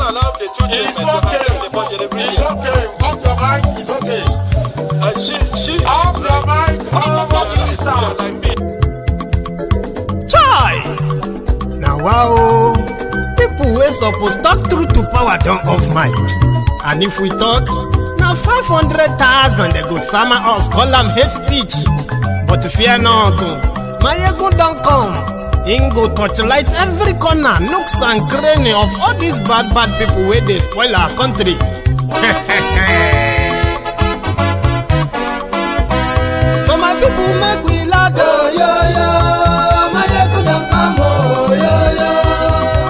allow the children It's okay. Off your mind. It's okay. Off your mind. Chai! Now wow, people wey suppose talk truth to power don't off mic. And if we talk, now 500,000 they go summer us, call them hate speech. But fear not, my ego don't come. Ingo touchlight every corner, nooks and cranny of all these bad people where they spoil our country. So my people make we loud, oh, yo, yo. My ego don't come, oh, yo, yo.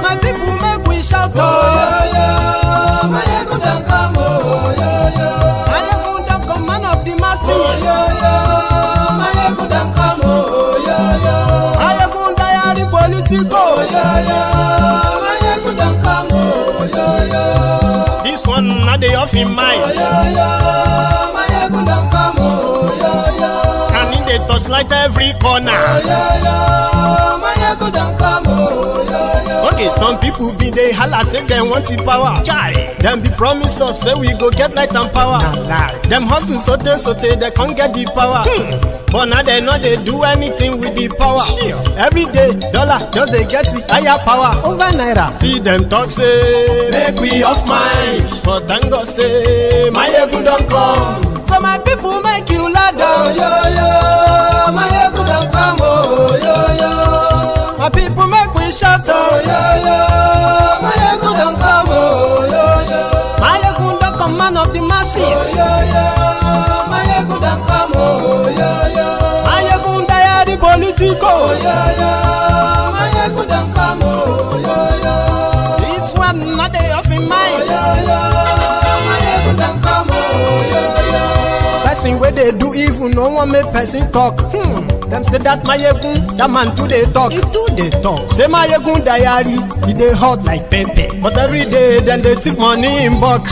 My people make we shout, oh, yo, yo. My ego don't come, oh, yo, yo. My ego don't come, man of the masses, oh, yo, yo. My ego don't come, oh, yo, yo. My ego diary politico, oh, yo, yo. My ego don't come, oh, yo, yo. This one not the off in mind, oh, yo, yo. My ego don't come, oh, yo, yo. And in the touchlight every corner, oh, yo, yo. My ego don't come, oh, yo, yo. Okay, some people be they holla say they want the power. Chai, them be promise us say we go get light and power. Nah. Them hustle sote they can't get the power. But now they know they do anything with the power. Every day, dollar just they get the higher power over naira. See them talk say make we off mind, but thank God say my ego don't come. So my people make you loud, oh, yo, yo. My ego don't come, oh, yo, yo. My people make we shout, oh, yo, yo. My ego don't come, oh, yo, yo. My ego don't come, man of the masses, oh, yo, yo. My ego don't come, oh, yo, yo. My ego diary politico, oh, yo, yo. My ego don't come, oh, yo, yo. This one not the off in mind, oh, yo, yo. My ego don't come, oh, yo, yo. Person where they do evil, no one make person talk. Them say that my yegun, that man too they talk. He too they talk. Say my yegun diary, he they hot like pepper. But every day then they take money in bulk.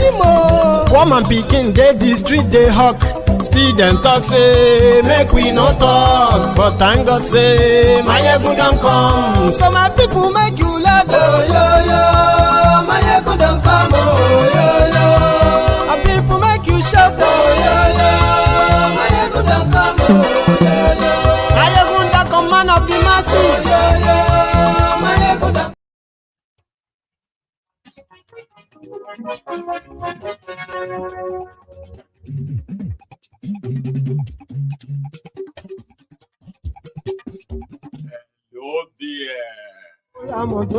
Woman picking, they the street they hawk. Still them talk say make we no talk. But thank God say my yegun don't come. So my people make you loud, oh, yo, yo. My yegun don't come, oh, yo, yo. My people make you shout, oh, yo, yo. My yegun don't come, oh, yo, yo. My yegun don't come, man of the masses, oh, yo, yo. My yegun don't. Hello there. I'm a do.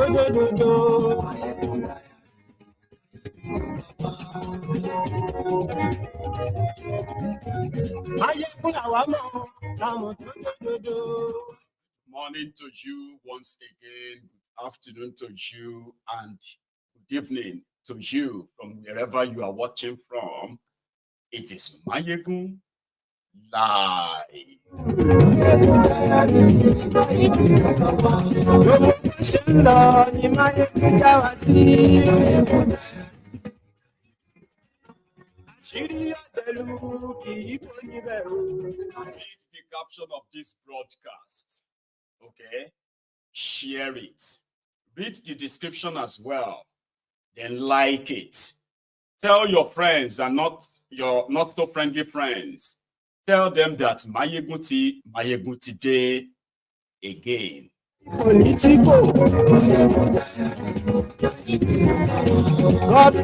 Morning to you once again, good afternoon to you, and good evening to you from wherever you are watching from. It is Mayegun Live. Read the caption of this broadcast, okay? Share it. Read the description as well. Then like it. Tell your friends and not your not so friendly friends. Tell them that Mayegun Day again.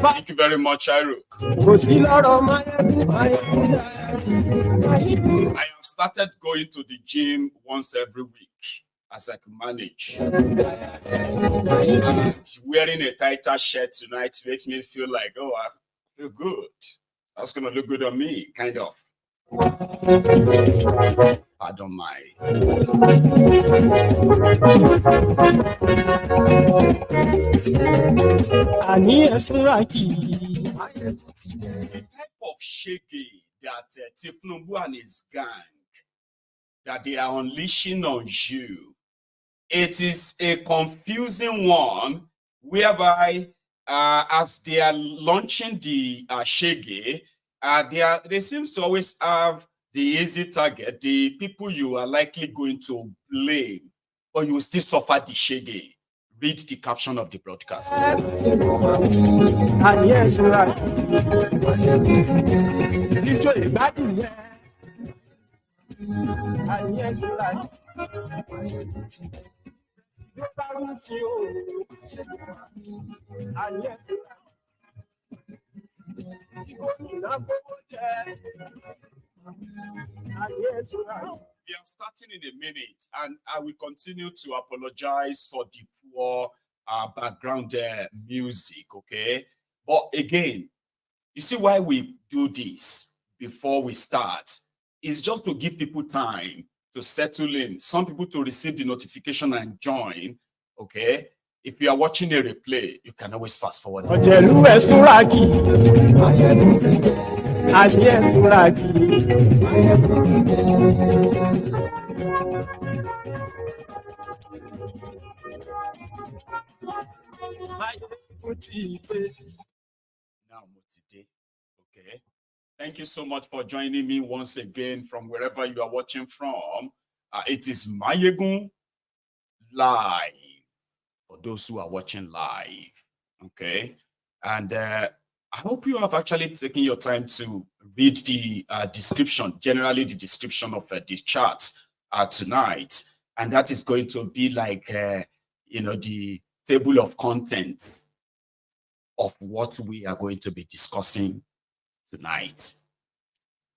Thank you very much, Iruk. I have started going to the gym once every week as I can manage. And wearing a tighter shirt tonight makes me feel like, oh, I feel good. That's going to look good on me, kind of. I don't mind. The type of shaggy that Tinubu and his gang, that they are unleashing on you, it is a confusing one, whereby as they are launching the shaggy, they seem to always have the easy target, the people you are likely going to blame, but you will still suffer the shaggy. read the caption of the broadcast. And yes, right. Into a body, yeah. And yes, right. And yes, We are starting in a minute, and I will continue to apologize for the poor background music, okay? But again, you see why we do this before we start is just to give people time to settle in, some people to receive the notification and join, okay? If you are watching a replay, you can always fast forward. Now, today, okay. Thank you so much for joining me once again from wherever you are watching from. It is Mayegun live for those who are watching live, okay. And I hope you have actually taken your time to read the description, generally the description of the chart tonight, and that is going to be like the table of contents of what we are going to be discussing tonight.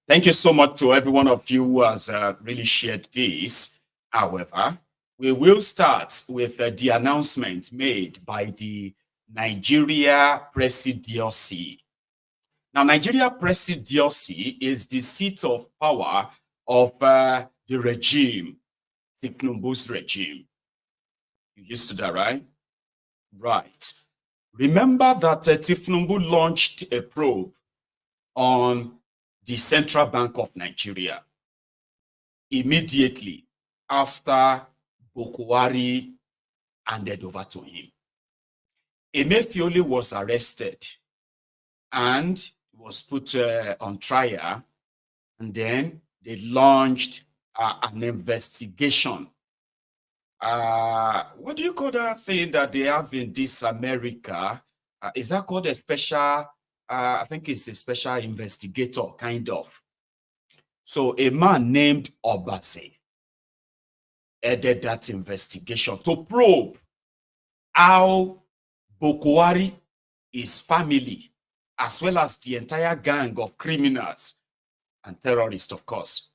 Thank you so much to every one of you who has really shared this. However, we will start with the announcement made by the Nigeria Presidency. Now, Nigeria Presidency is the seat of power of the regime, Tinubu's regime. You used to that, right? Right. Remember that Tinubu launched a probe on the Central Bank of Nigeria immediately after Buhari handed over to him. Emefiole was arrested and was put on trial, and then they launched an investigation. What do you call that thing that they have in this America? Is that called a special, I think it's a special investigator, kind of. So a man named Obaze headed that investigation to probe how Buhari, his family, as well as the entire gang of criminals and terrorists, of course,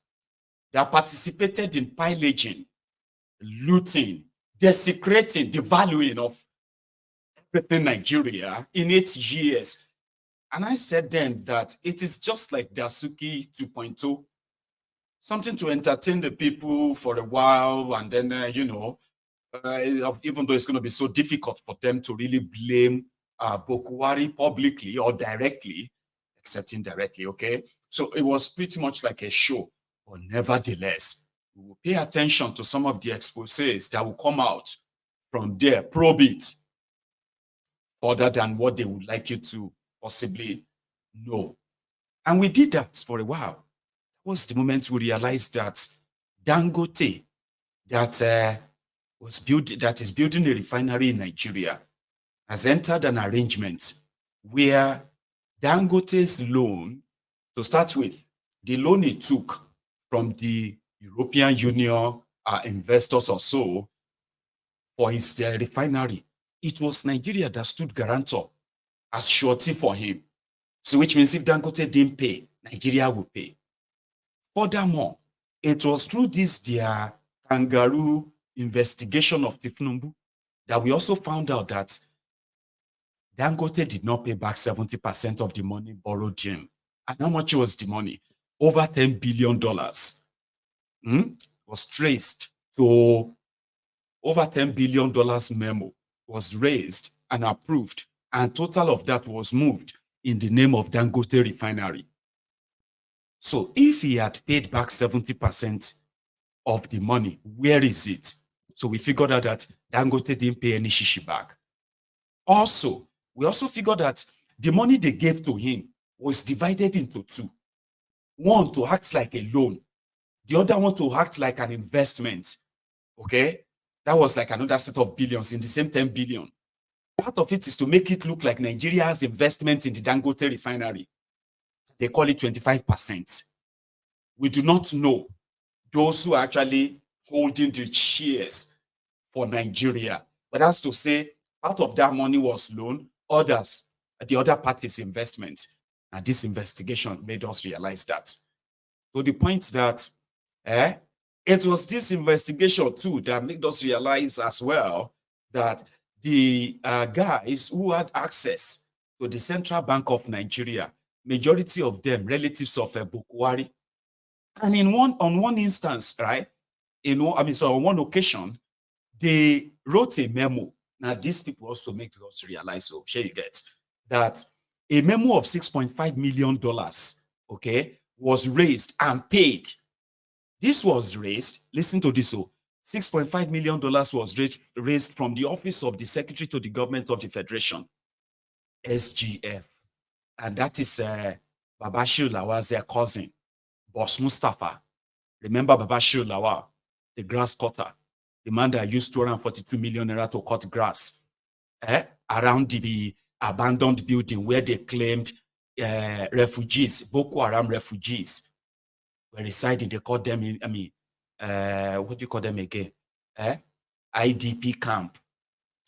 that participated in pillaging, looting, desecrating, devaluing of everything Nigeria in 8 years. And I said then that it is just like Dasuki 2.0, something to entertain the people for a while, and then, even though it's going to be so difficult for them to really blame Buhari publicly or directly, except indirectly, okay? So it was pretty much like a show, but nevertheless, we will pay attention to some of the exposés that will come out from there, probe it further than what they would like you to possibly know. And we did that for a while. That was the moment we realized that Dangote, that is building a refinery in Nigeria, has entered an arrangement where Dangote's loan, to start with, the loan he took from the European Union investors or so for his refinery, it was Nigeria that stood guarantor as surety for him. So which means if Dangote didn't pay, Nigeria will pay. Furthermore, it was through this their kangaroo investigation of Tinubu that we also found out that Dangote did not pay back 70% of the money borrowed him. And how much was the money? Over $10 billion. Was traced to over $10 billion memo was raised and approved, and total of that was moved in the name of Dangote refinery. So if he had paid back 70% of the money, where is it? So we figured out that Dangote didn't pay any shishi back. Also, we also figured that the money they gave to him was divided into two. One to act like a loan, the other one to act like an investment. Okay? That was like another set of billions in the same 10 billion. Part of it is to make it look like Nigeria's investment in the Dangote refinery. They call it 25%. We do not know those who are actually holding the shares for Nigeria. But that's to say, part of that money was loan, others, the other party's investment. And this investigation made us realize that. So the point that it was this investigation too that made us realize as well that the guys who had access to the Central Bank of Nigeria, majority of them relatives of Buhari, and on one instance, right? On one occasion, they wrote a memo. Now, these people also make us realize, so sure you get that a memo of $6.5 million, okay, was raised and paid. This was raised, listen to this, so $6.5 million was raised from the office of the Secretary to the Government of the Federation, SGF. And that is Babashir Lawal's cousin, Boss Mustapha. Remember Babashir Lawal, the grass cutter, the man that used 242 million naira to cut grass around the abandoned building where they claimed refugees, Boko Haram refugees, were residing. They called them, what do you call them again? IDP camp,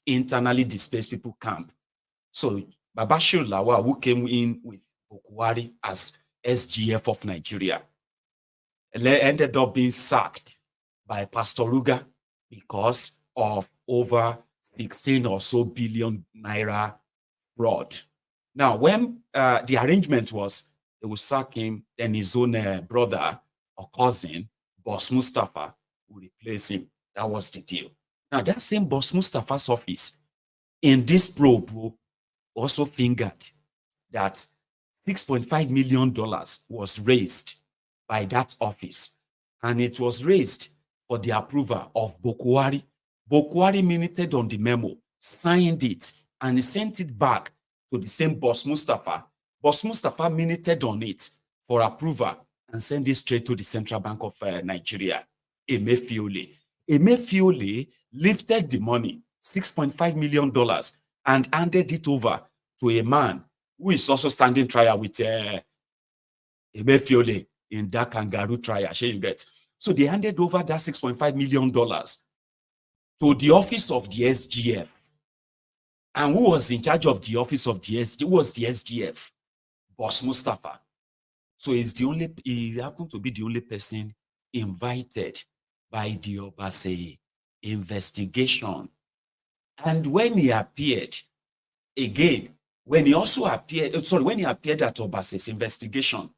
internally displaced people camp. So Babashir Lawal, who came in with Buhari as SGF of Nigeria, ended up being sacked by Pastor Ruga because of over 16 or so billion naira fraud. Now, when the arrangement was, they would sack him, then his own brother or cousin, Boss Mustapha, would replace him. That was the deal. Now, that same Boss Mustapha's office in this probe also fingered that $6.5 million was raised by that office, and it was raised for the approval of Buhari. Buhari minuted on the memo, signed it, and he sent it back to the same Boss Mustapha. Boss Mustapha minuted on it for approval and sent it straight to the Central Bank of Nigeria, Emefiole. Emefiole lifted the money, $6.5 million, and handed it over to a man who is also standing trial with Emefiole in that kangaroo trial. Sure you get. So they handed over that $6.5 million to the office of the SGF. And who was in charge of the office of the SGF? Who was the SGF? Boss Mustapha. So he happened to be the only person invited by the Obaze investigation. And when he appeared, again, when he appeared at Obaze's investigation,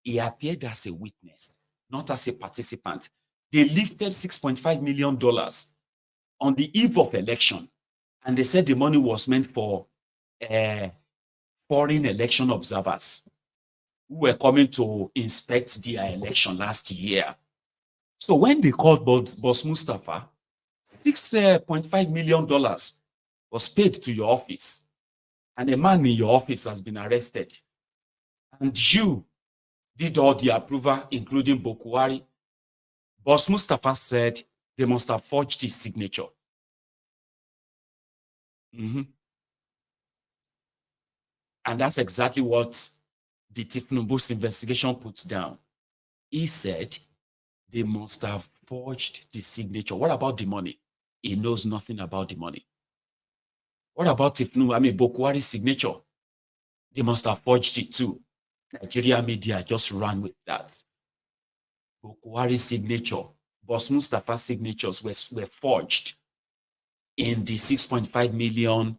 he appeared as a witness, not as a participant. They lifted $6.5 million on the eve of election, and they said the money was meant for foreign election observers who were coming to inspect their election last year. So when they called Boss Mustapha, $6.5 million was paid to your office, and a man in your office has been arrested, and you did all the approval, including Buhari. Boss Mustapha said they must have forged his signature. And that's exactly what the Tinubu's investigation puts down. He said they must have forged the signature. What about the money? He knows nothing about the money. What about Buhari's signature? They must have forged it too. Nigeria media just ran with that. Buhari's signature, Boss Mustapha's signatures were forged in the 6.5 million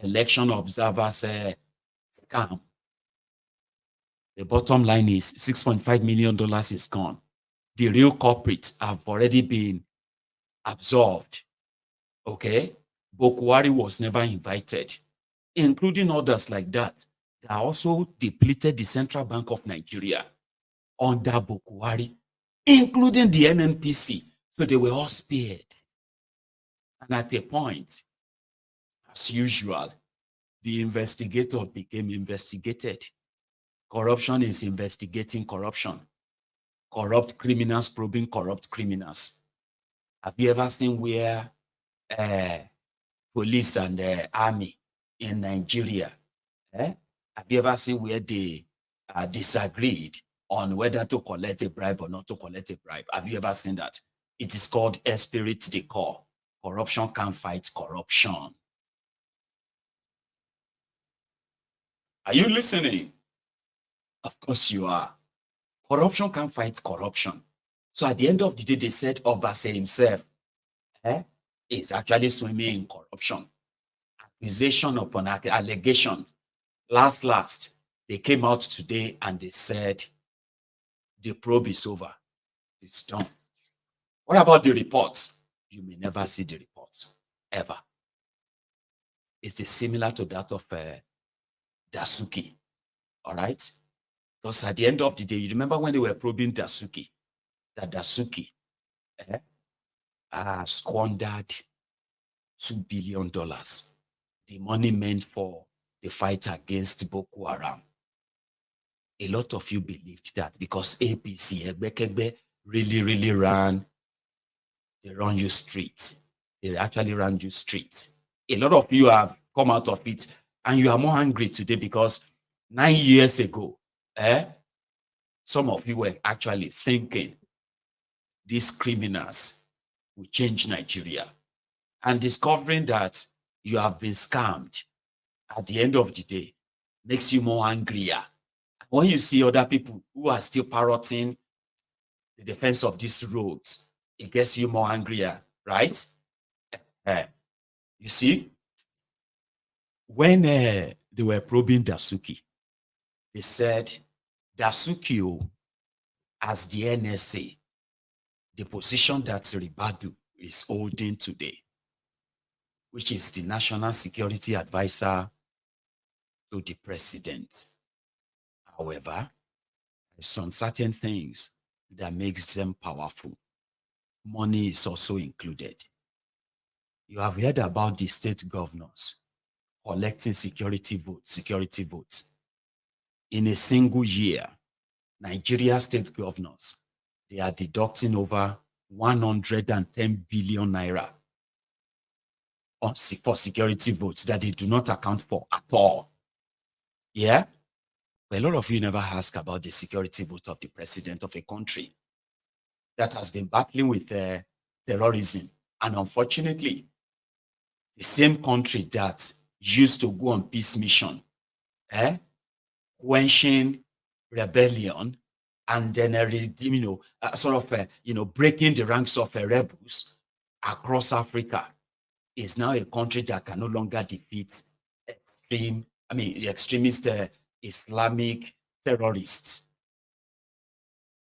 election observers scam. The bottom line is $6.5 million is gone. The real culprits have already been absolved. Okay? Buhari was never invited, including others like that. They also depleted the Central Bank of Nigeria under Buhari, including the NNPC. So they were all spared. And at a point, as usual, the investigator became investigated. Corruption is investigating corruption. Corrupt criminals probing corrupt criminals. Have you ever seen where police and army in Nigeria. Have you ever seen where they disagreed on whether to collect a bribe or not to collect a bribe? Have you ever seen that? It is called esprit de corps. Corruption can't fight corruption. Are you listening? Of course you are. Corruption can't fight corruption. So at the end of the day, they said Obaze himself is actually swimming in corruption. Accusation upon allegations. Last, they came out today and they said the probe is over. It's done. What about the reports? You may never see the reports, ever. It's similar to that of Dasuki, all right? Because at the end of the day, you remember when they were probing Dasuki, that Dasuki squandered $2 billion, the money meant for the fight against Boko Haram. A lot of you believed that because APC, Egbekegbe, really ran you streets. They actually ran you streets. A lot of you have come out of it and you are more angry today because 9 years ago, some of you were actually thinking these criminals will change Nigeria, and discovering that you have been scammed at the end of the day makes you more angrier. When you see other people who are still parroting the defense of these roads, it gets you more angrier, right? You see, when they were probing Dasuki, they said Dasuki, as the NSA, the position that Ribadu is holding today, which is the National Security Advisor to the President. However, there's some certain things that makes them powerful. Money is also included. You have heard about the state governors collecting security votes. In a single year, Nigeria state governors, they are deducting over 110 billion naira for security votes that they do not account for at all. Yeah? But a lot of you never ask about the security vote of the president of a country that has been battling with terrorism. And unfortunately, the same country that used to go on peace mission, quenching rebellion, and then breaking the ranks of rebels across Africa, is now a country that can no longer defeat extremist Islamic terrorists.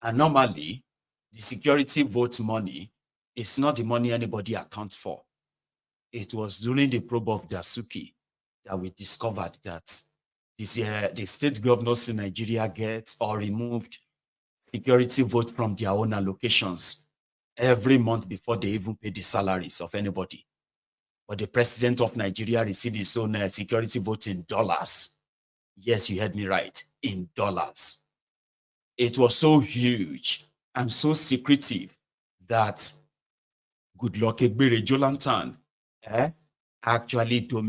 And normally, the security vote money is not the money anybody accounts for. It was during the probe of Dasuki that we discovered that this year the state governors in Nigeria get or removed security vote from their own allocations every month before they even pay the salaries of anybody. But the president of Nigeria received his own security vote in dollars. Yes, you heard me right, in dollars. It was so huge and so secretive that Goodluck Ebere Jolantan actually put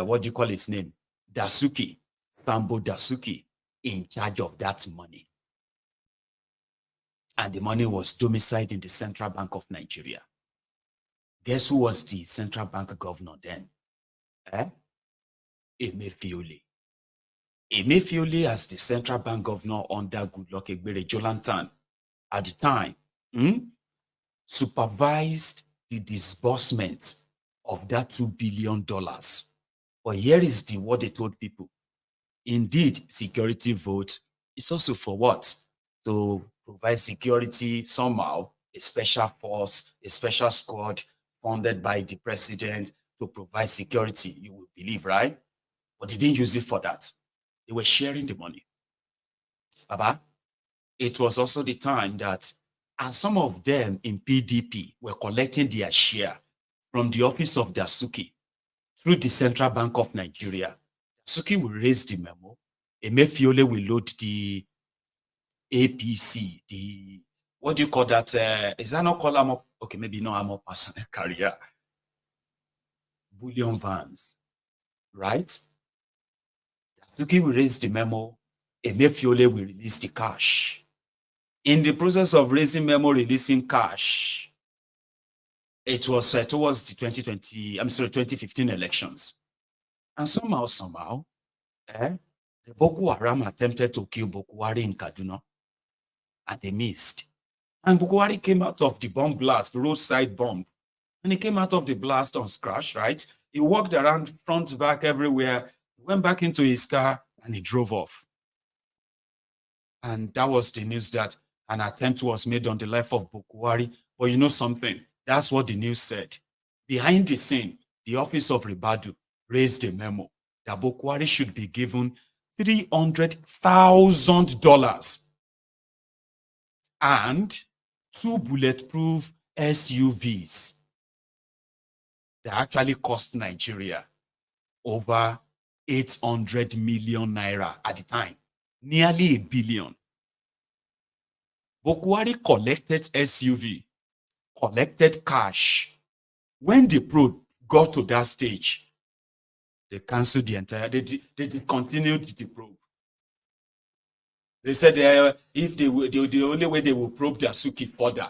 what do you call his name? Dasuki, Sambo Dasuki, in charge of that money. And the money was domiciled in the Central Bank of Nigeria. Guess who was the central bank governor then? Emefiole. Emefiole, as the central bank governor under Goodluck Ebere Jolantan at the time, supervised the disbursement of that $2 billion. But here is what they told people. Indeed, security vote is also for what? To provide security somehow, a special force, a special squad funded by the president to provide security, you will believe, right? But they didn't use it for that. They were sharing the money. Baba, it was also the time that, and some of them in PDP were collecting their share from the office of Dasuki through the Central Bank of Nigeria. Dasuki will raise the memo. Emefiole will load the APC, what do you call that? Is that not called Okay, maybe not a more personal career. Bullion vans, right? Dasuki will raise the memo. Emefiole will release the cash. In the process of raising memo, releasing cash, it was towards the 2015 elections. And somehow, the Boko Haram attempted to kill Buhari in Kaduna, and they missed. And Buhari came out of the bomb blast, roadside bomb, and he came out of the blast unscratched, right? He walked around front, back, everywhere, went back into his car, and he drove off. And that was the news, that an attempt was made on the life of Buhari. But you know something? That's what the news said. Behind the scene, the office of Ribadu raised a memo that Buhari should be given $300,000 and 2 bulletproof SUVs that actually cost Nigeria over 800 million naira at the time, nearly $1 billion. Buhari collected SUV, collected cash. When the probe got to that stage, they canceled the entire, they discontinued the probe. They said if they would, the only way they would probe Dasuki further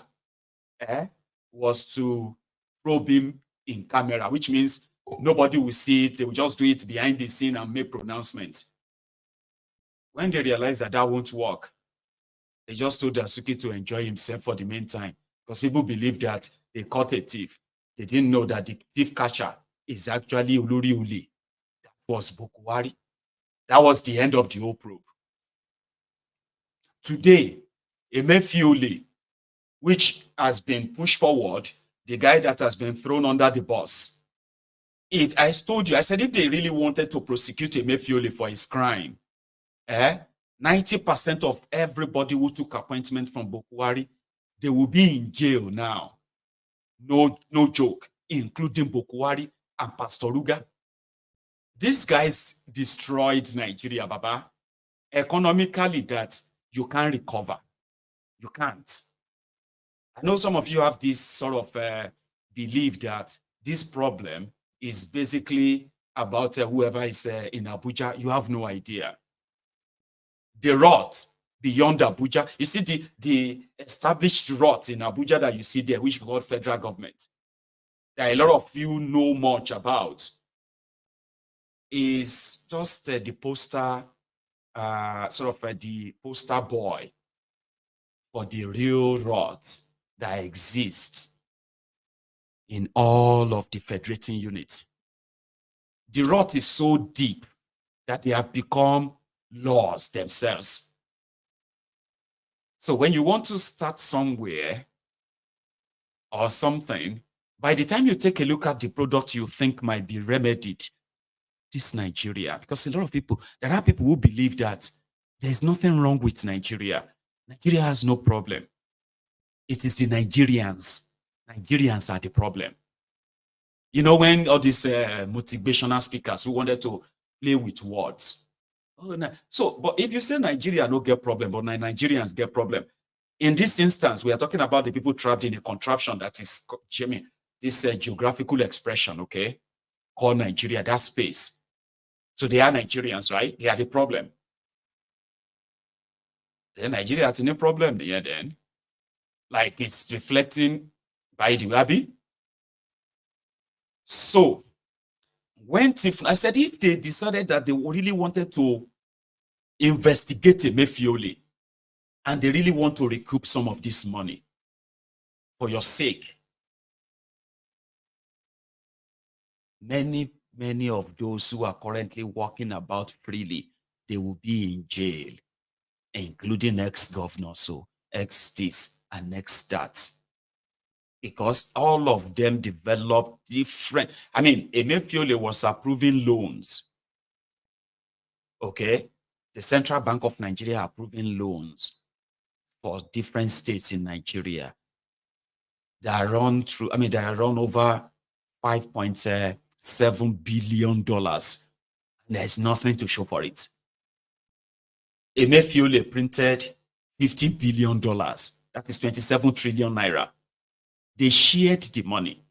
was to probe him in camera, which means nobody will see it. They will just do it behind the scene and make pronouncements. When they realized that that won't work, they just told Dasuki to enjoy himself for the meantime, because people believe that they caught a thief. They didn't know that the thief catcher is actually Olori Uli. That was Buhari. That was the end of the whole probe. Today, Emefiole, which has been pushed forward, the guy that has been thrown under the bus. I told you, I said, if they really wanted to prosecute Emefiole for his crime, 90% of everybody who took appointment from Buhari, they will be in jail now. No joke, including Buhari and Pastor Ruga. These guys destroyed Nigeria, Baba. Economically, that you can't recover. You can't. I know some of you have this sort of belief that this problem is basically about whoever is in Abuja. You have no idea. The rot beyond Abuja, you see the established rot in Abuja that you see there, which we call federal government, that a lot of you know much about, is just the poster, the poster boy for the real rot that exists in all of the federating units. The rot is so deep that they have become laws themselves. So when you want to start somewhere or something, by the time you take a look at the product you think might be remedied, this Nigeria, because a lot of people, there are people who believe that there's nothing wrong with Nigeria. Nigeria has no problem. It is the Nigerians. Nigerians are the problem. You know, when all these motivational speakers who wanted to play with words. Oh, no. So, but if you say Nigeria no get problem, but Nigerians get problem. In this instance, we are talking about the people trapped in a contraption that is, Jimmy, this geographical expression, okay, called Nigeria, that space. So they are Nigerians, right? They are the problem. Then Nigeria has no problem here then. Like it's reflecting by the Wabi. So, I said if they decided that they really wanted to investigate Emefiole and they really want to recoup some of this money for your sake, many of those who are currently walking about freely, they will be in jail, including ex-governors, so ex-this and ex-that. Because all of them developed different. I mean, Emefiole was approving loans. Okay? The Central Bank of Nigeria approving loans for different states in Nigeria that run through, that run over $5.7 billion. There's nothing to show for it. Emefiole printed $50 billion. That is 27 trillion naira. They shared the money.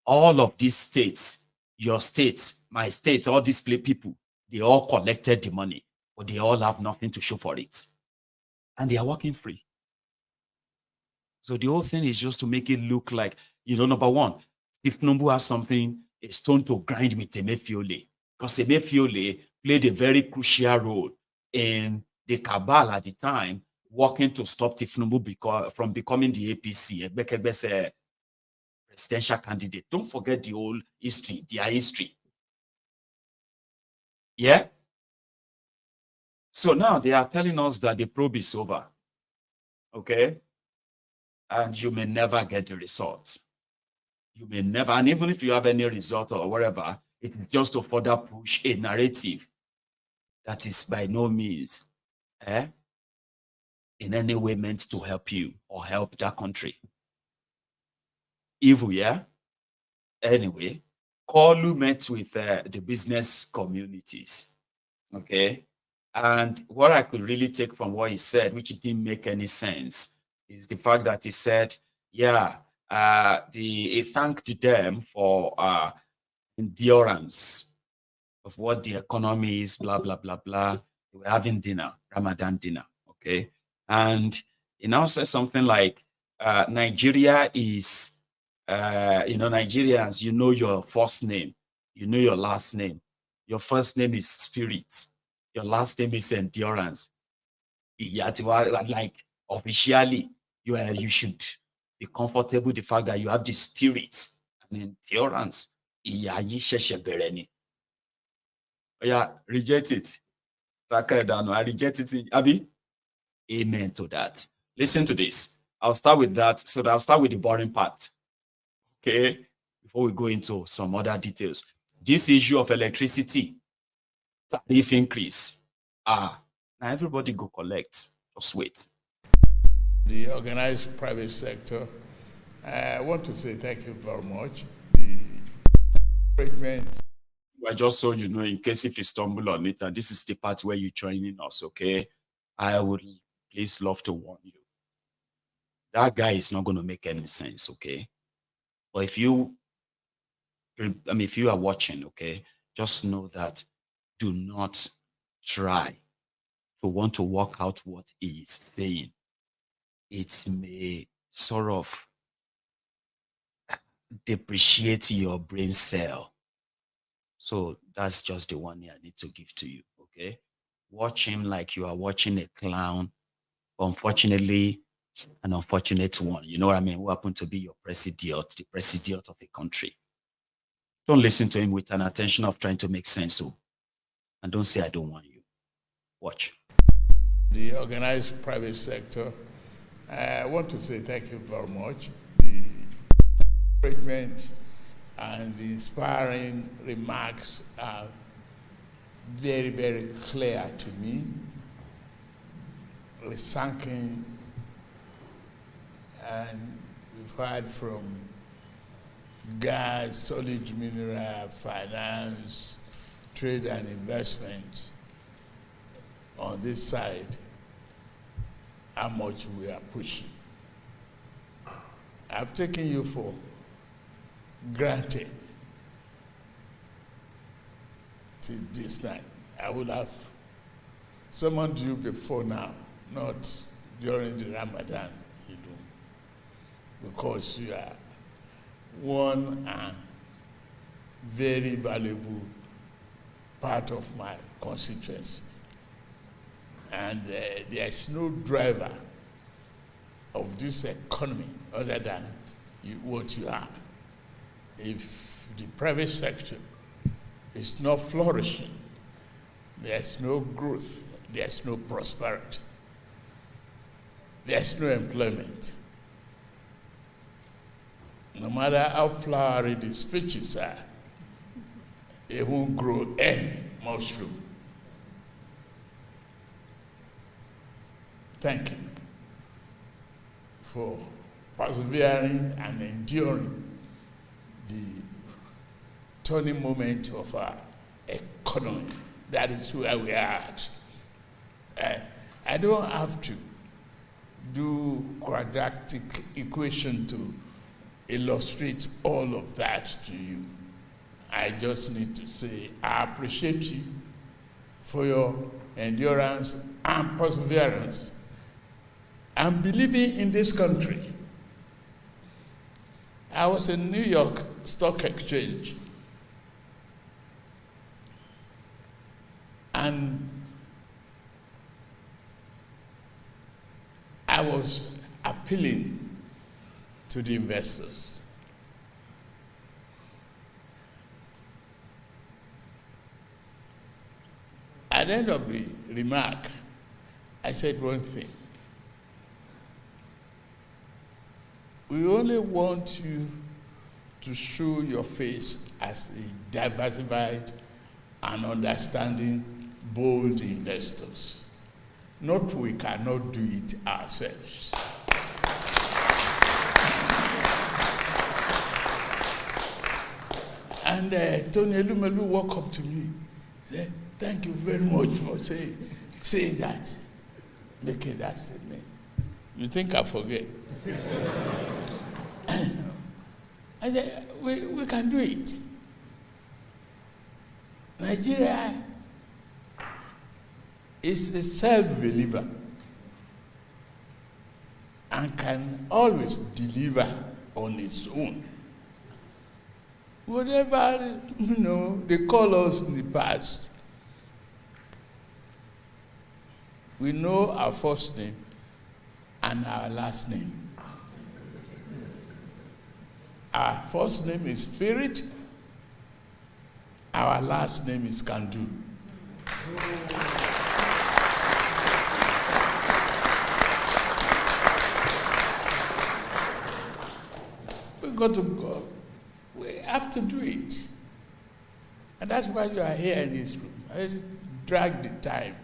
All of these states, your states, my states, all these people, they all collected the money, but they all have nothing to show for it. And they are working free. So the whole thing is just to make it look like, number one, if Tinubu has something, a stone to grind with Emefiole, because Emefiole played a very crucial role in the cabal at the time, working to stop Tinubu from becoming the APC, presidential candidate. Don't forget the old history, their history. Yeah? So now they are telling us that the probe is over. Okay? And you may never get the result. You may never, and even if you have any result or whatever, it is just to further push a narrative that is by no means in any way meant to help you or help that country. Evil, yeah? Anyway, Koolu met with the business communities, okay? And what I could really take from what he said, which didn't make any sense, is the fact that he said, yeah, he thanked them for endurance of what the economy is, blah, blah, blah, blah. They were having dinner, Ramadan dinner, okay? And he now said something like, Nigeria is, Nigerians, you know your first name, you know your last name. Your first name is spirit. Your last name is endurance. Like, officially, you should be comfortable with the fact that you have the spirit and endurance. Yeah, reject it. I reject it. Abi? Amen to that. Listen to this. I'll start with that. So I'll start with the boring part. Okay? Before we go into some other details. This issue of electricity, tariff increase. Now everybody go collect. Just wait. The organized private sector, I want to say thank you very much. The encouragement. Well, just so you know, in case if you stumble on it, and this is the part where you're joining us, okay? I would please love to warn you. That guy is not going to make any sense, okay? But if you are watching, okay, just know that do not try to want to work out what he is saying. It may sort of depreciate your brain cell. So that's just the one I need to give to you, okay? Watch him like you are watching a clown. Unfortunately, an unfortunate one. You know what I mean? Who happened to be your president, the president of a country. Don't listen to him with an attention of trying to make sense. And don't say, I don't want you. Watch. The organized private sector, I want to say thank you very much. The encouragement and the inspiring remarks are very, very clear to me. Resanking, and we've heard from gas, solid mineral, finance, trade and investment on this side, how much we are pushing. I've taken you for granted till this time. I would have summoned you before now, not during the Ramadan, because you are one very valuable part of my constituency. And there's no driver of this economy other than what you are. If the private sector is not flourishing, there's no growth, there's no prosperity, there's no employment. No matter how flowery the speeches are, it won't grow any mushroom. Thank you for persevering and enduring the turning moment of our economy. That is where we are at. I don't have to do quadratic equation to illustrate all of that to you. I just need to say I appreciate you for your endurance and perseverance and believing in this country. I was in New York Stock Exchange, and I was appealing to the investors. At the end of the remark, I said one thing. We only want you to show your face as a diversified and understanding, bold investors. Not we cannot do it ourselves. And Tony Elumelu walked up to me, said, "Thank you very much for saying that, making that statement." You think I forget? I said, we can do it. Nigeria is a self-believer and can always deliver on its own. Whatever, they call us in the past, we know our first name and our last name. Our first name is Spirit, our last name is Kandu. We got to go. We have to do it. And that's why you are here in this room. I drag the time,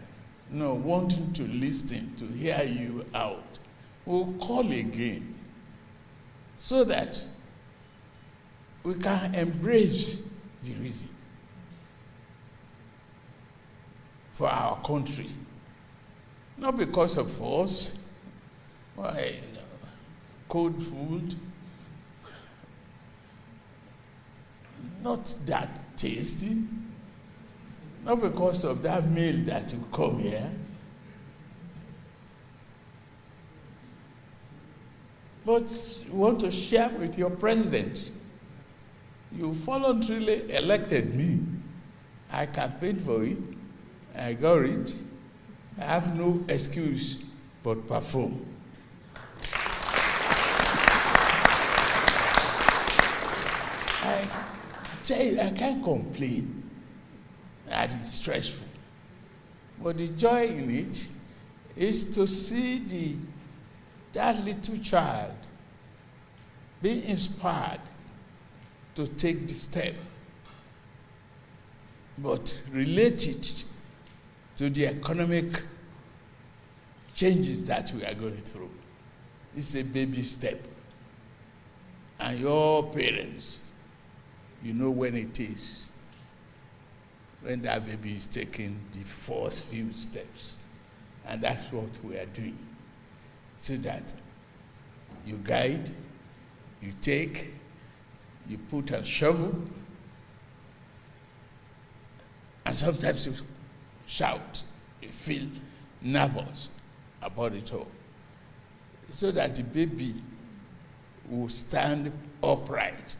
wanting to listen, to hear you out. We'll call again so that we can embrace the reason for our country. Not because of us, cold food, not that tasty, not because of that meal that you come here, but you want to share with your president. You voluntarily elected me. I campaigned for it. I got it. I have no excuse but perform. I tell you, I can't complain that it's stressful. But the joy in it is to see that little child be inspired to take the step, but relate it to the economic changes that we are going through. It's a baby step. And your parents, you know when it is, when that baby is taking the first few steps. And that's what we are doing. So that you guide, you take, you put a shovel, and sometimes you shout, you feel nervous about it all. So that the baby will stand upright,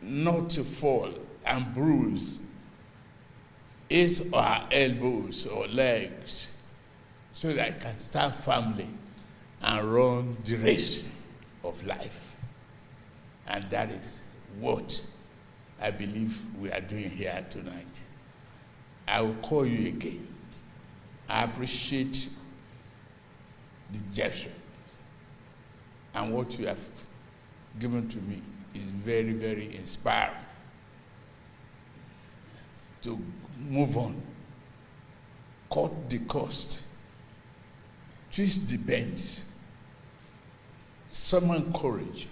not to fall and bruise his or her elbows or legs, so that it can stand firmly and run the race of life. And that is what I believe we are doing here tonight. I will call you again. I appreciate the gesture. And what you have given to me is very, very inspiring to move on, cut the cost, twist the bends, summon courage,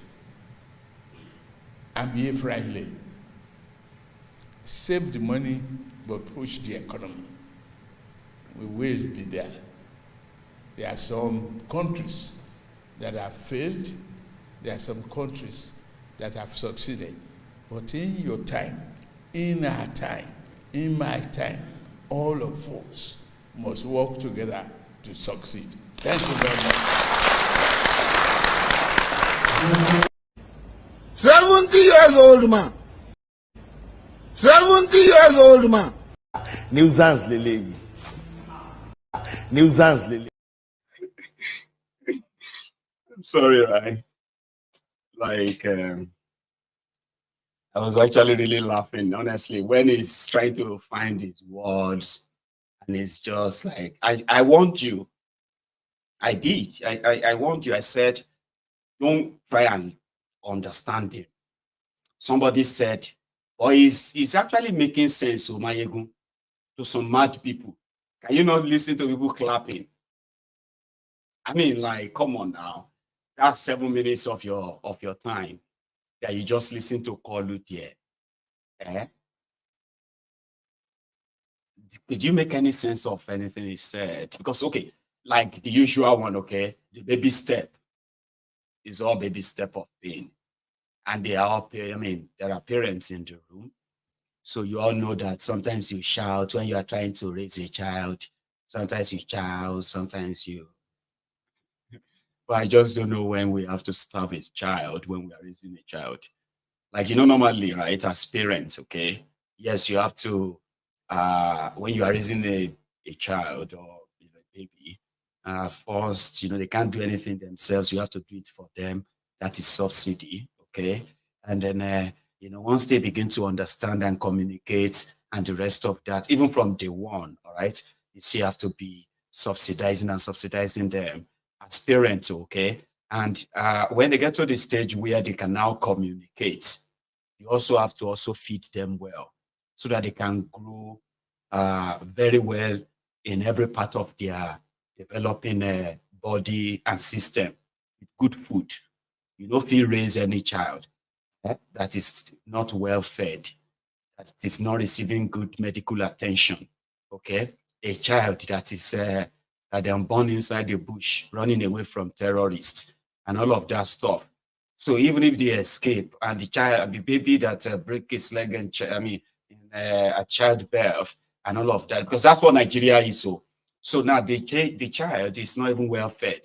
and behave rightly. Save the money, but push the economy. We will be there. There are some countries that have failed There are some countries that have succeeded. But in your time, in our time, in my time, all of us must work together to succeed. Thank you very much. 70 years old man. 70 years old man. Nuisance Lele. Nuisance Lele. I'm sorry, right? Like, I was actually really laughing, honestly, when he's trying to find his words, and it's just like, I warned you. I did. I warned you. I said, don't try and understand him. Somebody said, or he's actually making sense, Omayegu, to some mad people. Can you not listen to people clapping? I mean, like, come on now. That's 7 minutes of your time that you just listen to Koolu there. Eh? Did you make any sense of anything he said? Because, okay, like the usual one, okay, the baby step is all baby step of pain. And they are all, I mean, there are parents in the room. So you all know that sometimes you shout when you are trying to raise a child. Sometimes you shout, sometimes you... But I just don't know when we have to stop a child when we are raising a child. Like, you know, normally, right, as parents, okay, yes, you have to, when you are raising a child or a baby, first, you know, they can't do anything themselves. You have to do it for them. That is subsidy, okay? And then, you know, once they begin to understand and communicate and the rest of that, even from day one, all right, you still have to be subsidizing them as parents, okay? And when they get to the stage where they can now communicate, you also have to also feed them well so that they can grow very well in every part of their developing body and system with good food. You don't feel raise any child that is not well fed, that is not receiving good medical attention, okay? A child that is that they're born inside the bush, running away from terrorists and all of that stuff. So even if they escape and the baby that break his leg and at childbirth and all of that, because that's what Nigeria is. So now the child is not even well fed.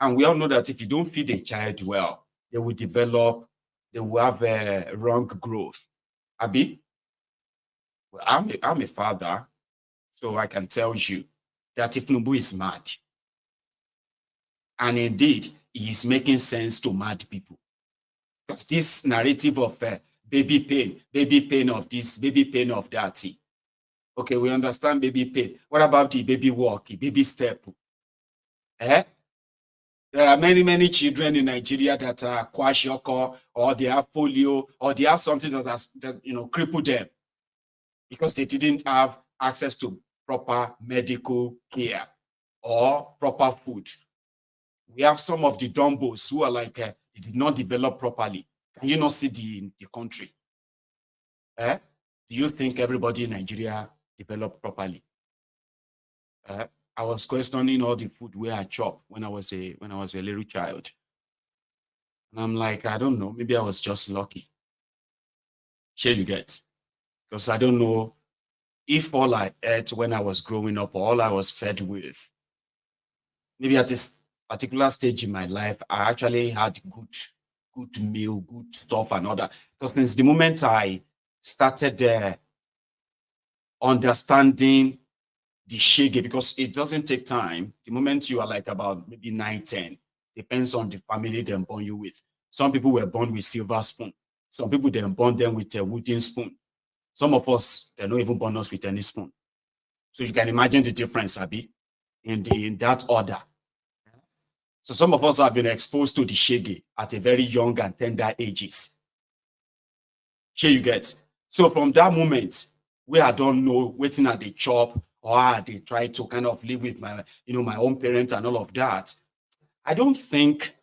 And we all know that if you don't feed a child well, they will have a wrong growth. Abi, well, I'm a father, so I can tell you that if Tinubu is mad, and indeed he is making sense to mad people, because this narrative of baby pain of this, baby pain of that. Okay, we understand baby pain. What about the baby walk, baby step? Eh? There are many children in Nigeria that are kwashiorkor, or they have polio, or they have something that you know, crippled them because they didn't have access to proper medical care or proper food. We have some of the dumbos who are like, they did not develop properly. Can you not see the country? Do you think everybody in Nigeria developed properly? I was questioning all the food where I chop when I was a little child. And I'm like, I don't know, maybe I was just lucky. Sure you get. Because I don't know if all I ate when I was growing up or all I was fed with. Maybe at this particular stage in my life, I actually had good meal, good stuff and all that. Because since the moment I started understanding the shege, because it doesn't take time. The moment you are like about maybe 9, 10, depends on the family they born you with. Some people were born with silver spoon. Some people they born them with a wooden spoon. Some of us, they're not even born us with any spoon. So you can imagine the difference, Abi, in that order. So some of us have been exposed to the shege at a very young and tender ages. Sure you get. So from that moment, where I don't know waiting at the chop, or they try to kind of live with my, you know, my own parents and all of that, I don't think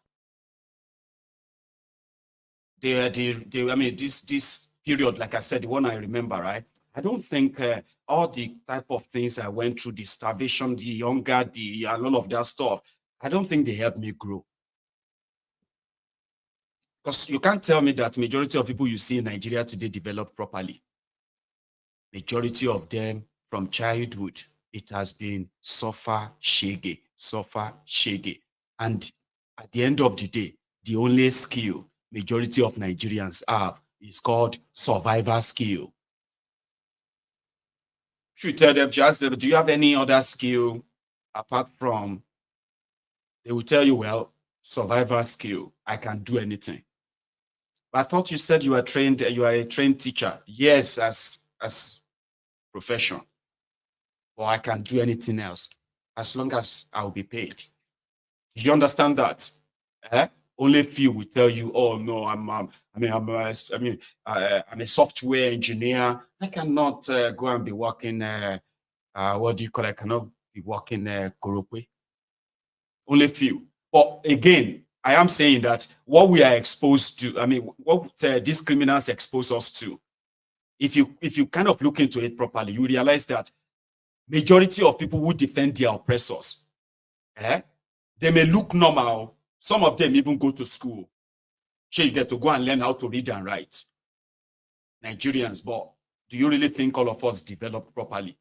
I mean, this period, like I said, the one I remember, right? I don't think all the type of things I went through, the starvation, the hunger, and all of that stuff, I don't think they helped me grow. Because you can't tell me that majority of people you see in Nigeria today develop properly. Majority of them from childhood, it has been suffer shege. And at the end of the day, the only skill majority of Nigerians have is called survival skill. If you tell them, if you ask them, do you have any other skill apart from, they will tell you, well, survival skill, I can do anything. But I thought you said you are trained, you are a trained teacher. Yes, as profession. But I can do anything else as long as I will be paid. Do you understand that? Only few will tell you, oh no, I'm a software engineer. I cannot go and be working. What do you call it? I cannot be working Korope. Only few. But again, I am saying that what we are exposed to, what these criminals expose us to, if you kind of look into it properly, you realize that majority of people who defend their oppressors, they may look normal. Some of them even go to school. Sure, you get to go and learn how to read and write. Nigerians, but do you really think all of us developed properly?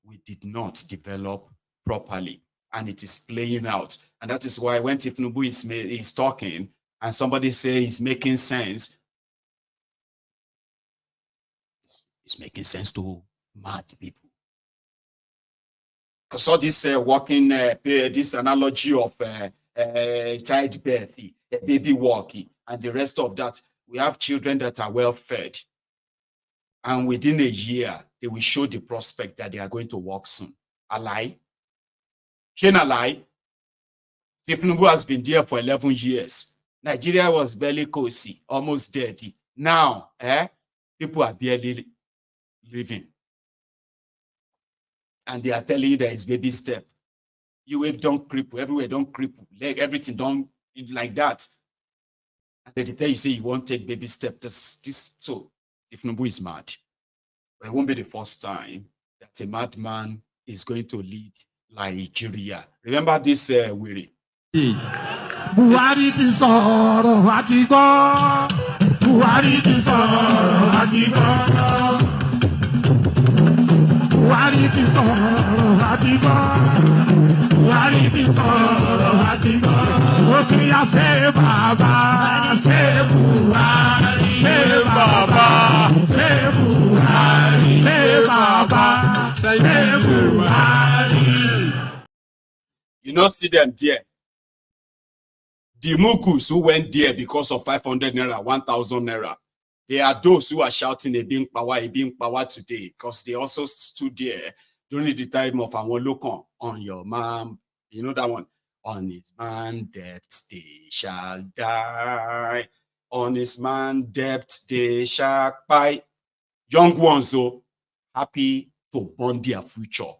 We did not develop properly, and it is playing out. And that is why when Tinubu is talking and somebody says he's making sense, it's making sense to mad people. Because all this working, this analogy of childbirth, baby walking, and the rest of that, we have children that are well fed. And within a year, they will show the prospect that they are going to walk soon. A lie? Can a lie? Tinubu has been there for 11 years. Nigeria was barely cozy, almost dead. Now, people are barely living. And they are telling you that it's baby step. You wave don't cripple, everywhere don't cripple, like everything don't like that. And then they tell you, say you won't take baby step. So if Tinubu is mad, but it won't be the first time that a madman is going to lead Nigeria. Remember this weary. Buhari ti sọ̀rọ̀ àti gbọ́. Buhari ti sọ̀rọ̀ àti gbọ́. Buhari ti sọ̀rọ̀ àti gbọ́. Buhari ti sọ̀rọ̀ àti gbọ́. Ó tún yá ṣe bàbá, ṣe Buhari, ṣe bàbá, ṣe Buhari, ṣe bàbá, ṣe Buhari. You don't see them there. The mukus who went there because of 500 naira, 1,000 naira, they are those who are shouting a being power today, because they also stood there during the time of our local on your mom. You know that one? On his man debt, they shall die. On his man debt, they shall buy. Young ones, so happy to burn their future.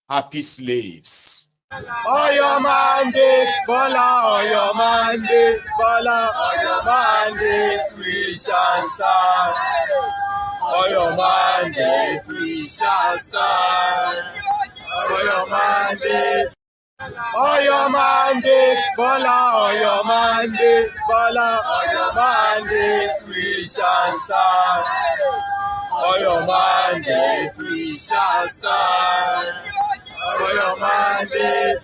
Happy slaves. On your mandate, Bola, on your mandate, Bola, on your mandate, we shall stand. On your mandate, we shall stand. On your mandate, on your mandate, Bola, on your mandate, Bola, on your mandate, we shall stand. On your mandate, we shall stand. For your mandate,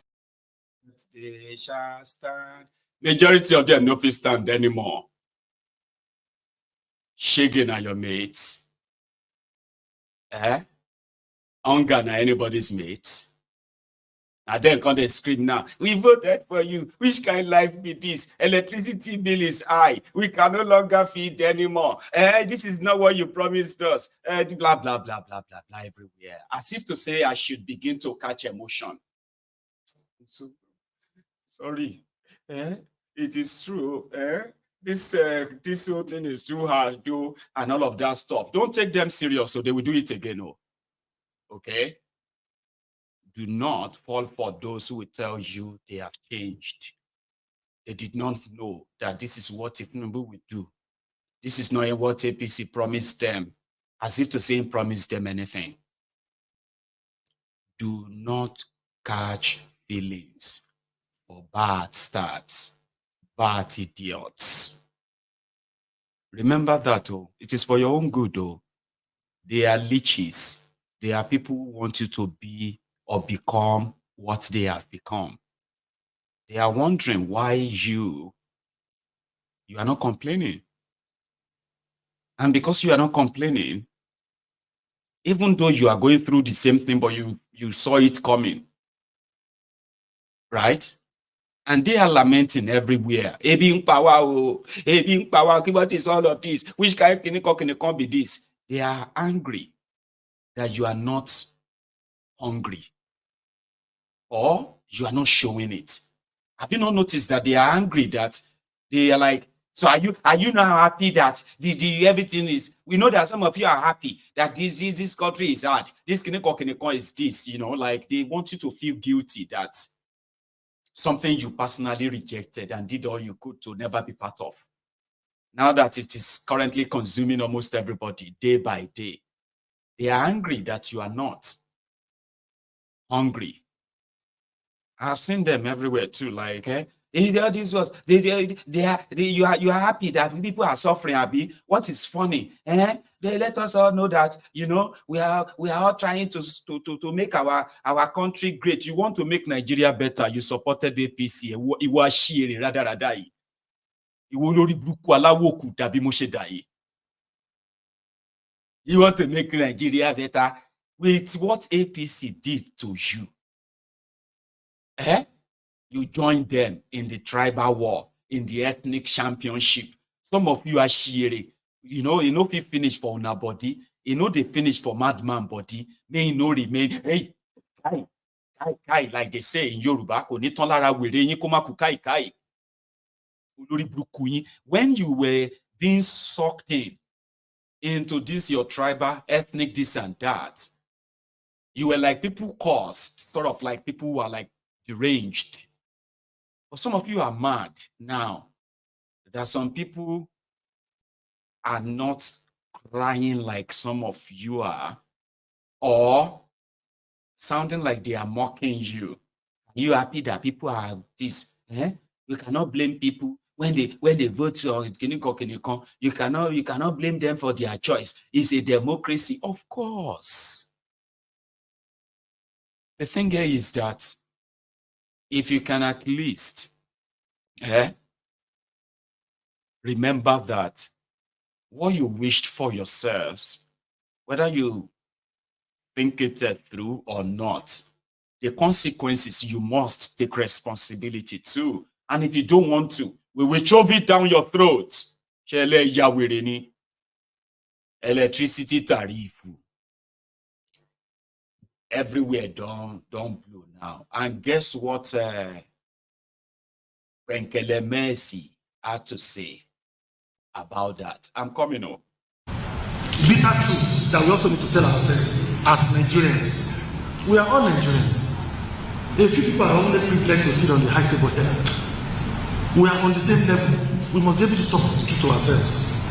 they shall stand. Majority of them no please stand anymore. Shaking are your mates. Hunger na anybody's mates. And then come they scream now. We voted for you. Which kind of life be this? Electricity bill is high. We can no longer feed anymore. This is not what you promised us. Blah, blah, blah, blah, blah, blah everywhere. As if to say I should begin to catch emotion. So, sorry. It is true. This whole thing is too hard, do and all of that stuff. Don't take them serious, so they will do it again. Oh. Okay? Do not fall for those who will tell you they have changed. They did not know that this is what Tinubu will do. This is not what APC promised them, as if to say he promised them anything. Do not catch feelings for bad starts. but idiots. Remember that, oh, it is for your own good, oh. They are leeches. They are people who want you to be or become what they have become. They are wondering why you are not complaining. And because you are not complaining, even though you are going through the same thing, but you saw it coming, right? And they are lamenting everywhere. Ebi power, what is all of this? Which kind can be this? They are angry that you are not hungry or you are not showing it. Have you not noticed that they are angry that they are like, so are you now happy that the everything is, we know that some of you are happy that this country is hard. This is this, you know, like they want you to feel guilty that something you personally rejected and did all you could to never be part of. Now that it is currently consuming almost everybody day by day, they are angry that you are not hungry. I've seen them everywhere too. Like, this was you are happy that people are suffering. Abi, what is funny? They let us all know that, you know, we are all trying to make our country great. You want to make Nigeria better. You supported the APC. You were sharing rather. You want to make Nigeria better with what APC did to you. You joined them in the tribal war, in the ethnic championship. Some of you are sharing. You know if you finish for una body, you know they finish for madman body, may no remain. Hey, kai, like they say in Yoruba, when you were being sucked into this, your tribal, ethnic, this and that, you were like people caused, sort of like people who are like deranged. But some of you are mad now. There are some people are not crying like some of you are, or sounding like they are mocking you. Are you happy that people are this? We cannot blame people when they vote or you cannot blame them for their choice. It's a democracy, of course. The thing here is that if you can at least remember that what you wished for yourselves, whether you think it through or not, the consequences you must take responsibility too. And if you don't want to, we will shove it down your throat. Electricity tariff. Everywhere don't blow now. And guess what Benkele Messi had to say about that? I'm coming up. Bitter truth that we also need to tell ourselves as Nigerians. We are all Nigerians. A few people are only privileged to sit on the high table there. We are on the same level. We must be able to talk the truth to ourselves.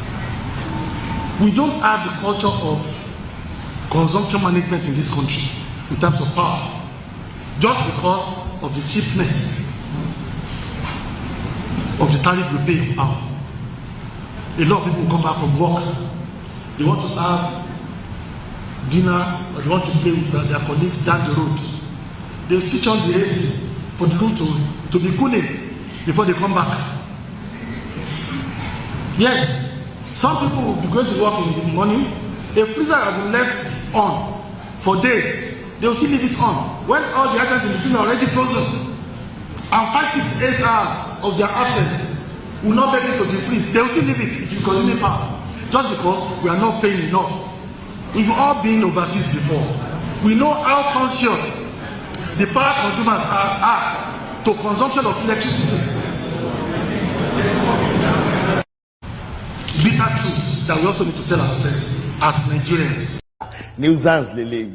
We don't have the culture of consumption management in this country in terms of power, just because of the cheapness of the tariff we pay in power. A lot of people come back from work, they want to have dinner, or they want to play with their colleagues down the road. They switch on the AC for the room to be cooling before they come back. Yes, some people will be going to work in the morning. A freezer has been left on for days. They will still leave it on when all the items in the freezer are already frozen. And 5, 6, 8 hours of their absence will not make it to the freeze. They will still leave it. It will continue power. Just because we are not paying enough. We've all been overseas before. We know how conscious the power consumers are to consumption of electricity. Bitter truth that we also need to tell ourselves as Nigerians. Nuisance lele.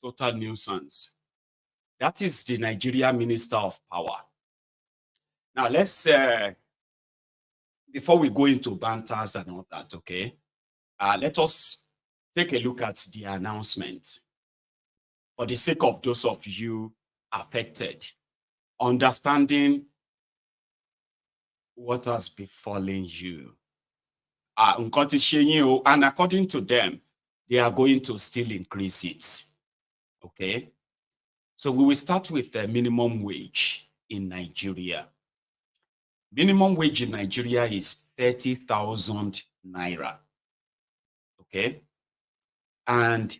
Total nuisance. That is the Nigeria Minister of Power. Now let's before we go into banters and all that, okay? Let us take a look at the announcement for the sake of those of you affected, understanding what has befallen you? And according to them, they are going to still increase it. Okay? So we will start with the minimum wage in Nigeria. Minimum wage in Nigeria is 30,000 naira. Okay? And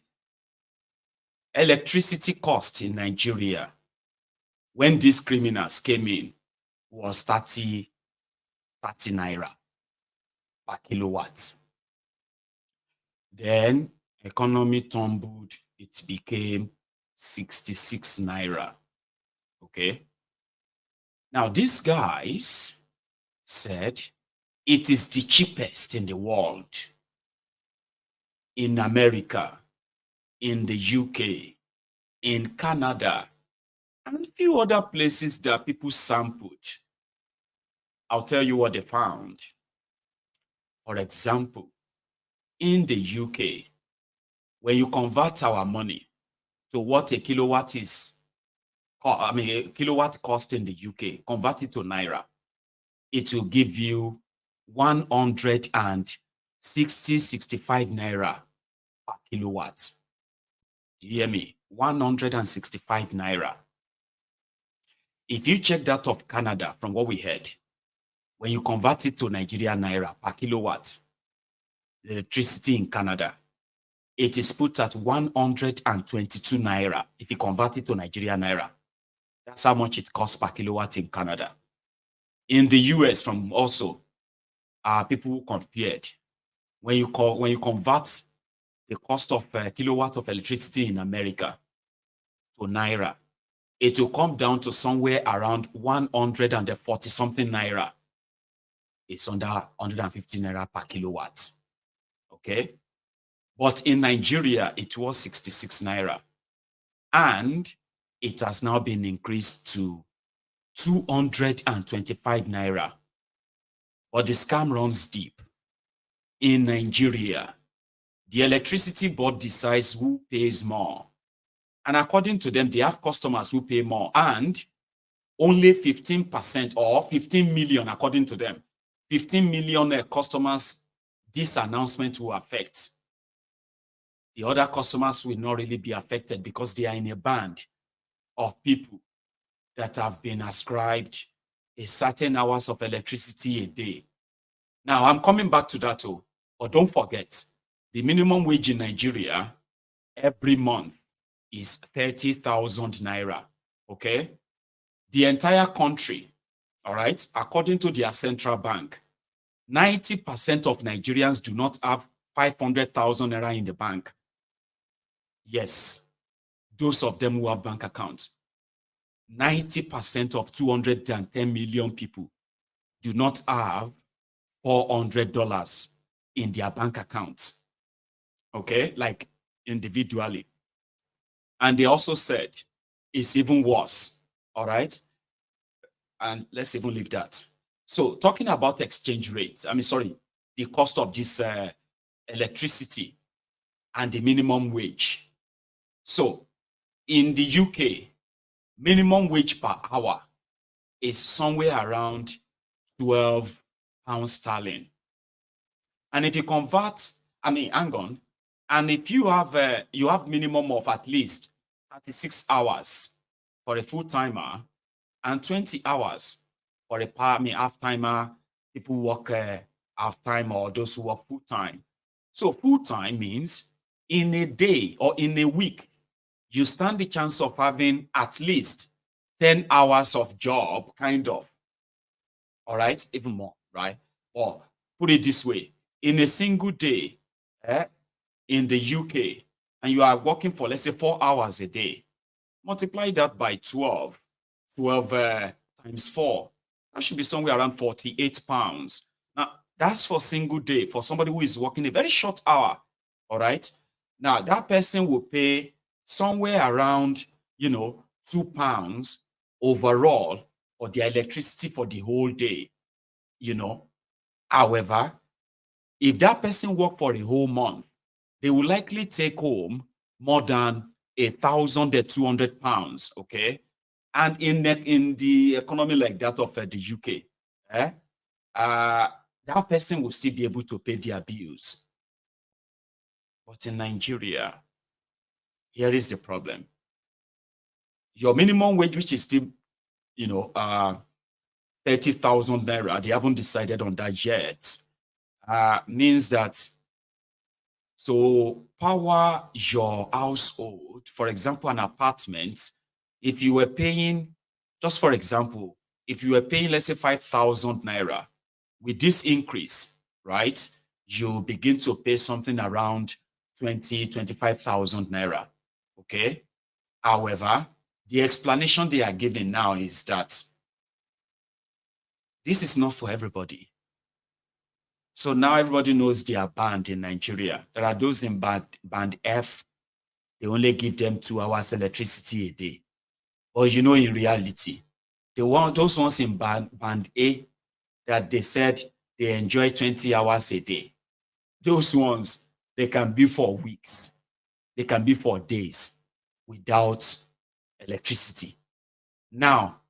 electricity cost in Nigeria, when these criminals came in, was 30 naira per kilowatt. Then economy tumbled, it became 66 naira. Okay. Now these guys said it is the cheapest in the world. In America, in the UK, in Canada, and a few other places that people sampled. I'll tell you what they found. For example, in the UK, when you convert our money to what a kilowatt is, a kilowatt cost in the UK, convert it to naira, it will give you 165 naira per kilowatt. Do you hear me? 165 naira. If you check that of Canada from what we heard, when you convert it to Nigerian naira per kilowatt, the electricity in Canada, it is put at 122 naira. If you convert it to Nigerian naira, that's how much it costs per kilowatt in Canada. In the US, from also, people compared. When you convert the cost of a kilowatt of electricity in America to naira, it will come down to somewhere around 140 something naira. It's under 150 naira per kilowatt. Okay. But in Nigeria, it was 66 naira. And it has now been increased to 225 naira. But the scam runs deep. In Nigeria, the electricity board decides who pays more. And according to them, they have customers who pay more. And only 15% or 15 million, according to them, 15 million customers, this announcement will affect. The other customers will not really be affected because they are in a band of people that have been ascribed a certain hours of electricity a day. Now, I'm coming back to that, but don't forget, the minimum wage in Nigeria every month is 30,000 naira, okay? The entire country, all right, according to their central bank, 90% of Nigerians do not have 500,000 naira in the bank. Yes, those of them who have bank accounts. 90% of 210 million people do not have $400 in their bank accounts. Okay, like individually. And they also said it's even worse. All right. And let's even leave that. So talking about exchange rates, the cost of this electricity and the minimum wage. So in the UK, minimum wage per hour is somewhere around 12 pounds sterling. And if you convert, hang on, and if you have minimum of at least 36 hours for a full-timer and 20 hours for a half-timer, people work half-time or those who work full-time. So full-time means in a day or in a week, you stand the chance of having at least 10 hours of job, kind of. All right, even more, right? Or put it this way, in a single day, in the UK, and you are working for, let's say, 4 hours a day, multiply that by 12 times 4, that should be somewhere around 48 pounds. Now, that's for a single day, for somebody who is working a very short hour, all right? Now, that person will pay somewhere around, 2 pounds overall for their electricity for the whole day, However, if that person worked for a whole month, they will likely take home more than 1,200 pounds, okay? And in the economy like that of the UK, that person will still be able to pay their bills. But in Nigeria, here is the problem. Your minimum wage, which is still, 30,000 naira, they haven't decided on that yet, means that to power your household, for example, an apartment, if you were paying, just for example, if you were paying, let's say, 5,000 naira, with this increase, right, you begin to pay something around 25,000 naira, okay? However, the explanation they are giving now is that this is not for everybody. So now everybody knows they are banned in Nigeria. There are those in band F, they only give them 2 hours electricity a day. Or in reality, those ones in band A, that they said they enjoy 20 hours a day. Those ones, they can be for weeks. They can be for days without electricity. Now,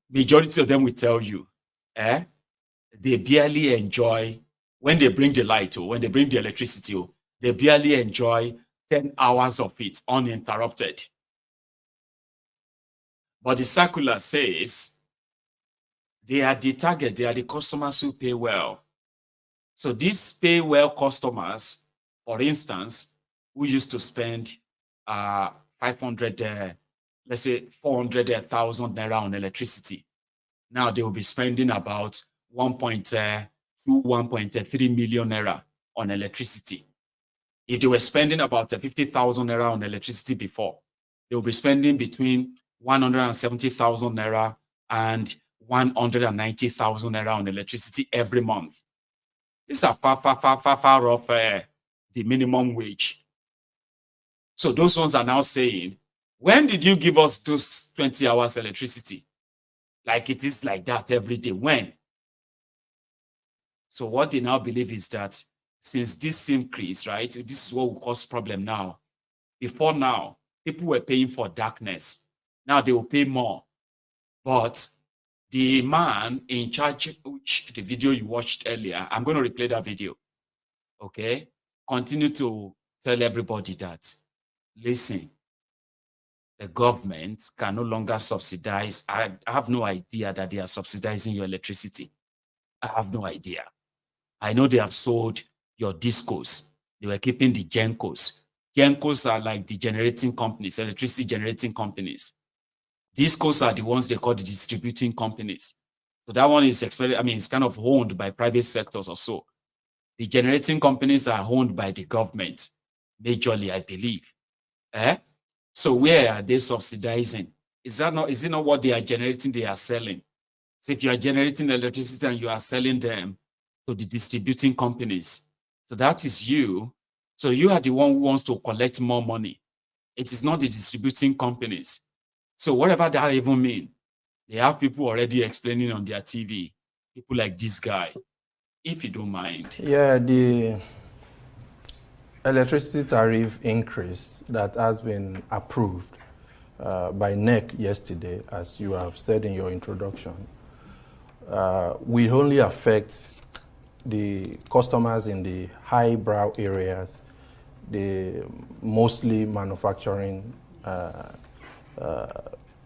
majority of them will tell you, they barely enjoy, when they bring the light or when they bring the electricity, they barely enjoy 10 hours of it uninterrupted. But the circular says they are the target, they are the customers who pay well. So these pay well customers, for instance, who used to spend 500, let's say 400,000 naira on electricity, now they will be spending about 1.2, 1.3 million naira on electricity. If they were spending about 50,000 naira on electricity before, they will be spending between 170,000 naira and 190,000 naira on electricity every month. These are far off the minimum wage. So those ones are now saying, when did you give us those 20 hours electricity? Like it is like that every day. When? So what they now believe is that since this increase, right, this is what will cause problem now. Before now, people were paying for darkness. Now they will pay more. But the man in charge, which the video you watched earlier, I'm going to replay that video. Okay? Continue to tell everybody that, listen, the government can no longer subsidize. I have no idea that they are subsidizing your electricity. I have no idea. I know they have sold your discos. They were keeping the GENCOs. GENCOs are like the generating companies, electricity generating companies. Discos are the ones they call the distributing companies. So that one is it's kind of owned by private sectors or so. The generating companies are owned by the government, majorly, I believe. So where are they subsidizing? Is it not what they are generating, they are selling? So if you are generating electricity and you are selling them to the distributing companies, so that is you. So you are the one who wants to collect more money. It is not the distributing companies. So whatever that even means, they have people already explaining on their TV, people like this guy, if you don't mind. Yeah, the electricity tariff increase that has been approved by NEC yesterday, as you have said in your introduction, will only affect the customers in the highbrow areas, the mostly manufacturing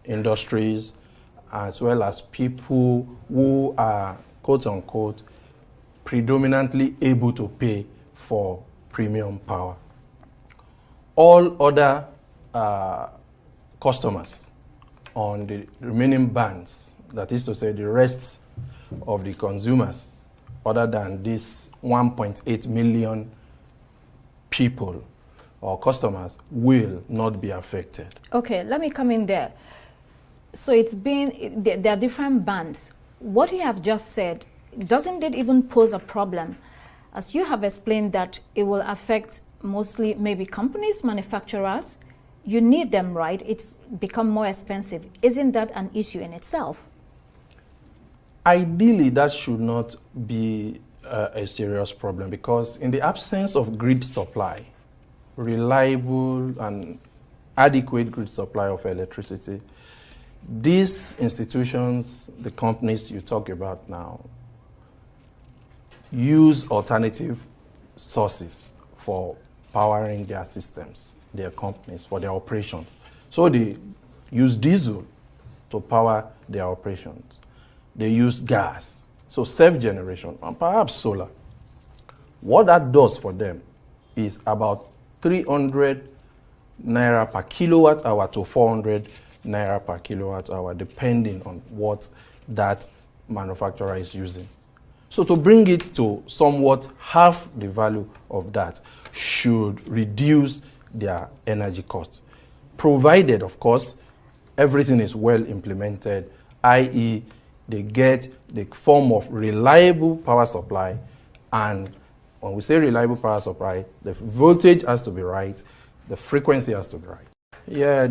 industries, as well as people who are, quote unquote, predominantly able to pay for premium power. All other customers on the remaining bands, that is to say the rest of the consumers, other than this 1.8 million people or customers, will not be affected. Okay, let me come in there. So there are different bands. What you have just said, doesn't it even pose a problem? As you have explained that it will affect mostly maybe companies, manufacturers. You need them, right? It's become more expensive. Isn't that an issue in itself? Ideally, that should not be a serious problem, because in the absence of grid supply, reliable and adequate grid supply of electricity, these institutions, the companies you talk about now, use alternative sources for powering their systems, their companies, for their operations. So they use diesel to power their operations. They use gas, so self-generation, and perhaps solar. What that does for them is about 300 naira per kilowatt hour to 400 naira per kilowatt hour, depending on what that manufacturer is using. So to bring it to somewhat half the value of that should reduce their energy cost, provided, of course, everything is well implemented, i.e., they get the form of reliable power supply. And when we say reliable power supply, the voltage has to be right, the frequency has to be right. Yeah,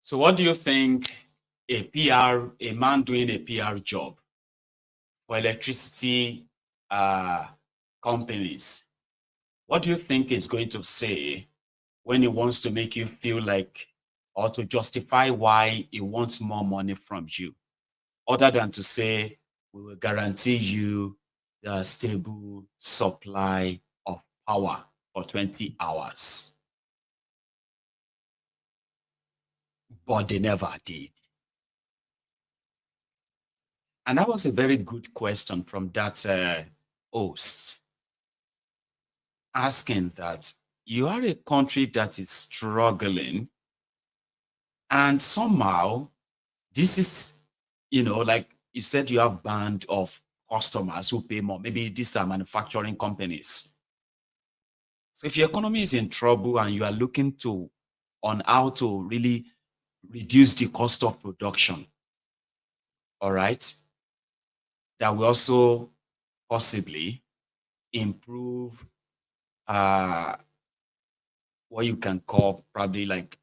So what do you think a man doing a PR job for electricity companies, what do you think is going to say when he wants to make you feel like, or to justify why he wants more money from you, other than to say, we will guarantee you the stable supply of power for 20 hours. But they never did. And that was a very good question from that host, asking that you are a country that is struggling, and somehow this is, like you said, you have band of customers who pay more. Maybe these are manufacturing companies. So if your economy is in trouble and you are looking on how to really reduce the cost of production, all right, that will also possibly improve what you can call probably like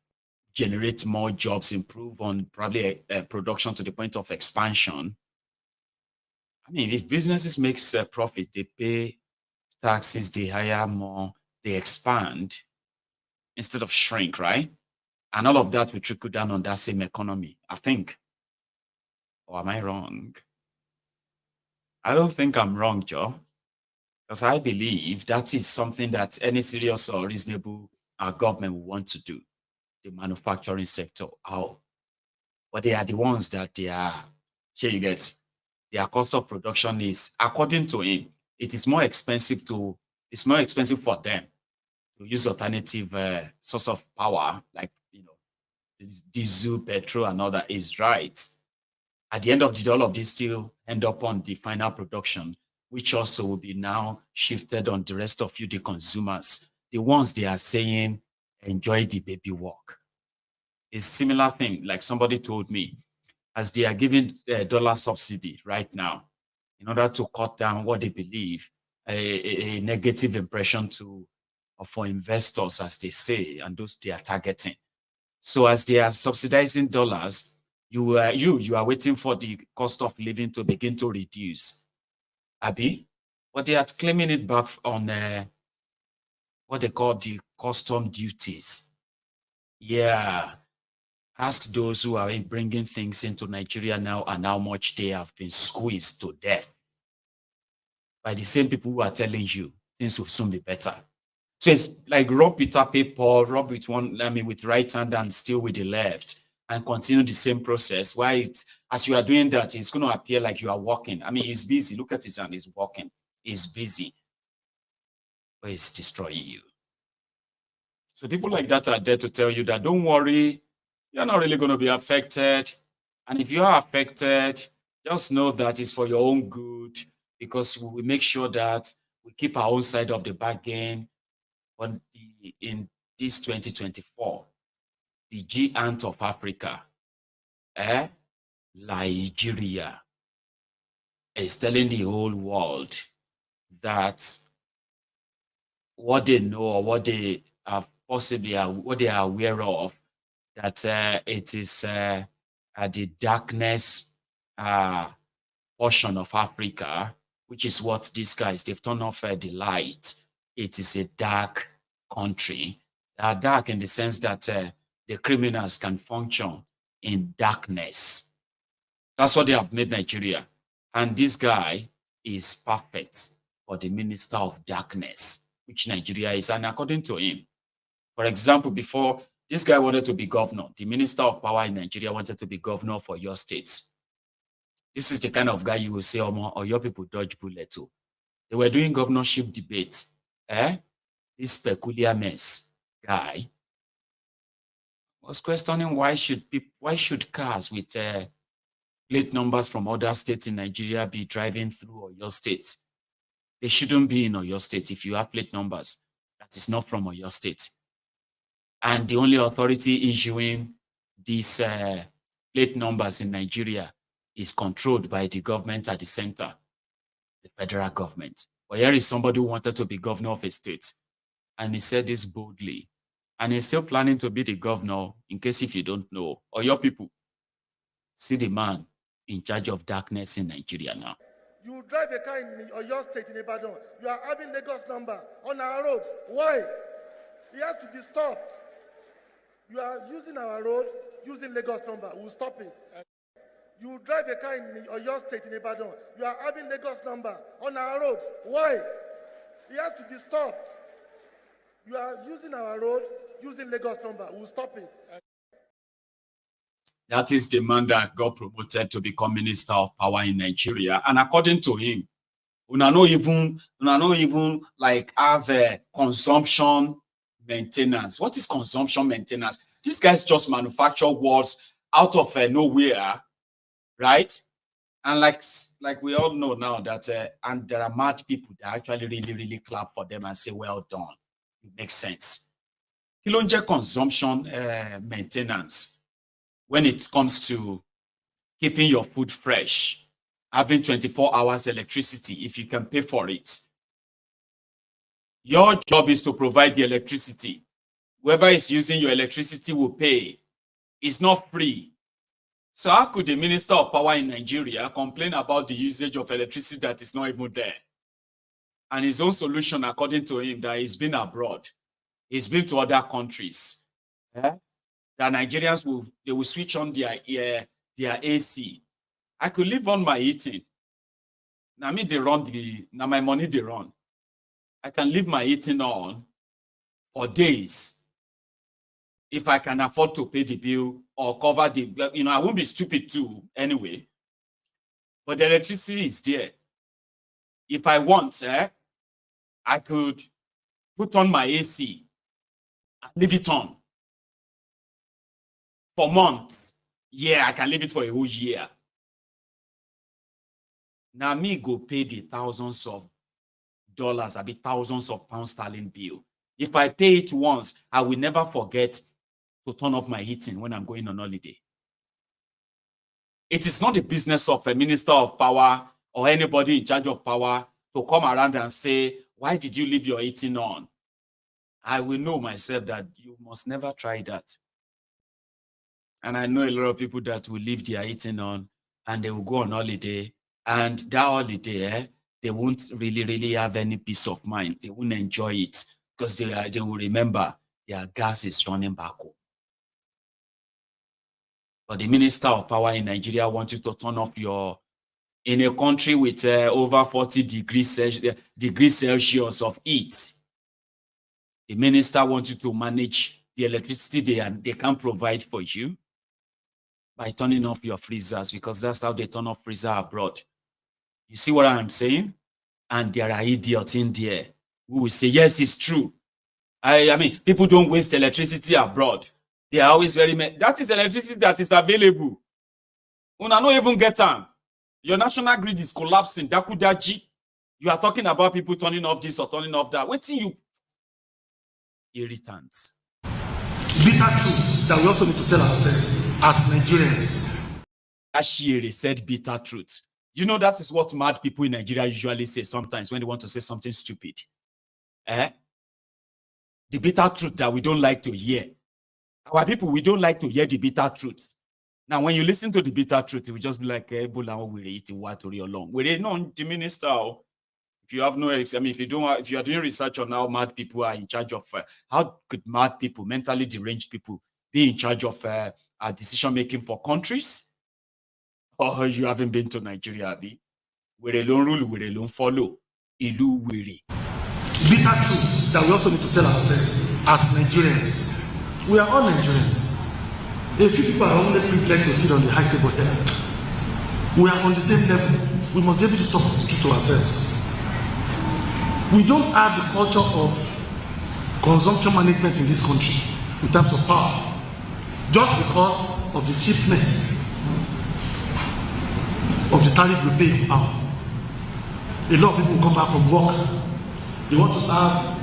generate more jobs, improve on probably production to the point of expansion. I mean, if businesses make profit, they pay taxes, they hire more, they expand instead of shrink, right? And all of that will trickle down on that same economy, I think. Or am I wrong? I don't think I'm wrong, Joe, because I believe that is something that any serious or reasonable government will want to do, the manufacturing sector. How? But they are the ones that their cost of production is, according to him, it's more expensive for them to use alternative source of power, like, diesel, petrol, and all that is right. At the end of the day, all of this still end up on the final production, which also will be now shifted on the rest of you, the consumers, the ones they are saying, enjoy the baby walk. It's a similar thing, like somebody told me, as they are giving a dollar subsidy right now, in order to cut down what they believe a negative impression for investors, as they say, and those they are targeting. So as they are subsidizing dollars, you are waiting for the cost of living to begin to reduce, Abi, but they are claiming it back on what they call the custom duties. Yeah, ask those who are bringing things into Nigeria now and how much they have been squeezed to death by the same people who are telling you things will soon be better. So it's like rob Peter, pay Paul, rob with right hand and steal with the left, and continue the same process. Why as you are doing that, it's going to appear like you are walking. I mean, he's busy. Look at his hand, he's walking. He's busy, but it's destroying you. So people like that are there to tell you that don't worry, you're not really going to be affected. And if you are affected, just know that it's for your own good, because we will make sure that we keep our own side of the bargain. In this 2024, the giant of Africa, Nigeria, is telling the whole world that what they know, or what they are possibly what they are aware of, that it is the darkness portion of Africa, which is what these guys, they've turned off the light. It is a dark country. They are dark in the sense that the criminals can function in darkness. That's what they have made Nigeria. And this guy is perfect for the minister of darkness, which Nigeria is. And according to him, for example, before this guy wanted to be governor, the minister of power in Nigeria wanted to be governor for your state. This is the kind of guy you will say, or your people dodge bullet too. They were doing governorship debates. This peculiar mess guy was questioning why should cars with plate numbers from other states in Nigeria be driving through Oyo State? They shouldn't be in Oyo State if you have plate numbers that is not from Oyo State. And the only authority issuing these plate numbers in Nigeria is controlled by the government at the center, the federal government. But here is somebody who wanted to be governor of a state, and he said this boldly. And he's still planning to be the governor, in case if you don't know, or your people. See the man in charge of darkness in Nigeria now. You drive a car in your state in Ibadan, you are having Lagos number on our roads. Why? It has to be stopped. You are using our road, using Lagos number. We'll stop it. You drive a car in your state in Ibadan, you are having Lagos number on our roads. Why? It has to be stopped. You are using our road, using Lagos number. We'll stop it. That is the man that got promoted to become Minister of Power in Nigeria. And according to him, una no even like have a consumption maintenance. What is consumption maintenance? These guys just manufacture words out of nowhere, right? And like we all know now that and there are mad people that actually really clap for them and say, well done. It makes sense. Kilonje consumption maintenance. When it comes to keeping your food fresh, having 24 hours electricity, if you can pay for it. Your job is to provide the electricity. Whoever is using your electricity will pay. It's not free. So how could the Minister of Power in Nigeria complain about the usage of electricity that is not even there? And his own solution, according to him, that he's been abroad. He's been to other countries. The Nigerians will switch on their AC. I could live on my eating. Now me they run now my money they run. I can leave my eating on for days if I can afford to pay the bill or cover the, I won't be stupid too anyway. But the electricity is there. If I want, I could put on my AC and leave it on for months. Yeah, I can leave it for a whole year. Now me go pay the thousands of dollars, I be thousands of pounds sterling bill. If I pay it once, I will never forget to turn off my heating when I'm going on holiday. It is not the business of a minister of power or anybody in charge of power to come around and say, why did you leave your heating on? I will know myself that you must never try that. And I know a lot of people that will leave their heating on and they will go on holiday. And that holiday, they won't really have any peace of mind. They won't enjoy it because they will remember their gas is running back home. But the Minister of Power in Nigeria wants you to turn off in a country with over 40 degrees Celsius of heat. The minister wants you to manage the electricity they can provide for you by turning off your freezers, because that's how they turn off freezer abroad. You see what I'm saying? And there are idiots in there who will say, yes, it's true. I mean, people don't waste electricity abroad. They are always that is electricity that is available. Una no even get them. Your national grid is collapsing. Dakudaji. You are talking about people turning off this or turning off that. Waiting you. Irritants. Bitter truth that we also need to tell ourselves as Nigerians. Ashiri said bitter truth. You know, that is what mad people in Nigeria usually say sometimes when they want to say something stupid. The bitter truth that we don't like to hear. Our people, we don't like to hear the bitter truth. Now, when you listen to the bitter truth, it will just be like, Ebola, we're eating water along. We're not the minister. If you have no, I mean, if you are doing research on how mad people are in charge of, how could mad people, mentally deranged people, be in charge of decision making for countries? Or you haven't been to Nigeria, Abi? Where they don't rule, where they don't follow. Ilu wiri. Bitter truth that we also need to tell ourselves as Nigerians. We are all Nigerians. A few people are only privileged to sit on the high table here. We are on the same level. We must be able to talk the truth to ourselves. We don't have the culture of consumption management in this country in terms of power, just because of the cheapness of the tariff we pay in power. A lot of people come back from work. They want to have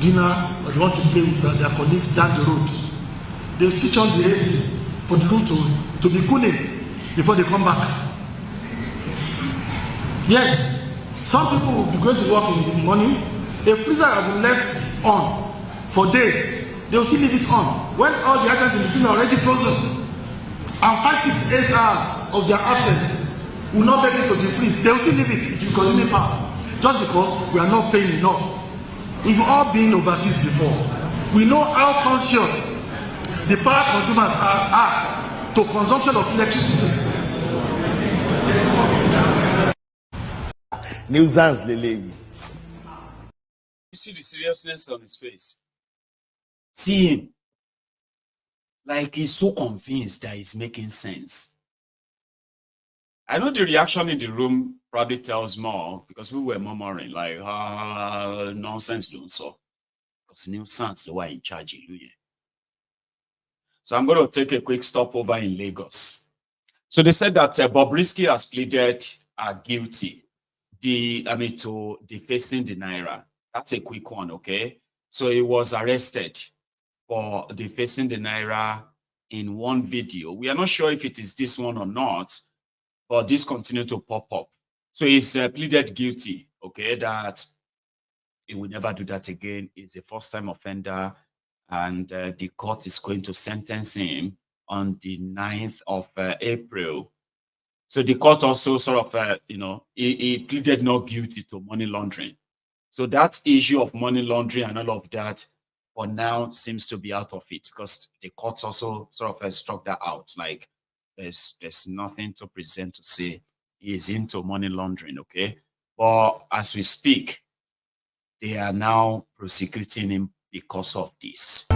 dinner, or they want to play with their colleagues down the road. They switch on the AC for the room to be cooling before they come back. Yes, some people will be going to work in the morning. A freezer has been left on for days. They will still leave it on when all the items in the freezer are already frozen. And 5, 6, 8 hours of their absence will not be able to defreeze. They will still leave it. It will consume power. Just because we are not paying enough. We've all been overseas before. We know how conscious the power consumers are to consumption of electricity. Nuisance lele. You see the seriousness on his face. See him. Like he's so convinced that it's making sense. I know the reaction in the room probably tells more because we were murmuring like, nonsense, don't so. Because nuisance, the one in charge. So I'm going to take a quick stopover in Lagos. So they said that Bobrisky has pleaded guilty to defacing the Naira. That's a quick one, okay? So he was arrested for defacing the Naira in one video. We are not sure if it is this one or not, but this continued to pop up. So he's pleaded guilty, okay, that he will never do that again. He's a first-time offender, and the court is going to sentence him on the 9th of April. So the court also sort of, he pleaded not guilty to money laundering. So that issue of money laundering and all of that for now seems to be out of it because the courts also sort of struck that out. Like there's nothing to present to say he is into money laundering, okay? But as we speak, they are now prosecuting him because of this.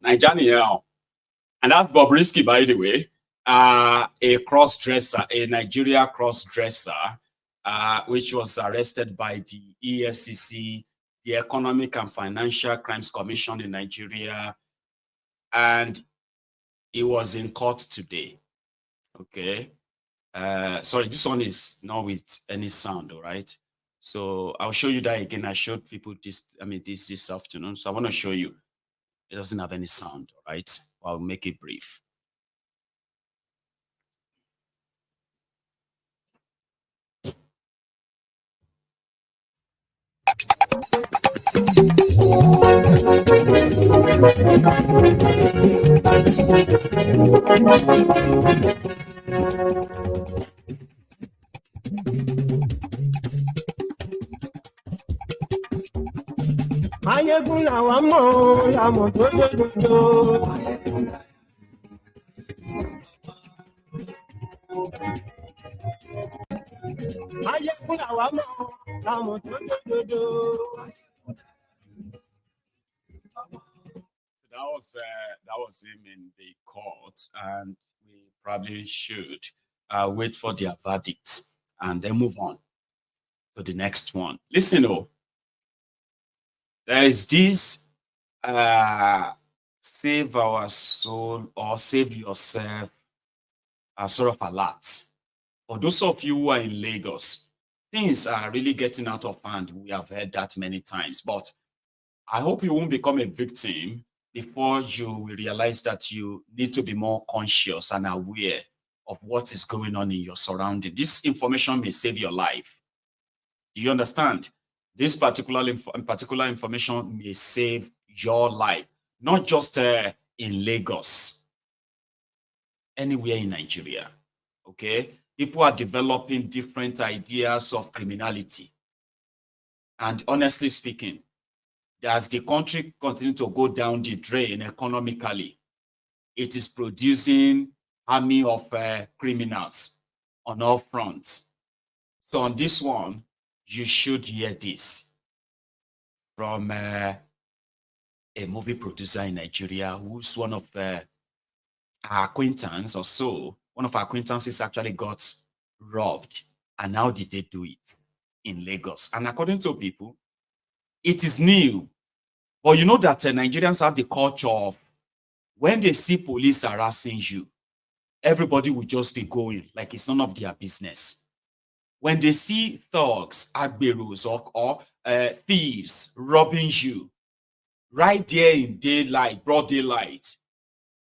Nigerian, and that's Bobrisky, by the way, a cross-dresser, a Nigeria cross-dresser, which was arrested by the EFCC, the Economic and Financial Crimes Commission in Nigeria, and he was in court today. Okay. Sorry, this one is not with any sound, all right? So I'll show you that again. I showed people this afternoon. So I want to show you. It doesn't have any sound, all right? I'll make it brief. Ayégun làwa mọ̀ làmọ̀ tó lódodo. Ayégun làwa mọ̀ làmọ̀ tó lódodo. That was him in the court, and we probably should wait for their verdicts, and then move on to the next one. Listen, there is this save our soul or save yourself sort of alert. For those of you who are in Lagos, things are really getting out of hand. We have heard that many times, but I hope you won't become a victim before you will realize that you need to be more conscious and aware of what is going on in your surrounding. This information may save your life. Do you understand? This particular information may save your life, not just in Lagos, anywhere in Nigeria. Okay? People are developing different ideas of criminality. And honestly speaking, as the country continues to go down the drain economically, it is producing army of criminals on all fronts. So on this one, you should hear this from a movie producer in Nigeria who's one of our acquaintance or so. One of our acquaintances actually got robbed. And how did they do it? In Lagos. And according to people, it is new. But you know that Nigerians have the culture of when they see police harassing you, everybody will just be going like it's none of their business. When they see thugs, agberos, or thieves robbing you, right there in daylight, broad daylight,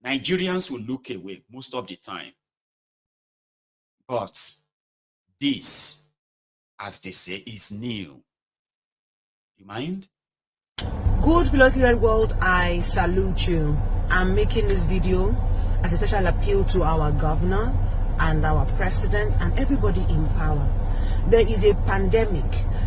Nigerians will look away most of the time. But this, as they say, is new. You mind? Good political world, I salute you. I'm making this video as a special appeal to our governor and our president and everybody in power. There is a pandemic,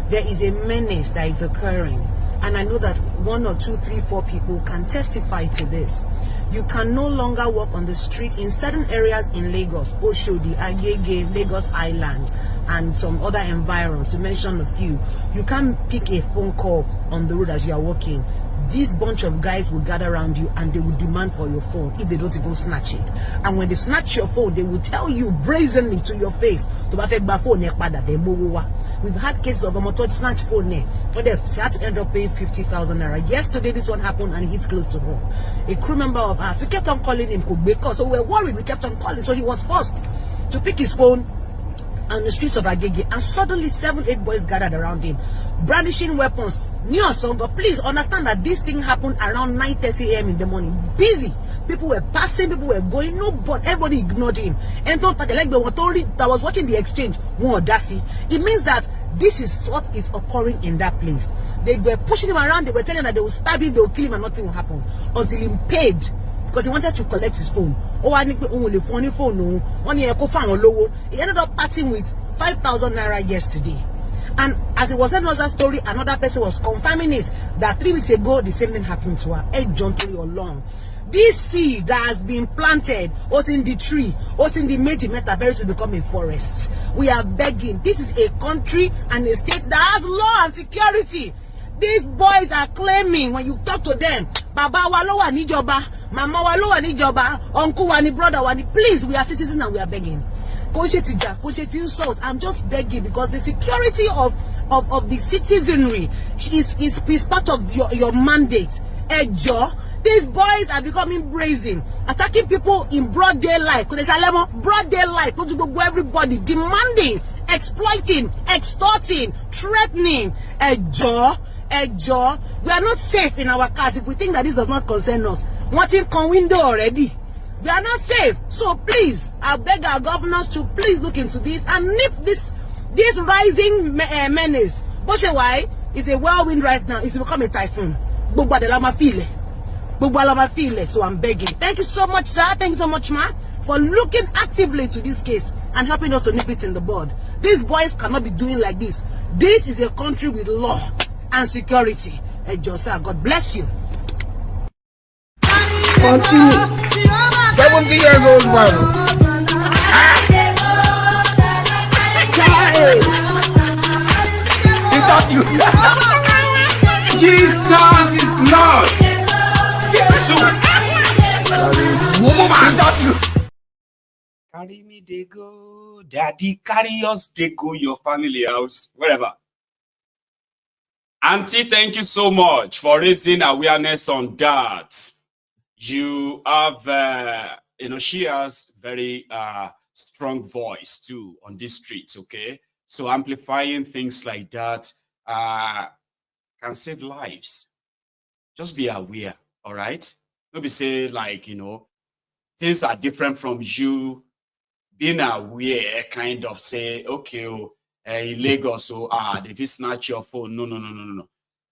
there is a menace that is occurring, and I know that 1 or 2, 3, 4 people can testify to this. You can no longer walk on the street in certain areas in Lagos, Oshodi, Agege, Lagos Island, and some other environs, to mention a few. You can't pick a phone call on the road as you are walking. This bunch of guys will gather around you and they will demand for your phone if they don't even snatch it. And when they snatch your phone, they will tell you brazenly to your face, we've had cases of a snatch phone, but they had to end up paying 50,000 naira. Yesterday, this one happened and it hit close to home. A crew member of ours, we kept on calling him because so we were worried. We kept on calling, so he was forced to pick his phone on the streets of Agege, and suddenly 7, 8 boys gathered around him, brandishing weapons. But please understand that this thing happened around 9:30 a.m. in the morning. Busy. People were passing, people were going, no, but everybody ignored him. And don't like the authority that was watching the exchange. It means that this is what is occurring in that place. They were pushing him around, they were telling him that they will stab him, they will kill him, and nothing will happen until he paid, because he wanted to collect his phone. I need only phone. He ended up parting with 5,000 naira yesterday. And as it was another story, another person was confirming it, that 3 weeks ago, the same thing happened to her. Along. This seed that has been planted, what's in the tree, what's in the meta, very soon become a forest. We are begging. This is a country and a state that has law and security. These boys are claiming, when you talk to them, Baba Walowa Nijoba, Mama Walowa Nijoba, Uncle Wani, Brother Wani, please, we are citizens and we are begging. Insult. I'm just begging, because the security of the citizenry is part of your mandate. These boys are becoming brazen, attacking people in broad daylight. Broad daylight, everybody, demanding, exploiting, extorting, threatening. We are not safe in our cars if we think that this does not concern us. Wanting con window already. We are not safe. So please, I beg our governors to please look into this and nip this rising menace. But why? It's a whirlwind right now. It's become a typhoon. So I'm begging. Thank you so much, sir. Thank you so much, ma, for looking actively to this case and helping us to nip it in the bud. These boys cannot be doing like this. This is a country with law and security. God bless you. Continue. 70 years old man. Jesus is Lord. Carry me, they go. Daddy, carry us, they go, your family house, wherever. Auntie, thank you so much for raising awareness on that. You have, she has very strong voice too on these streets, okay? So amplifying things like that can save lives. Just be aware, all right? Don't be say like, things are different from you being aware, kind of say, okay, in Lagos, so they will snatch your phone. No.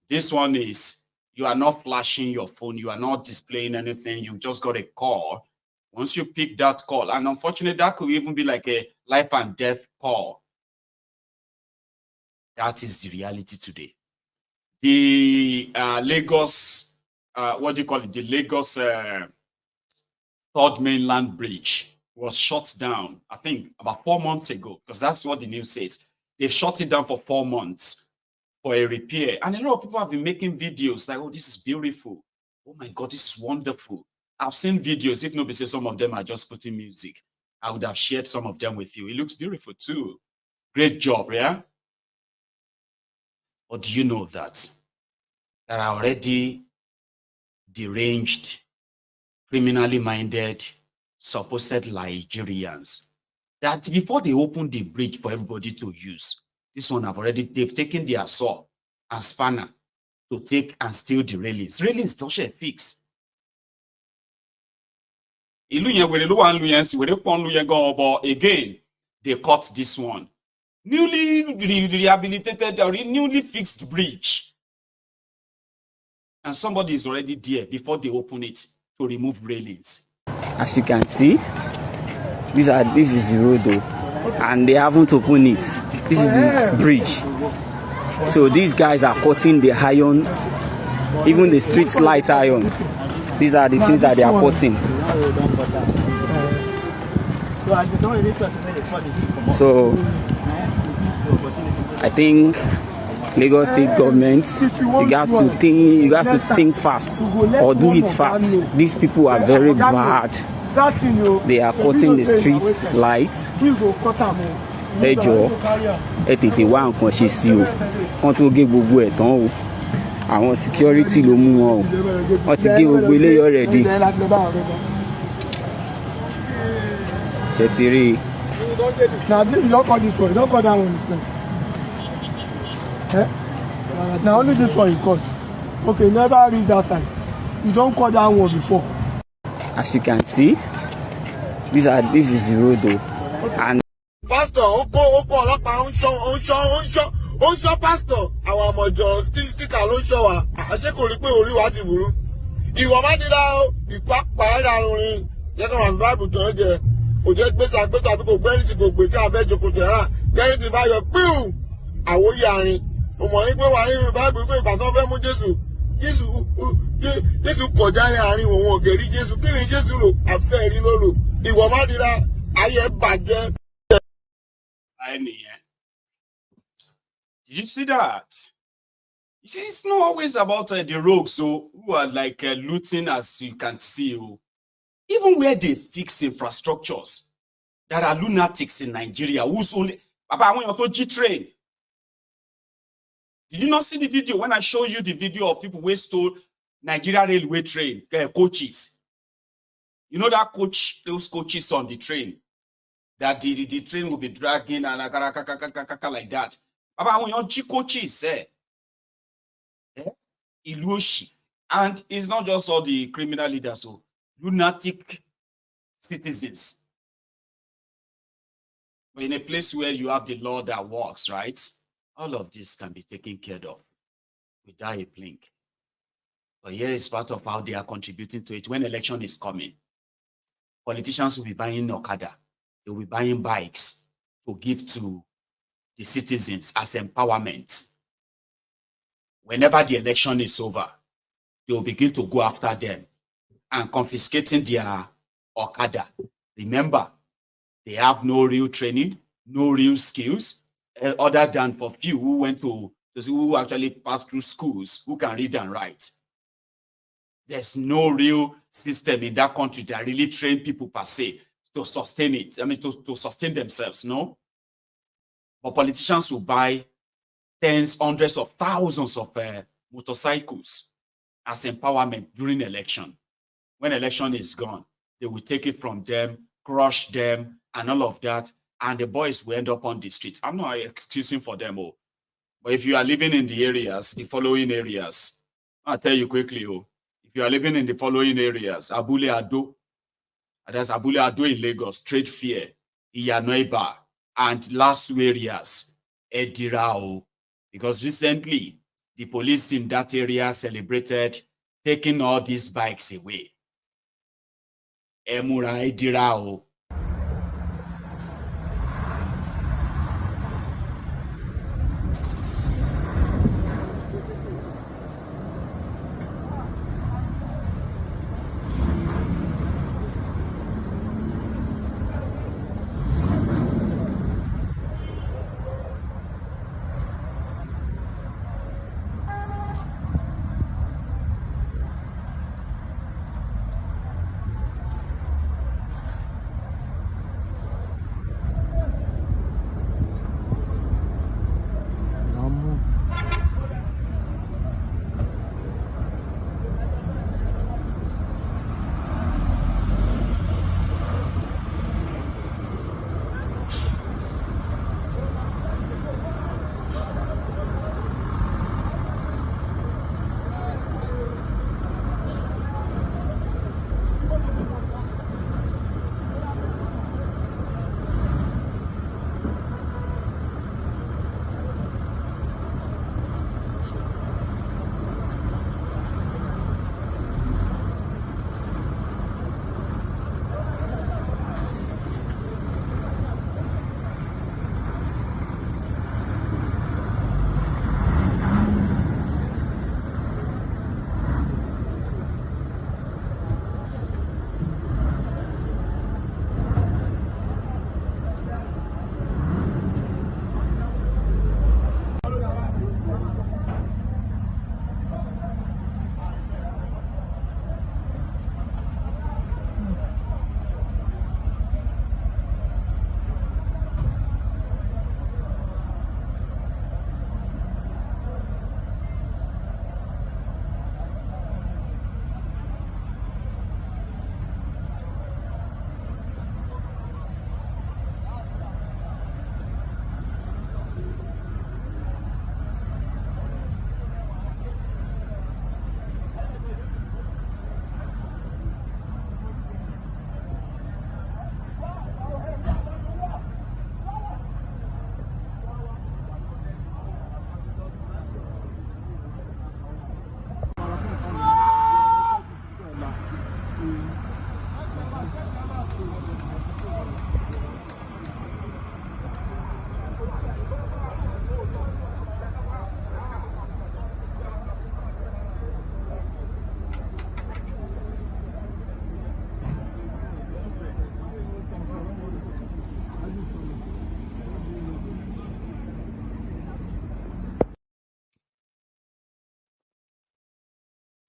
This one is, you are not flashing your phone, you are not displaying anything, you just got a call. Once you pick that call, and unfortunately, that could even be like a life and death call. That is the reality today. The Lagos, what do you call it? The Lagos Third Mainland Bridge was shut down, I think, about 4 months ago, because that's what the news says. They've shut it down for 4 months for a repair. And a lot of people have been making videos like, oh, this is beautiful. Oh my God, this is wonderful. I've seen videos, if nobody says some of them are just putting music, I would have shared some of them with you. It looks beautiful too. Great job, yeah? But do you know that there are already deranged, criminally minded, supposed Nigerians that before they open the bridge for everybody to use, this one they've taken their saw and spanner to take and steal the railings. Railings don't share fix. Again, they cut this one. Newly rehabilitated or newly fixed bridge. And somebody is already there before they open it to remove railings. As you can see, this is the road though, and they haven't opened it. This is the bridge. So these guys are cutting the iron, even the street light iron. These are the things that they are cutting. So I think Lagos State government, you got to think fast or do it fast. These people are very bad. They are cutting the street lights. Ẹ jọ̀ọ́, ẹ tètè wá nǹkan ṣe sí o. Wọ́n tó gé gbogbo ẹ̀ tán o. Àwọn security ló mú wọn o. Wọ́n ti gé gbogbo eléyìí already. Ṣé ti rí i? Now you don't call this one, you don't call that one. Now only this one you call. Okay, never reach that side. You don't call that one before. As you can see, this is the road though. And Pastor, oko ọlọ́pàá ń ṣọ́ pastor. Àwọn ọmọjọ sticker ló ń ṣọ́ wa. Àṣé kò rí pé orí wa ti burú. Ìwọ má dídá o, ìpápá ẹ̀dá rin. Jẹ́ kí wọ́n Bible tó ń jẹ. Kò jẹ́ gbèsè àgbẹ̀tọ̀ àbí kò gbẹ́rì tí kò gbé tí a fẹ́ jókòó tẹ̀ rà. Gbẹ́rì tí bá yọ píù. Àwòyí àárín. Mo mọ̀ ní pé wà nínú Bible pé ìgbà tó fẹ́ mú Jésù kọjá ní àárín òun ògèrí Jésù. Kí ni Jésù lò? Àfẹ́ rí lólo. Ìwọ má dídá ayé bàjẹ́. Did you see that? It's not always about the rogues who are like looting, as you can see. Even where they fix infrastructures, there are lunatics in Nigeria who's only Papa, I want to G-train. Did you not see the video when I showed you the video of people who stole Nigeria railway train coaches? You know that those coaches on the train, that the train will be dragging and like that. Papa, when your G coaches Iluoshi, and it's not just all the criminal leaders, so lunatic citizens. But in a place where you have the law that works, right? All of this can be taken care of without a blink. But here is part of how they are contributing to it. When election is coming, politicians will be buying Okada. They will be buying bikes to give to the citizens as empowerment. Whenever the election is over, they will begin to go after them and confiscating their Okada. Remember, they have no real training, no real skills, other than for few who went to who actually passed through schools, who can read and write. There's no real system in that country that really train people per se to sustain it. I mean, to sustain themselves, no? But politicians will buy tens, hundreds of thousands of motorcycles as empowerment during election. When election is gone, they will take it from them, crush them, and all of that, and the boys will end up on the street. I'm not excusing for them, oh. But if you are living in the areas, the following areas, I'll tell you quickly, oh. If you are living in the following areas, Abule Ado, that's Abule Ado in Lagos, Trade Fair, Iyanoiba, and last two areas, Edirao. Because recently, the police in that area celebrated taking all these bikes away. Emura Edirao.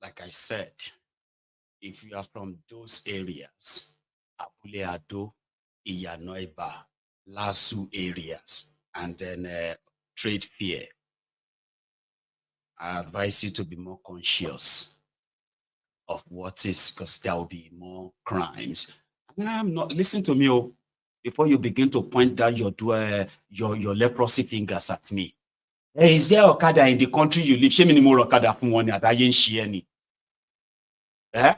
Like I said, if you are from those areas, Abule Ado, Iyanoiba, Lasu areas, and then Trade Fair, I advise you to be more conscious of what is, because there will be more crimes. I'm not, listen to me, oh, before you begin to point down your leprosy fingers at me. Hey, is there Okada in the country you live? Shame more Okada from one at Ayen. Eh?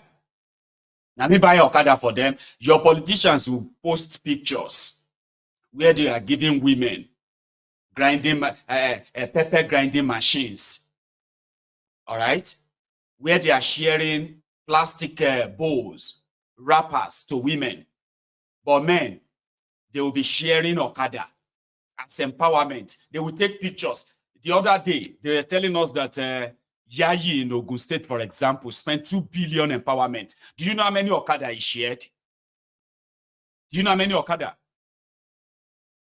Now me buy Okada for them. Your politicians will post pictures where they are giving women grinding pepper grinding machines. All right, where they are sharing plastic bowls, wrappers to women, but men, they will be sharing Okada as empowerment. They will take pictures. The other day, they were telling us that Yayi in Ogun State, for example, spent 2 billion empowerment. Do you know how many Okada he shared? Do you know how many Okada?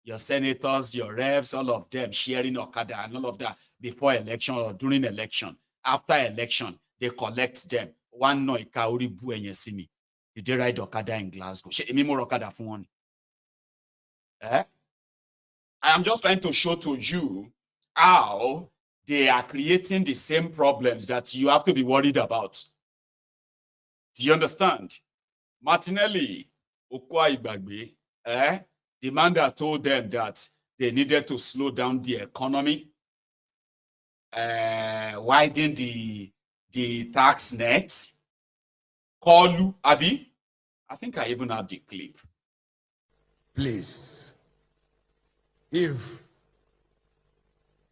Your senators, your reps, all of them sharing Okada and all of that before election or during election. After election, they collect them. One no ikauri bu enyesimi. Did they ride Okada in Glasgow? Emi mo Okada fún wọn. I am just trying to show to you how they are creating the same problems that you have to be worried about. Do you understand? Martinelli, Okwa Igbagbe, the man that told them that they needed to slow down the economy, widen the tax net. Koolu, Abi, I think I even have the clip. Please, if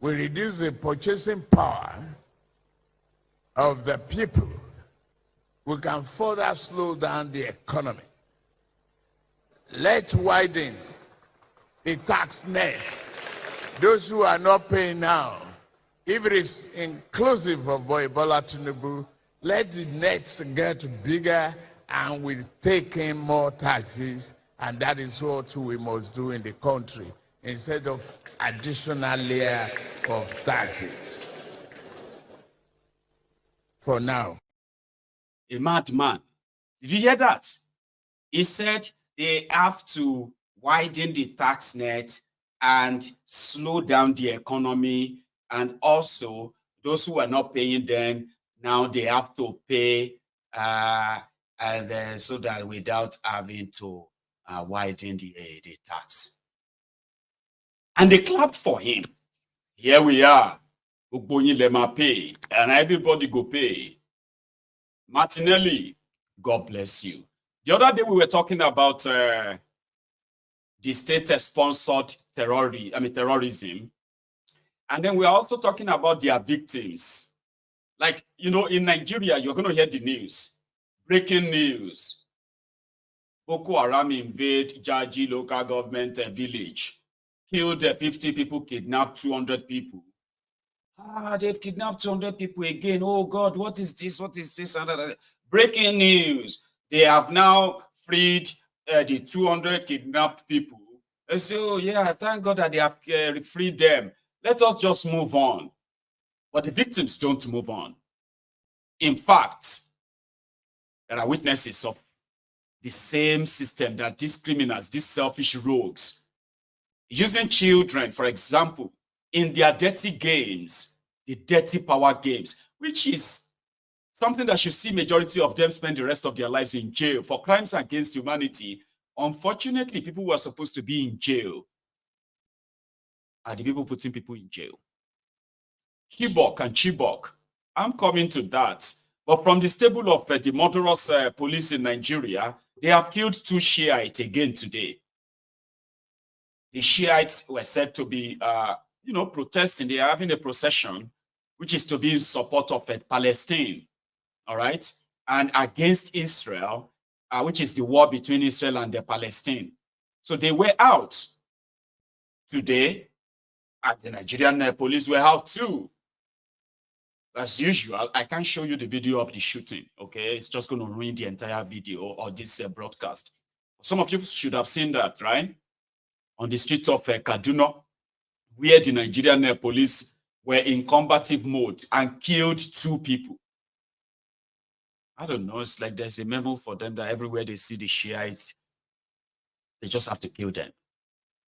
we reduce the purchasing power of the people, we can further slow down the economy. Let's widen the tax net. Those who are not paying now, if it is inclusive of Bola Tinubu, let the nets get bigger and we take in more taxes, and that is what we must do in the country instead of additional layer of taxes. For now. A madman. Did you hear that? He said they have to widen the tax net and slow down the economy, and also those who are not paying then, now they have to pay so that without having to widen the tax. And they clapped for him. Here we are. Ugbonyi Lema pay, and everybody go pay. Martinelli, God bless you. The other day we were talking about the state-sponsored terrorism. And then we're also talking about their victims. Like, you know, in Nigeria, you're going to hear the news. Breaking news. Boko Haram invade Jaji local government village. Killed 50 people, kidnapped 200 people. They've kidnapped 200 people again. Oh, God, what is this? What is this? Breaking news. They have now freed the 200 kidnapped people. I say, oh, yeah, thank God that they have freed them. Let us just move on. But the victims don't move on. In fact, there are witnesses of the same system that these criminals, these selfish rogues, using children, for example, in their dirty games, the dirty power games, which is something that should see majority of them spend the rest of their lives in jail for crimes against humanity. Unfortunately, people who are supposed to be in jail are the people putting people in jail. Chibok. I'm coming to that. But from the stable of the murderous police in Nigeria, they have killed 2 Shiites again today. The Shiites were said to be, protesting. They are having a procession, which is to be in support of Palestine, all right, and against Israel, which is the war between Israel and Palestine. So they were out today, and the Nigerian police were out too. As usual, I can't show you the video of the shooting, okay? It's just going to ruin the entire video or this broadcast. Some of you should have seen that, right? On the streets of Kaduna, where the Nigerian police were in combative mode and killed 2 people. I don't know, it's like there's a memo for them that everywhere they see the Shiites, they just have to kill them.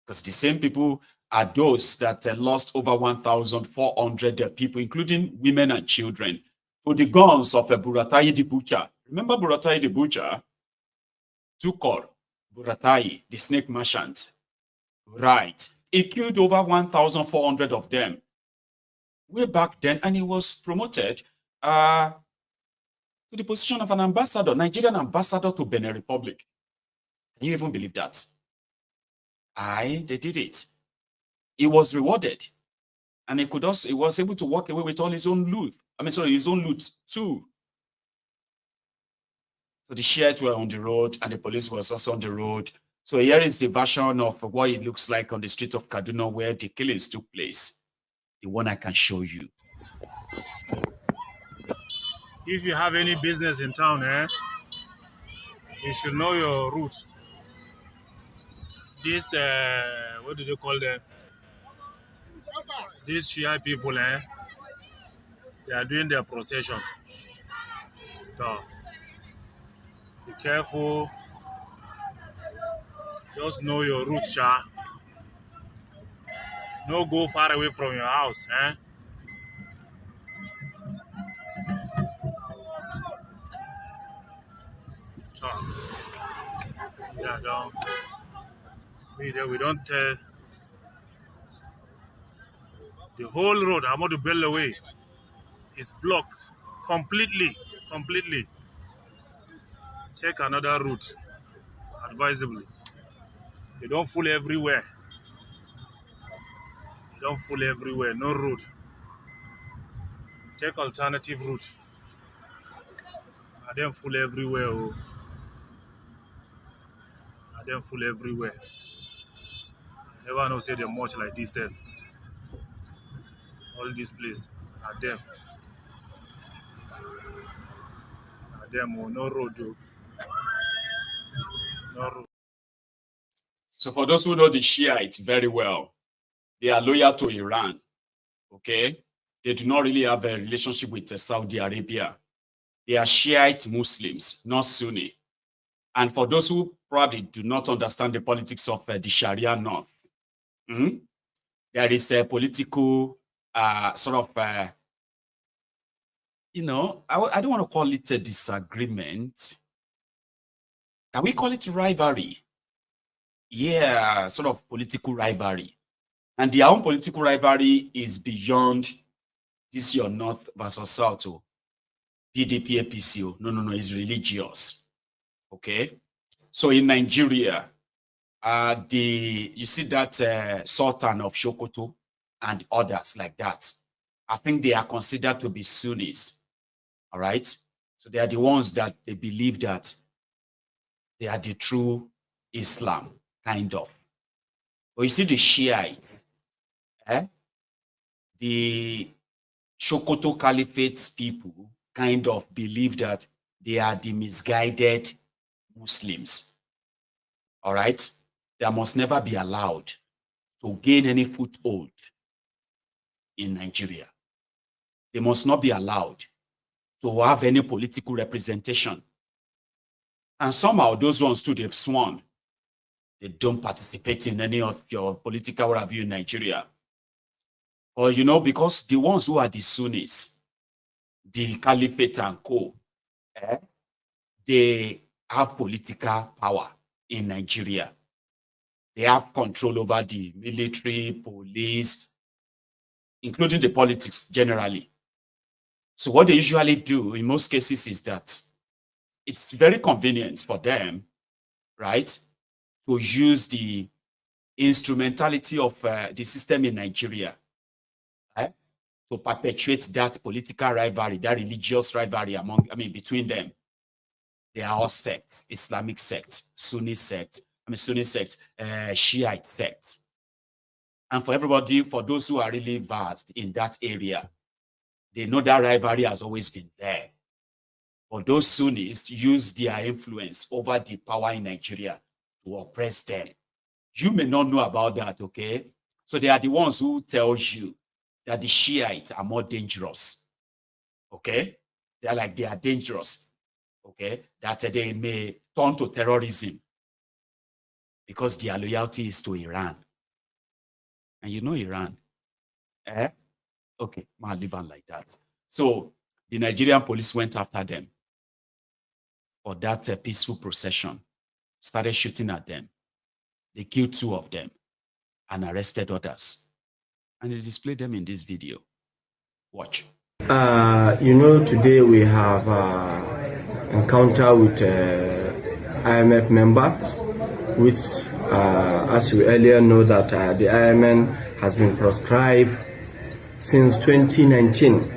Because the same people are those that lost over 1,400 people, including women and children, to the guns of Buratai the Butcher. Remember Buratai the Butcher? Tukor, Buratai, the snake merchant. Right. He killed over 1,400 of them way back then, and he was promoted to the position of an ambassador, Nigerian ambassador to Benin Republic. Can you even believe that? They did it. He was rewarded, and he was able to walk away with all his own loot. His own loot too. So the Shiites were on the road, and the police was also on the road. So here is the version of what it looks like on the street of Kaduna where the killings took place. The one I can show you. If you have any business in town, you should know your route. This, what do they call them? These Shia people, they are doing their procession. So, Be careful. Just know your route, Sha. No go far away from your house, eh? So, yeah, we don't tell the whole road, Amadu Bello way, is blocked completely. Take another route, advisably. You don't fool everywhere. No road. Take alternative route. I don't fool everywhere. Oh. I don't fool everywhere. Never know say them much like this. All this place are them. Oh, no road, though. No road. So for those who know the Shiites very well, they are loyal to Iran. Okay? They do not really have a relationship with Saudi Arabia. They are Shiite Muslims, not Sunni. And for those who probably do not understand the politics of the Sharia North, there is a political sort of, I don't want to call it a disagreement. Can we call it rivalry? Yeah, sort of political rivalry. And their own political rivalry is beyond this your North versus South. PDP, APC. No, it's religious. Okay? So in Nigeria, you see that Sultan of Sokoto and others like that. I think they are considered to be Sunnis. All right? So they are the ones that they believe that they are the true Islam, kind of. But you see the Shiites, the Sokoto Caliphate's people kind of believe that they are the misguided Muslims. All right? They must never be allowed to gain any foothold in Nigeria. They must not be allowed to have any political representation. And somehow those ones too, they've sworn they don't participate in any of your political review in Nigeria. Or, because the ones who are the Sunnis, the Caliphate and co, they have political power in Nigeria. They have control over the military, police, including the politics generally. So what they usually do in most cases is that it's very convenient for them, right, to use the instrumentality of the system in Nigeria to perpetuate that political rivalry, that religious rivalry between them. They are all sects, Islamic sects, Sunni sect, Shiite sect. And for everybody, for those who are really vast in that area, they know that rivalry has always been there. But those Sunnis use their influence over the power in Nigeria to oppress them. You may not know about that, okay? So they are the ones who tell you that the Shiites are more dangerous, okay? They are dangerous, okay? That they may turn to terrorism because their loyalty is to Iran. And you know Iran, Okay, man, live on like that. So the Nigerian police went after them for that peaceful procession, started shooting at them. They killed 2 of them and arrested others. And they displayed them in this video. Watch. Today we have encounter with IMF members, which, as we earlier know, that the IMF has been proscribed since 2019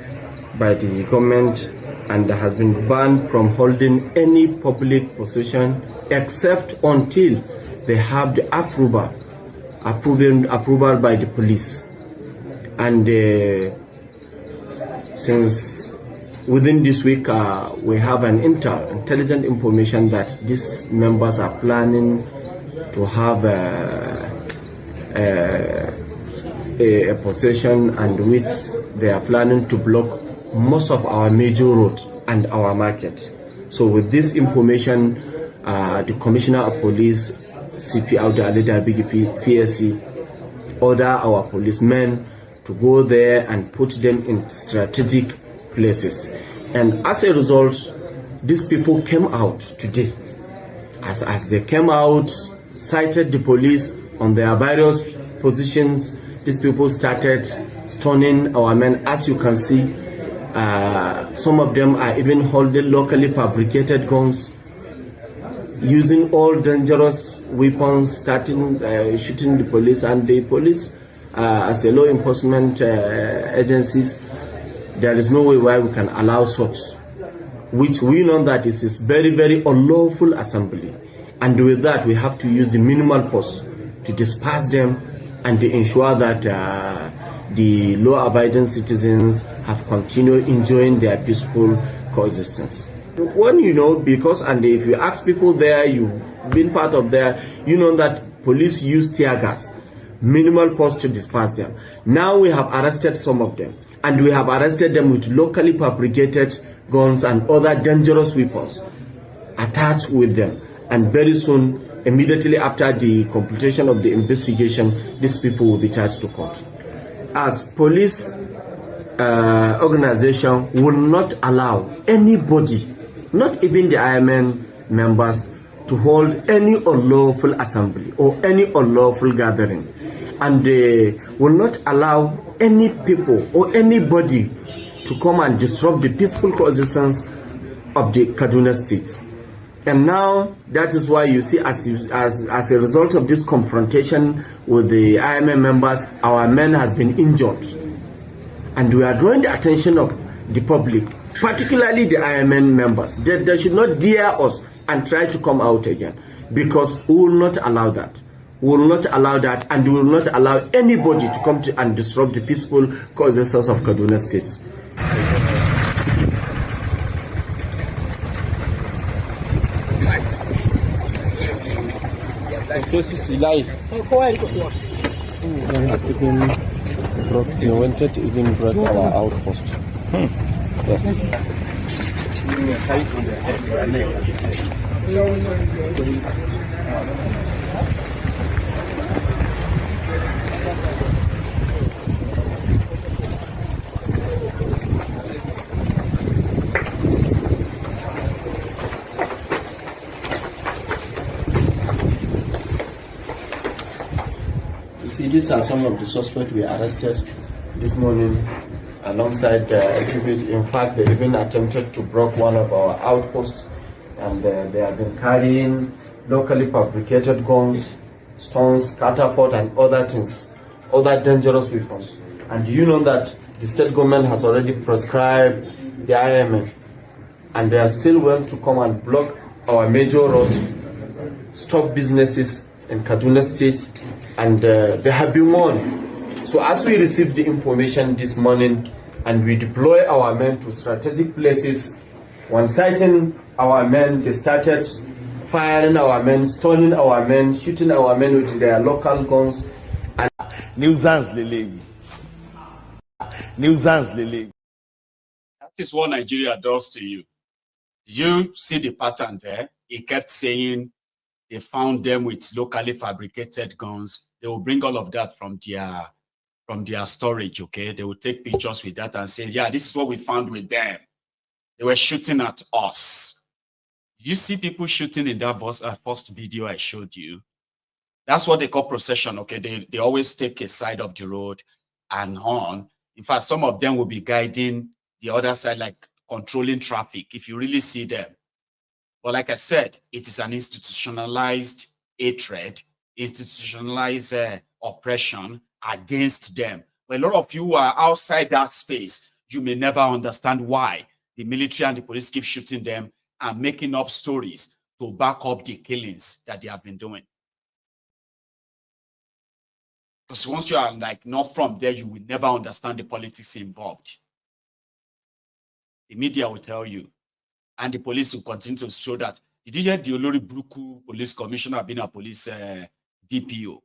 by the government and has been banned from holding any public position except until they have the approval by the police. And since within this week, we have an intelligent information that these members are planning to have a possession and which they are planning to block most of our major roads and our markets. So with this information, the Commissioner of Police, CP Auda Ali Dabigi PSC, order our policemen to go there and put them in strategic places. And as a result, these people came out today. As they came out, cited the police on their various positions, these people started stoning our men. As you can see, some of them are even holding locally fabricated guns, using all dangerous weapons, starting shooting the police. And the police, as a law enforcement agencies, there is no way why we can allow such, which we know that this is very, very unlawful assembly. And with that, we have to use the minimal force to disperse them and to ensure that the law-abiding citizens have continued enjoying their peaceful coexistence. When you know, because, and if you ask people there, you've been part of there, you know that police use tear gas, minimal force to disperse them. Now we have arrested some of them, and we have arrested them with locally fabricated guns and other dangerous weapons attached with them. And very soon, immediately after the completion of the investigation, these people will be charged to court. As police organization will not allow anybody, not even the IMN members, to hold any unlawful assembly or any unlawful gathering. And they will not allow any people or anybody to come and disrupt the peaceful coexistence of the Kaduna state. And now that is why you see, as a result of this confrontation with the IMN members, our men has been injured. And we are drawing the attention of the public, particularly the IMN members, that they should not dare us and try to come out again, because we will not allow that. We will not allow that, and we will not allow anybody to come to and disrupt the peaceful coexistence of Kaduna state. They wanted to even break our outpost. See, these are some of the suspects we arrested this morning alongside the exhibit. In fact, they even attempted to break one of our outposts, and they have been carrying locally fabricated guns, stones, catapult, and other things, other dangerous weapons. And you know that the state government has already prescribed the IMN, and they are still willing to come and block our major road, stop businesses in Kaduna state, and they have been warned. So as we received the information this morning and we deploy our men to strategic places, when sighting our men, they started firing our men, stoning our men, shooting our men with their local guns. And nuisance lele. Nuisance lele. That is what Nigeria does to you. Did you see the pattern there? He kept saying they found them with locally fabricated guns. They will bring all of that from their storage, okay? They will take pictures with that and say, yeah, this is what we found with them. They were shooting at us. Did you see people shooting in that first video I showed you? That's what they call procession, okay? They always take a side of the road and on. In fact, some of them will be guiding the other side, like controlling traffic, if you really see them. But like I said, it is an institutionalized hatred, institutionalized oppression against them. But a lot of you are outside that space. You may never understand why the military and the police keep shooting them and making up stories to back up the killings that they have been doing. Because once you are like not from there, you will never understand the politics involved. The media will tell you, and the police will continue to show that. Did you hear the Olori Bruku police commissioner being a police DPO?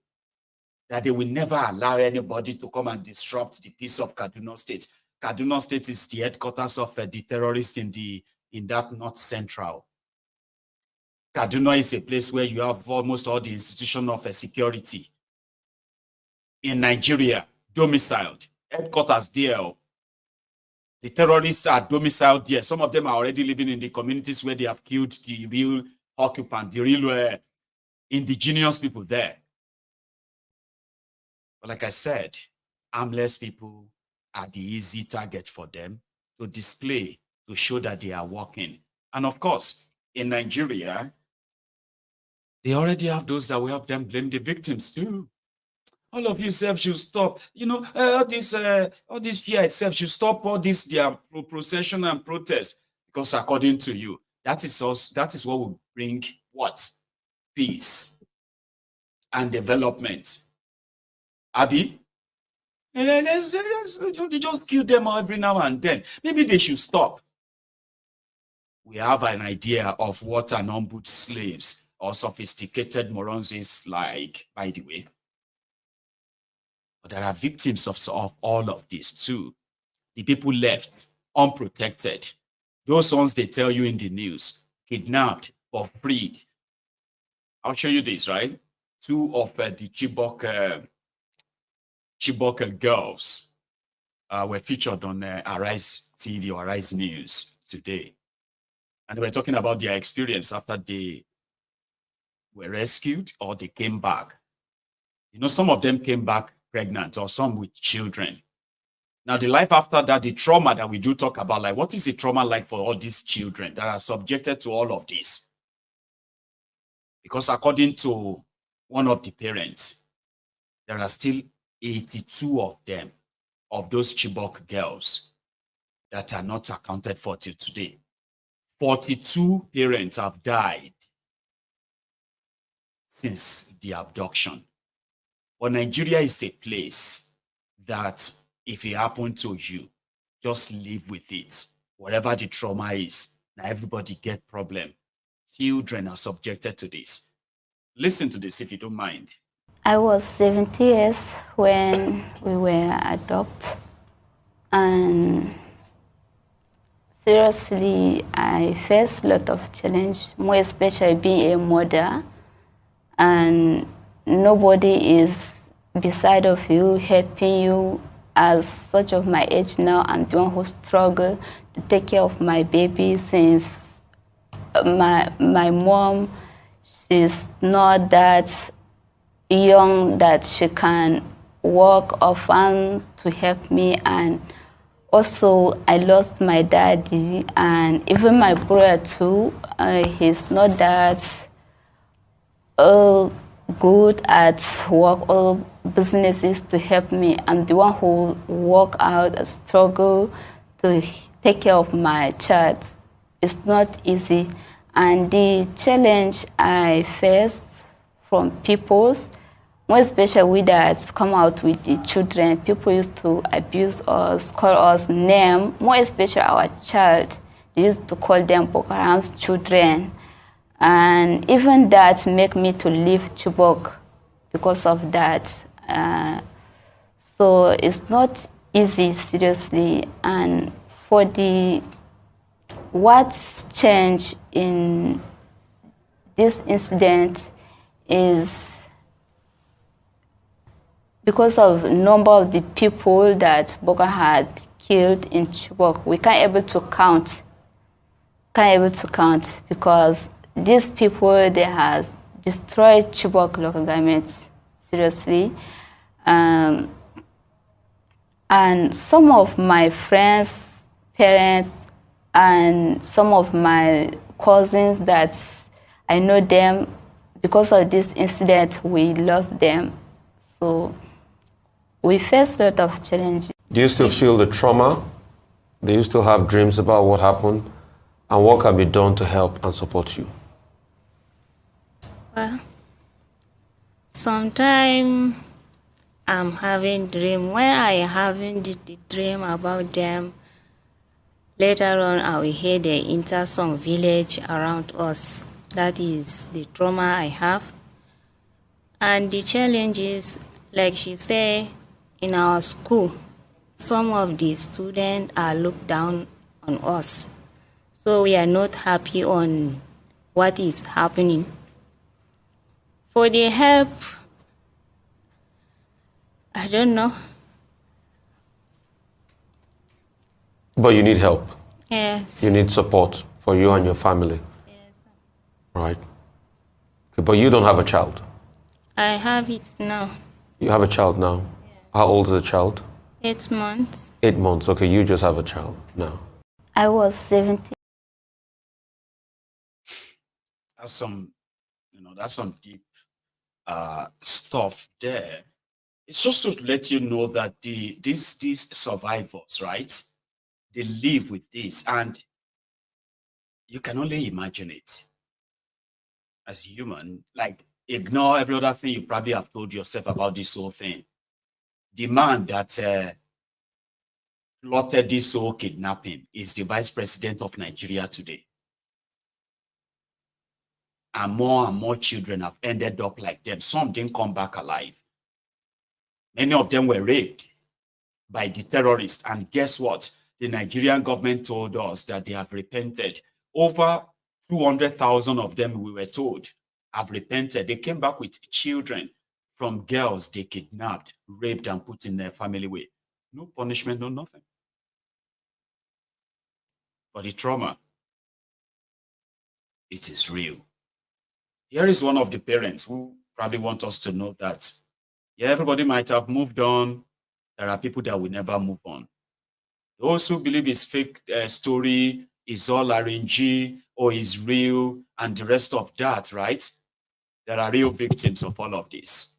That they will never allow anybody to come and disrupt the peace of Kaduna State. Kaduna State is the headquarters of the terrorists in the in that North Central. Kaduna is a place where you have almost all the institution of security in Nigeria, domiciled, headquarters there. The terrorists are domiciled there. Some of them are already living in the communities where they have killed the real occupant, the real indigenous people there. But like I said, armless people are the easy target for them to display, to show that they are working. And of course, in Nigeria, they already have those that will help them blame the victims too. All of you self should stop. You know, all this fear itself should stop all this their procession and protest, because according to you, that is what will bring what? Peace and development. Abi? They just kill them every now and then. Maybe they should stop. We have an idea of what an ombud slaves or sophisticated morons is like, by the way. But there are victims of all of this too. The people left unprotected. Those ones they tell you in the news, kidnapped or freed. I'll show you this, right? Two of the Chibok girls were featured on Arise TV or Arise News today. And they were talking about their experience after they were rescued or they came back. You know, some of them came back pregnant or some with children. Now, the life after that, the trauma that we do talk about, like what is the trauma like for all these children that are subjected to all of this? Because according to one of the parents, there are still 82 of them, of those Chibok girls, that are not accounted for till today. 42 parents have died since the abduction. But Nigeria is a place that if it happened to you, just live with it. Whatever the trauma is, now everybody get problem. Children are subjected to this. Listen to this if you don't mind. I was 70 years when we were adopted, and seriously, I faced a lot of challenge, more especially being a mother, and nobody is beside of you, helping you. As such of my age now, I'm the one who struggle to take care of my baby since my mom, she's not that young that she can work or find to help me. And also I lost my daddy, and even my brother too. He's not that good at work or businesses to help me. I'm the one who work out and struggle to take care of my child. It's not easy. And the challenge I faced from people, more especially we that come out with the children, people used to abuse us, call us name, more especially our child. They used to call them Boko Haram's children. And even that make me to leave Chibok because of that. So it's not easy, seriously. And for the what's changed in this incident is because of the number of the people that Boko had killed in Chibok. We can't able to count. Because these people, they have destroyed Chibok local governments, seriously. And some of my friends, parents, and some of my cousins that I know them, because of this incident, we lost them. So we faced a lot of challenges. Do you still feel the trauma? Do you still have dreams about what happened? And what can be done to help and support you? Well, sometimes I'm having dream. When I having the dream about them, later on I will hear they enter some village around us. That is the trauma I have. And the challenge is, like she said, in our school, some of the students are looked down on us. So we are not happy on what is happening. For the help, I don't know. But you need help. Yes. You need support for you and your family. Yes. Right. Okay, but you don't have a child. I have it now. You have a child now. How old is the child? 8 months. 8 months. Okay, you just have a child now. I was 17. That's some, that's some deep stuff there. It's just to let you know that these survivors, right? They live with this, and you can only imagine it as human. Like, ignore every other thing you probably have told yourself about this whole thing. The man that plotted this whole kidnapping is the vice president of Nigeria today. And more children have ended up like them. Some didn't come back alive. Many of them were raped by the terrorists. And guess what? The Nigerian government told us that they have repented. Over 200,000 of them, we were told, have repented. They came back with children from girls they kidnapped, raped, and put in their family way. No punishment, no nothing. But the trauma, it is real. Here is one of the parents who probably want us to know that, yeah, everybody might have moved on. There are people that will never move on. Those who believe it's fake story, is all RNG, or is real, and the rest of that, right? There are real victims of all of this.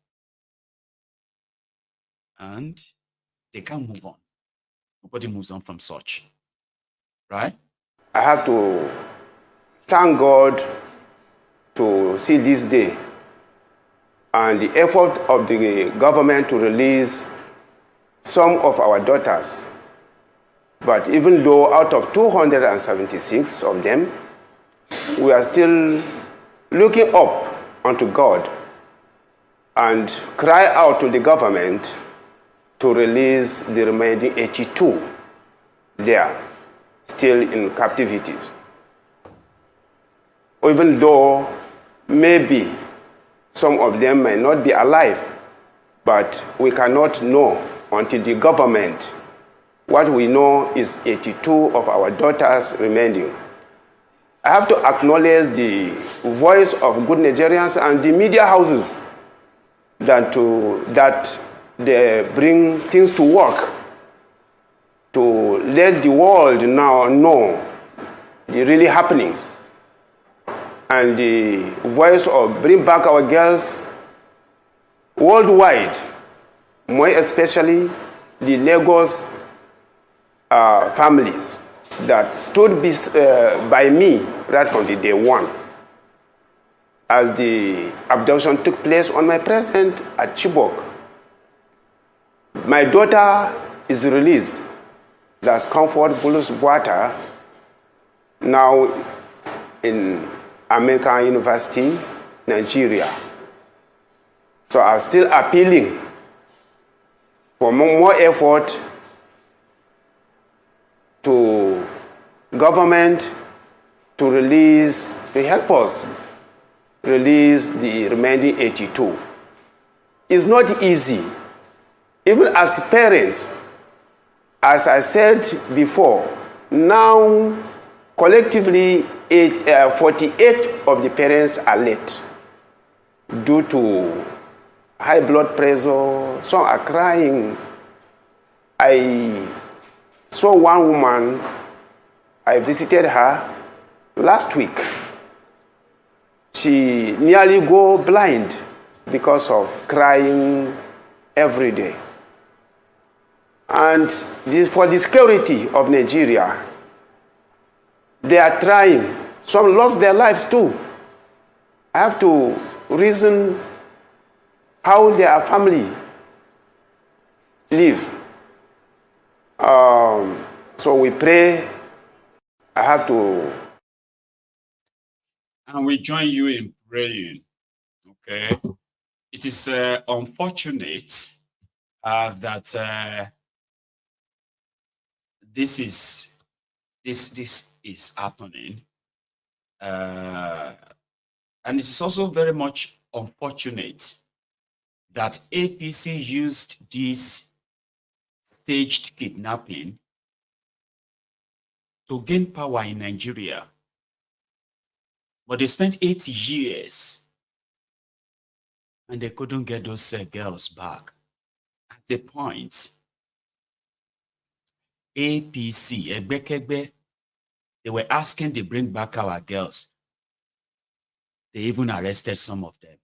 And they can't move on. Nobody moves on from such, right? I have to thank God to see this day and the effort of the government to release some of our daughters. But even though out of 276 of them, we are still looking up unto God and cry out to the government to release the remaining 82 there, still in captivity. Even though maybe some of them may not be alive, but we cannot know until the government. What we know is 82 of our daughters remaining. I have to acknowledge the voice of good Nigerians and the media houses that they bring things to work to let the world now know the really happenings. And the voice of bring back our girls worldwide, more especially the Lagos families that stood by me right from the day one. As the abduction took place on my present at Chibok, my daughter is released. That's Comfort Bulus Buata, now in American University, Nigeria. So I'm still appealing for more effort to government to release, to help us release the remaining 82. It's not easy. Even as parents, as I said before, now collectively 48 of the parents are late due to high blood pressure. Some are crying. I saw one woman, I visited her last week. She nearly go blind because of crying every day. And for the security of Nigeria, they are trying. Some lost their lives too. I have to reason how their family live. So we pray. I have to. And we join you in praying. Okay. It is unfortunate that this is this is happening. And it is also very much unfortunate that APC used this staged kidnapping to gain power in Nigeria. But they spent 8 years and they couldn't get those girls back. At the point, APC, Egbekegbe, they were asking to bring back our girls. They even arrested some of them.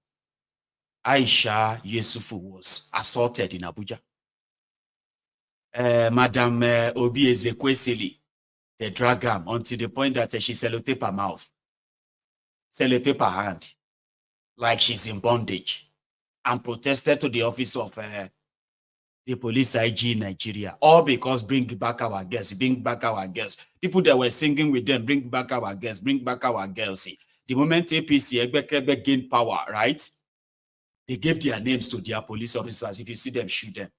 Aisha Yusufu was assaulted in Abuja. Madam Obaze Kwesili, they drag her until the point that she sellotape her mouth, sellotape her hand, like she's in bondage, and protested to the office of the police IG in Nigeria, all because bring back our girls, bring back our girls. People that were singing with them, bring back our girls, bring back our girls. The moment APC Egbekegbe gained power, right? They gave their names to their police officers. If you see them, shoot them.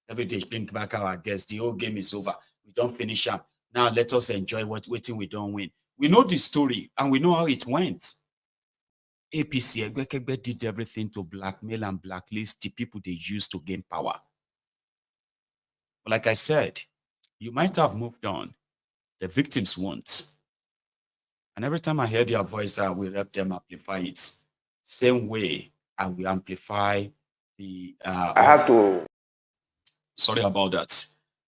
Every day, bring back our girls. The whole game is over. We don't finish them. Now let us enjoy what waiting we don't win. We know the story and we know how it went. APC Egbekegbe did everything to blackmail and blacklist the people they used to gain power. But like I said, you might have moved on. The victims won't. And every time I hear their voice, I will help them amplify it. Same way, I will amplify the... I have to... Sorry about that.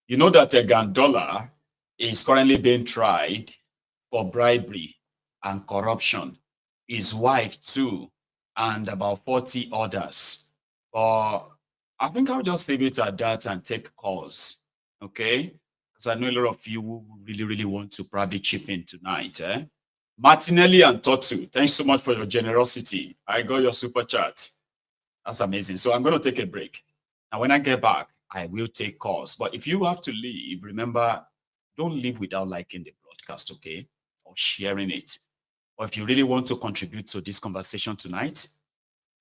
You know that GANDollar is currently being tried for bribery and corruption. His wife too, and about 40 others. But I think I'll just leave it at that and take calls, okay? Because I know a lot of you who really want to probably chip in tonight, eh? Martinelli and Totu, thanks so much for your generosity. I got your super chat. That's amazing. So I'm going to take a break. Now, when I get back, I will take calls. But if you have to leave, remember, don't leave without liking the broadcast, okay? Or sharing it. Or if you really want to contribute to this conversation tonight,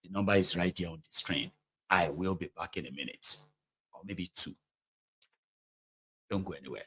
the number is right there on the screen. I will be back in a minute, or maybe 2. Don't go anywhere.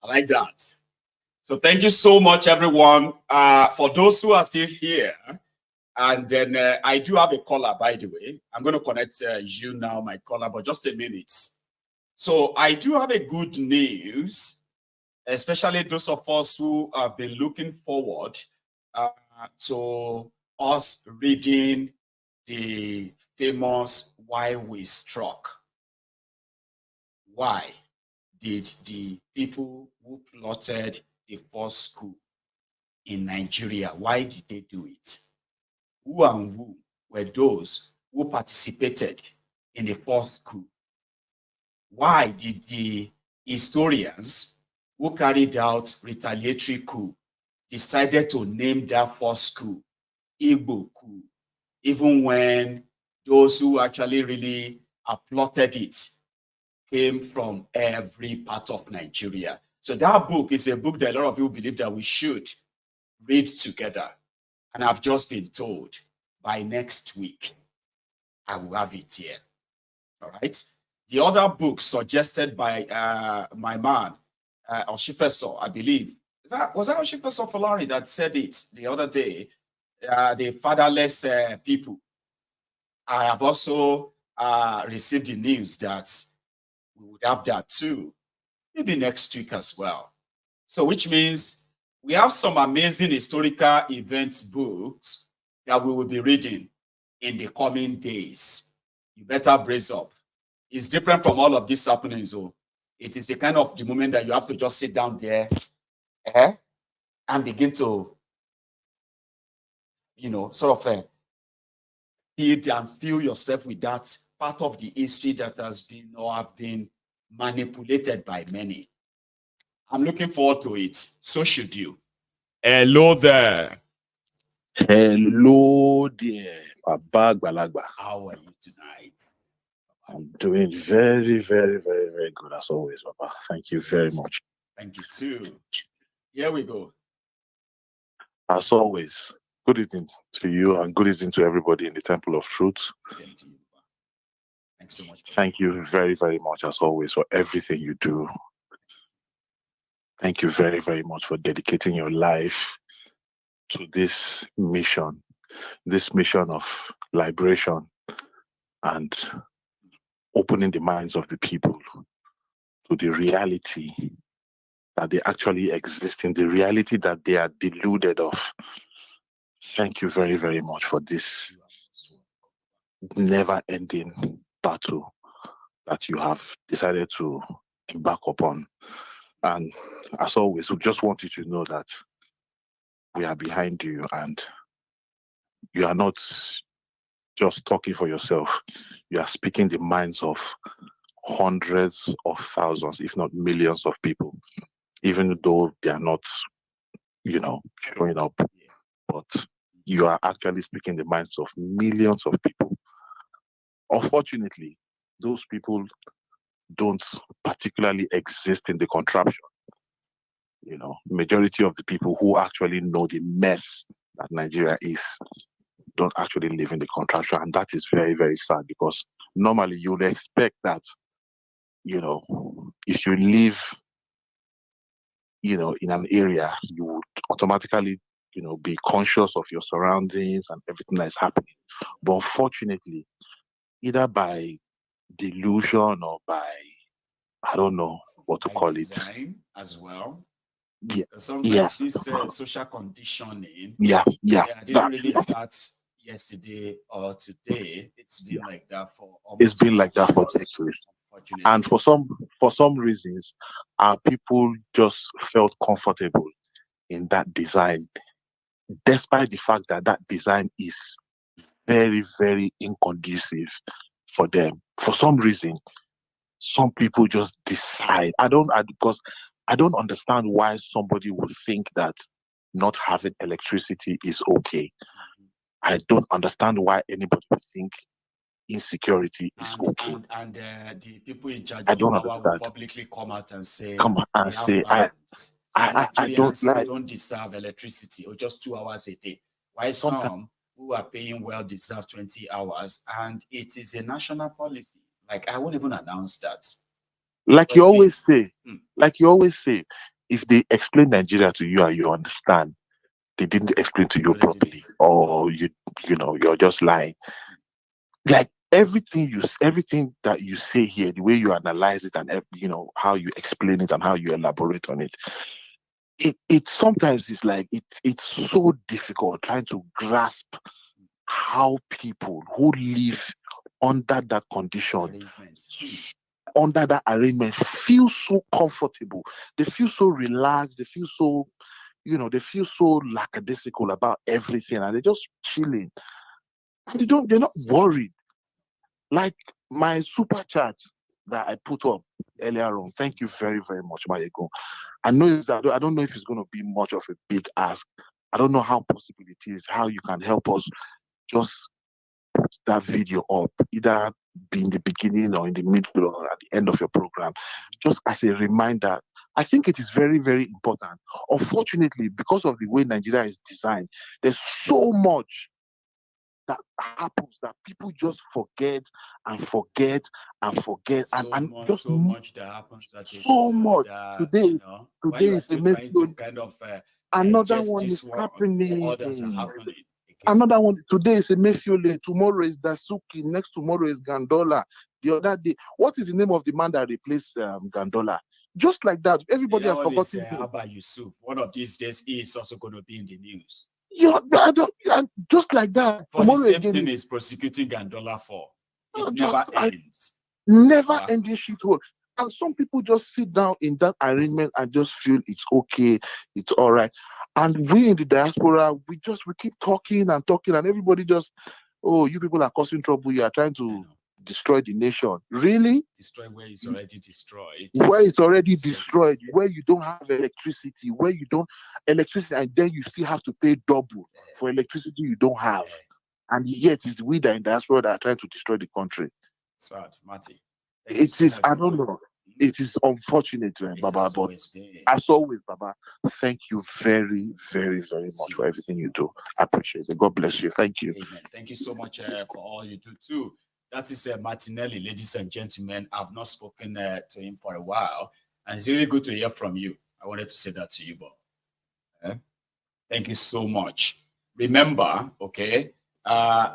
Like that. So thank you so much, everyone. For those who are still here, and then I do have a caller, by the way. I'm going to connect you now, my caller, but just a minute. So I do have a good news, especially those of us who have been looking forward to us reading the famous Why We Struck. Why did the people who plotted the first coup in Nigeria. Why did they do it? Who and who were those who participated in the first coup? Why did the historians who carried out retaliatory coup decided to name that first coup Igbo coup, even when those who actually really applauded it came from every part of Nigeria? So that book is a book that a lot of people believe that we should read together. And I've just been told by next week, I will have it here. All right. The other book suggested by my man, Oshifeso, I believe, was that Oshifeso Polari that said it the other day? The fatherless people. I have also received the news that we would have that too, maybe next week as well. So which means we have some amazing historical events books that we will be reading in the coming days. You better brace up. It's different from all of these happenings. So it is the kind of the moment that you have to just sit down there and begin to, sort of feed and fill yourself with that part of the history that has been or have been manipulated by many. I'm looking forward to it. So should you. Hello there. Hello there, Baba Gbalagba. How are you tonight? I'm doing very, very, very, very good as always, Baba. Thank you very much. Thank you too. Here we go. As always, good evening to you and good evening to everybody in the Temple of Truth. Same to you. Thanks so much. Thank you very, very much as always for everything you do. Thank you very, very much for dedicating your life to this mission of liberation and opening the minds of the people to the reality that they actually exist in, the reality that they are deluded of. Thank you very, very much for this never-ending battle that you have decided to embark upon. And as always, we just want you to know that we are behind you and you are not just talking for yourself. You are speaking the minds of hundreds of thousands, if not millions of people, even though they are not, showing up. But you are actually speaking the minds of millions of people. Unfortunately, those people don't particularly exist in the contraption. Majority of the people who actually know the mess that Nigeria is don't actually live in the contraption, and that is very, very sad, because normally you would expect that, if you live, in an area, you would automatically, be conscious of your surroundings and everything that is happening. But unfortunately, either by delusion or by, I don't know what to call it, as well. Yeah. Sometimes this social conditioning, Yeah. didn't really start yesterday or today. It's been like that for almost It's been like that for decades. And for some reasons, our people just felt comfortable in that design, despite the fact that that design is very, very inconducive for them. For some reason, some people just decide. Because I don't understand why somebody would think that not having electricity is okay. I don't understand why anybody would think insecurity is okay. And the people in charge I of don't power will understand. publicly come out and say, I don't like. don't deserve electricity or just 2 hours a day. Why some who are paying well deserve 20 hours, and it is a national policy. Like, I won't even announce that. Like you always say, if they explain Nigeria to you and you understand, they didn't explain to you properly, or you're just lying. Like everything that you say here, the way you analyze it and how you explain it and how you elaborate on it, it sometimes is like it's so difficult trying to grasp how people who live under that condition, under that arrangement, feel so comfortable. They feel so relaxed. They feel so, you know, they feel so lackadaisical about everything, and they're just chilling. And they're not worried. Like my super chat that I put up earlier on. Thank you very, very much, Mayego. I don't know if it's going to be much of a big ask. I don't know how possible it is, how you can help us just put that video up, either be in the beginning or in the middle or at the end of your program, just as a reminder. I think it is very, very important. Unfortunately, because of the way Nigeria is designed, there's so much that happens that people just forget and forget and forget. So much that happens that so much. Today, you know, today is still trying to kind of another one is happening. Others are happening. Another one today is Emefiole, tomorrow is Dasuki, next tomorrow is GANDollar. The other day, what is the name of the man that replaced GANDollar? Just like that, everybody has forgotten. How about Yusuf? One of these days, he is also going to be in the news. Yeah, just like that. For the same thing is prosecuting GANDollar for. It never ends. Never ending shit hole. And some people just sit down in that arrangement and just feel it's okay, it's all right. And we in the diaspora, we keep talking and talking, and everybody just, oh, you people are causing trouble. You are trying to destroy the nation. Really? Destroy where it's already destroyed. Where it's already destroyed, where you don't have electricity, and then you still have to pay double for electricity you don't have. And yet it's we that in diaspora that are trying to destroy the country. Sad, Marty. It is, I don't know. It is unfortunate, Baba, but as always, Baba, thank you very, very, very much for everything you do. I appreciate it. God bless you. Thank you. Amen. Thank you so much for all you do too. That is Martinelli, ladies and gentlemen. I've not spoken to him for a while, and it's really good to hear from you. I wanted to say that to you, Bob. Thank you so much. Remember, okay,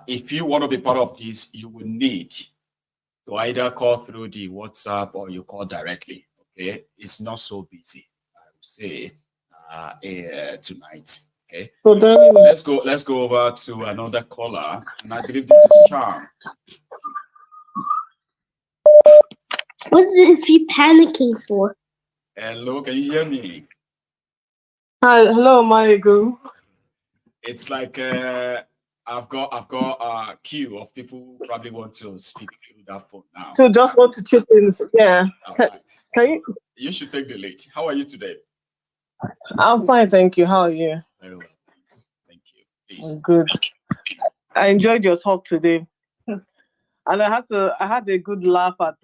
if you want to be part of this, you will need to either call through the WhatsApp or you call directly. Okay, it's not so busy, I would say, tonight. Okay, let's go over to another caller, and I believe this is Sham. What is he panicking for? Hello, can you hear me? Hi, hello, Mayego. It's like I've got a queue of people who probably want to speak through that phone now. So just want to chip in, yeah. Can you should take the lead. How are you today? I'm fine, thank you. How are you? Very well, thank you. Please. Good. I enjoyed your talk today, and I had a good laugh at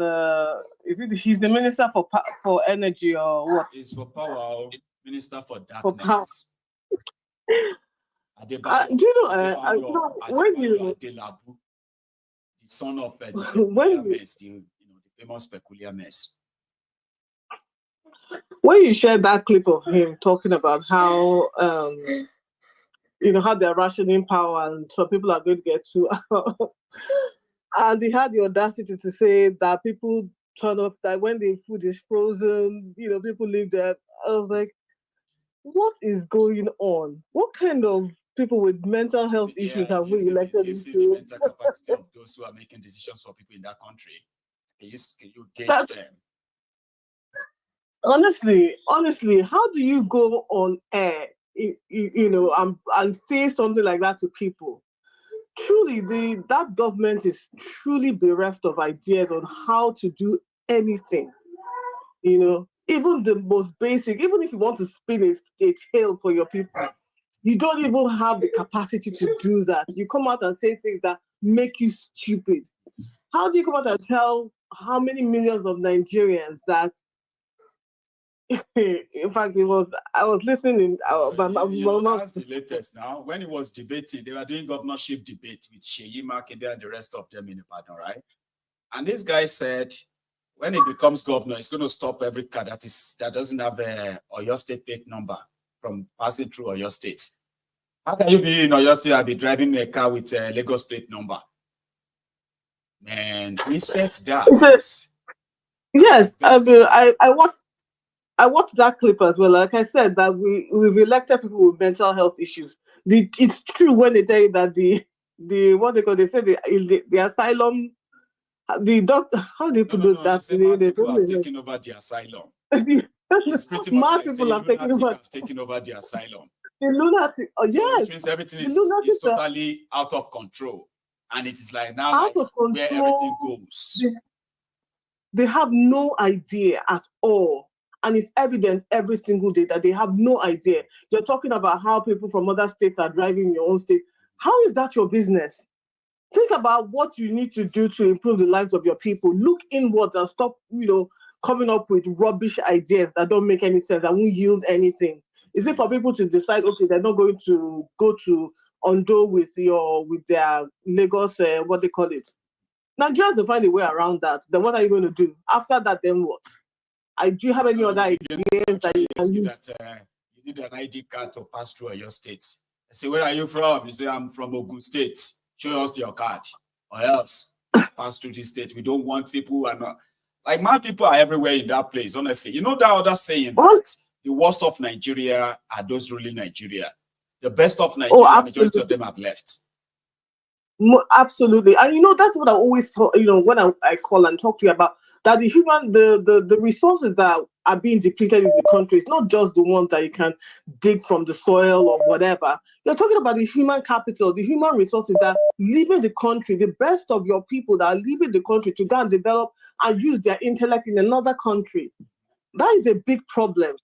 he's the minister for energy or what? He's for power, minister for darkness. Do you know? When you the son of the famous peculiar mess. When you shared that clip of him talking about how how they're rationing power and some people are going to get to, and he had the audacity to say that people turn up that when the food is frozen, people leave there. I was like, what is going on? What kind of people with mental health issues have we elected into? The mental capacity of those who are making decisions for people in that country. Can you gauge them? Honestly, how do you go on air, and say something like that to people? Truly, that government is truly bereft of ideas on how to do anything. Even the most basic, even if you want to spin a tale for your people, you don't even have the capacity to do that. You come out and say things that make you stupid. How do you come out and tell how many millions of Nigerians that, in fact, I was listening. That's the latest now. When he was debating, they were doing governorship debate with Sheyi Makinde and the rest of them in Ibadan, right? And this guy said, when he becomes governor, it's going to stop every car that doesn't have a Oyo State plate number from passing through Oyo State. How can you be in Oyo State and be driving a car with a Lagos plate number? Man, he said that. Yes, I watched that clip as well. Like I said, that we've elected people with mental health issues. It's true when they tell you that the what they call, they say the asylum, the doctor, how do you put that? People are taking over the asylum. It's pretty much Mad like people saying have taken lunatic over. have taken over the asylum. The lunatic, oh So yes. which means everything The is lunatics are totally out of control. And it is like now out like of control. where everything goes. They have no idea at all. And it's evident every single day that they have no idea. You're talking about how people from other states are driving in your own state. How is that your business? Think about what you need to do to improve the lives of your people. Look inward and stop, coming up with rubbish ideas that don't make any sense, that won't yield anything. Is it for people to decide, okay, they're not going to go to Ondo with their Lagos, what they call it? Nigerians will find a way around that. Then what are you going to do? After that, then what? Do you have any other ideas that you can use? You need an ID card to pass through your state. I say, where are you from? You say, I'm from Ogun State. Show us your card, or else pass through this state. We don't want people who are not like mad people are everywhere in that place. Honestly, you know that other saying that the worst of Nigeria are those ruling Nigeria. The best of Nigeria, majority of them have left. Absolutely, and that's what I always when I call and talk to you about, that the resources that are being depleted in the country is not just the ones that you can dig from the soil or whatever. You're talking about the human capital, the human resources that leaving the country, the best of your people that are leaving the country to go and develop and use their intellect in another country. That is a big problem.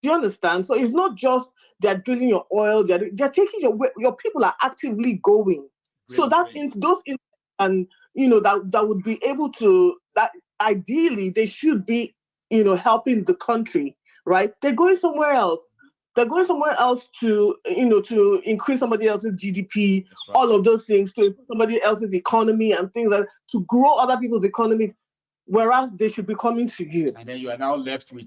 Do you understand? So it's not just they're drilling your oil, they're taking your people are actively going. So that those and that would be able to, that ideally they should be helping the country, right? They're going somewhere else. They're going somewhere else to to increase somebody else's GDP, right. All of those things, to improve somebody else's economy and things like that, to grow other people's economies, whereas they should be coming to you. And then you are now left with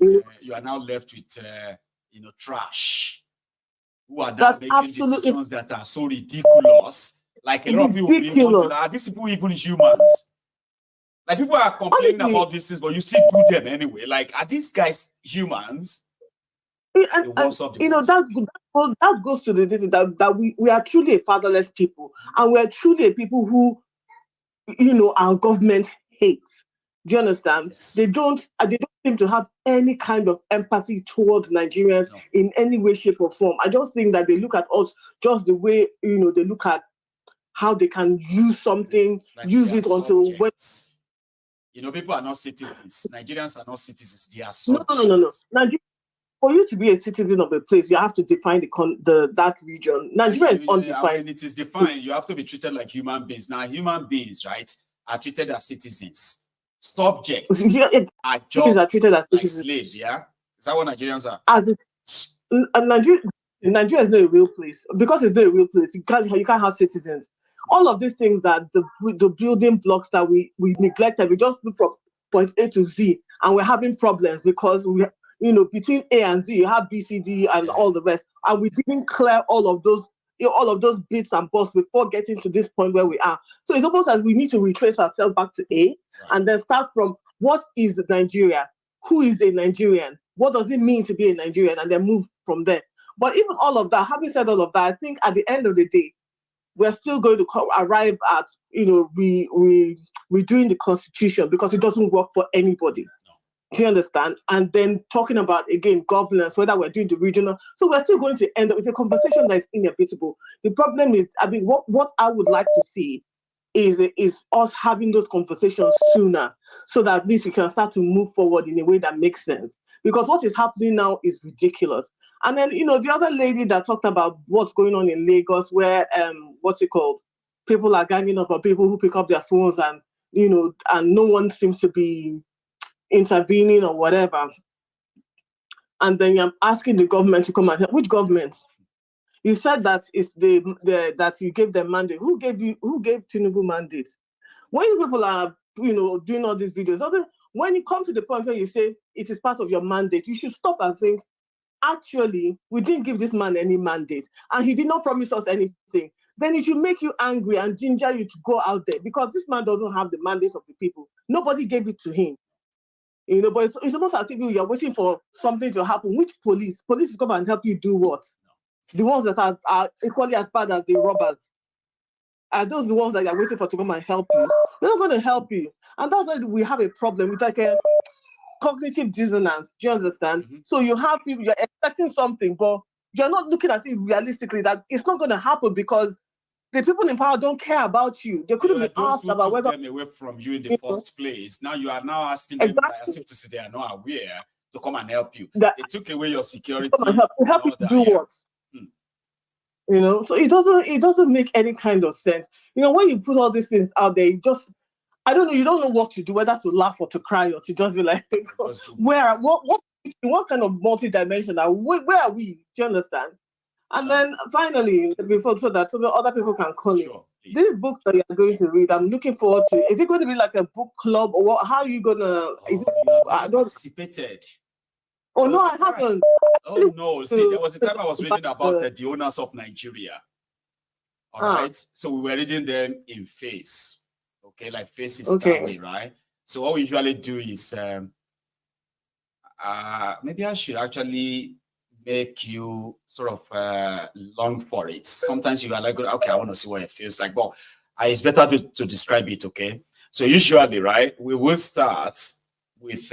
trash, who are now making decisions that are so ridiculous. Like a lot of people being wondering, are these people even humans? Like people are complaining about these things, but you still do them anyway. Like, are these guys humans? That goes to the that we are truly a fatherless people, and we are truly a people who our government hates. Do you understand? Yes. They don't seem to have any kind of empathy towards Nigerians in any way, shape, or form. I just think that they look at us just the way they look at how they can use something, like use it until when. People are not citizens. Nigerians are not citizens. They are subjects. No. Nigeria, for you to be a citizen of a place, you have to define that region. Nigeria is undefined. It is defined. You have to be treated like human beings. Now, human beings, right, are treated as citizens. Subjects are just treated as like slaves. Yeah, is that what Nigerians are? Nigeria is not a real place. Because it's not a real place, you can't have citizens. All of these things that the building blocks that we neglected, we just look from point A to Z, and we're having problems because we between A and Z you have B, C, D, and all the rest, and we didn't clear all of those bits and bobs before getting to this point where we are. So it's almost as we need to retrace ourselves back to A, and then start from what is Nigeria, who is a Nigerian, what does it mean to be a Nigerian, and then move from there. But even all of that, having said all of that, I think at the end of the day, we're still going to arrive at redoing the constitution, because it doesn't work for anybody. Do you understand? And then talking about, again, governance, whether we're doing the regional. So we're still going to end up, it's a conversation that is inevitable. The problem is, what I would like to see is us having those conversations sooner, so that at least we can start to move forward in a way that makes sense. Because what is happening now is ridiculous. And then, the other lady that talked about what's going on in Lagos, where, people are ganging up on people who pick up their phones and, and no one seems to be intervening or whatever. And then I'm asking the government to come and help. Which government? You said that it's that you gave them mandate. Who gave Tinubu mandate? When you people are, doing all these videos, when you come to the point where you say it is part of your mandate, you should stop and think, actually, we didn't give this man any mandate, and he did not promise us anything. Then it should make you angry and ginger you to go out there, because this man doesn't have the mandate of the people. Nobody gave it to him. But it's almost as if you're waiting for something to happen. Which police? Police come and help you do what? The ones that are equally as bad as the robbers. Are those the ones that are waiting for to come and help you? They're not going to help you. And that's why we have a problem. It's like cognitive dissonance. Do you understand? So you have people, you're expecting something, but you're not looking at it realistically, that it's not going to happen because the people in power don't care about you. They couldn't be asked about whether them away from you in the first place. Now you are now asking them as if to say they are not aware to come and help you. They took away your security. To help you do what? You know, so it doesn't make any kind of sense. You know, when you put all these things out there, you just, I don't know, you don't know what to do, whether to laugh or to cry or to just be like, what kind of multi-dimensional, where are we? Do you understand? And then finally, before so that other people can call it. This book that you're going to read, I'm looking forward to. Is it going to be like a book club, or what? How are you gonna? I participated. Oh no, I haven't. Oh no! See, there was a time I was reading about the owners of Nigeria. All right, so we were reading them in face. Okay, like face is that way, right? So what we usually do is, maybe I should actually make you sort of long for it. Sometimes you are like, okay, I want to see what it feels like, but it's better to describe it. Okay, so usually, right, we will start with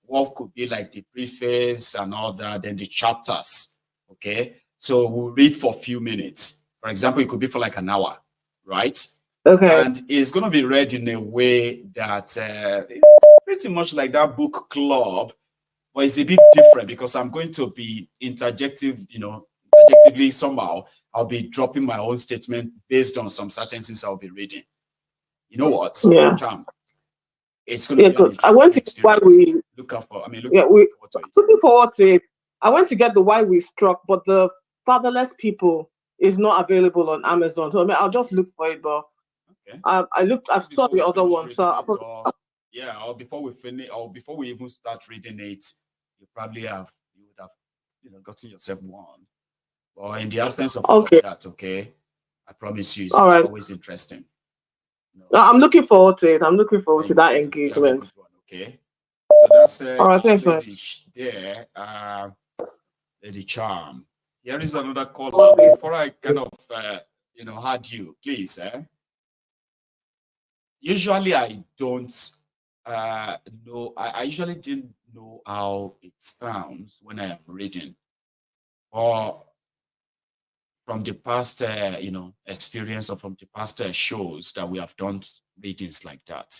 what could be like the preface and all that, then the chapters. Okay, so we'll read for a few minutes. For example, it could be for like an hour, right? Okay, and it's going to be read in a way that it's pretty much like that book club. But it's a bit different because I'm going to be interjectively somehow. I'll be dropping my own statement based on some certain things I'll be reading. You know what? Yeah. Cham, it's going to be good. I went to get why we look out for. looking forward to it. I went to get the Why We Struck, but the Fatherless People is not available on Amazon. So I mean, I'll just look for it. But I saw the other one. So or before we finish, or before we even start reading it, you would have gotten yourself one. Or in the absence of that, I promise you, it's always interesting. I'm looking forward to it. I'm looking forward to that engagement. Okay, so that's all right. Thanks, man. There, Lady Charm. Here is another call. Before I kind of had you, please. Usually, I don't. No, I usually didn't know how it sounds when I am reading, or from the past, experience, or from the past shows that we have done readings like that.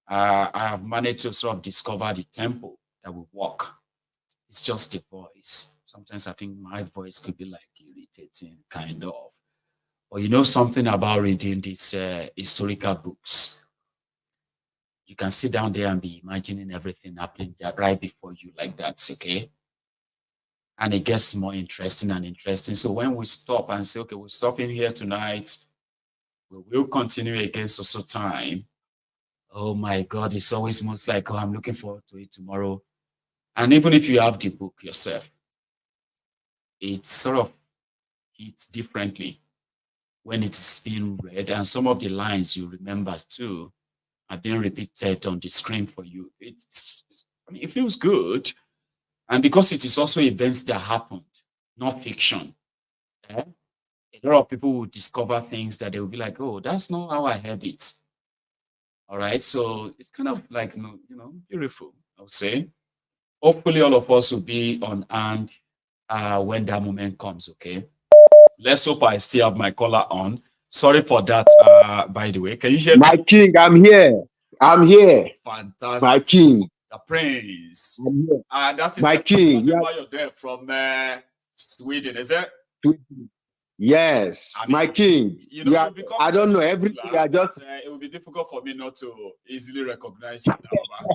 I have managed to sort of discover the tempo that we walk. It's just the voice. Sometimes I think my voice could be like irritating, kind of. Or something about reading these historical books. You can sit down there and be imagining everything happening right before you like that, okay? And it gets more interesting and interesting. So when we stop and say, okay, we're stopping here tonight, we will continue again so time. Oh my God, it's always most like, oh, I'm looking forward to it tomorrow. And even if you have the book yourself, it sort of hits differently when it's being read. And some of the lines you remember too are being repeated on the screen for you. It feels good. And because it is also events that happened, not fiction. A lot of people will discover things that they will be like, oh, that's not how I heard it. All right. So it's kind of like, beautiful, I would say. Hopefully all of us will be on hand when that moment comes, okay? Let's hope I still have my collar on. Sorry for that, by the way. Can you hear me? My king, I'm here. I'm here. Fantastic. My king. The prince. I'm here. That is my king. You're there from Sweden, is it? Yes, my king. I don't know. Every day I just... it will be difficult for me not to easily recognize you now.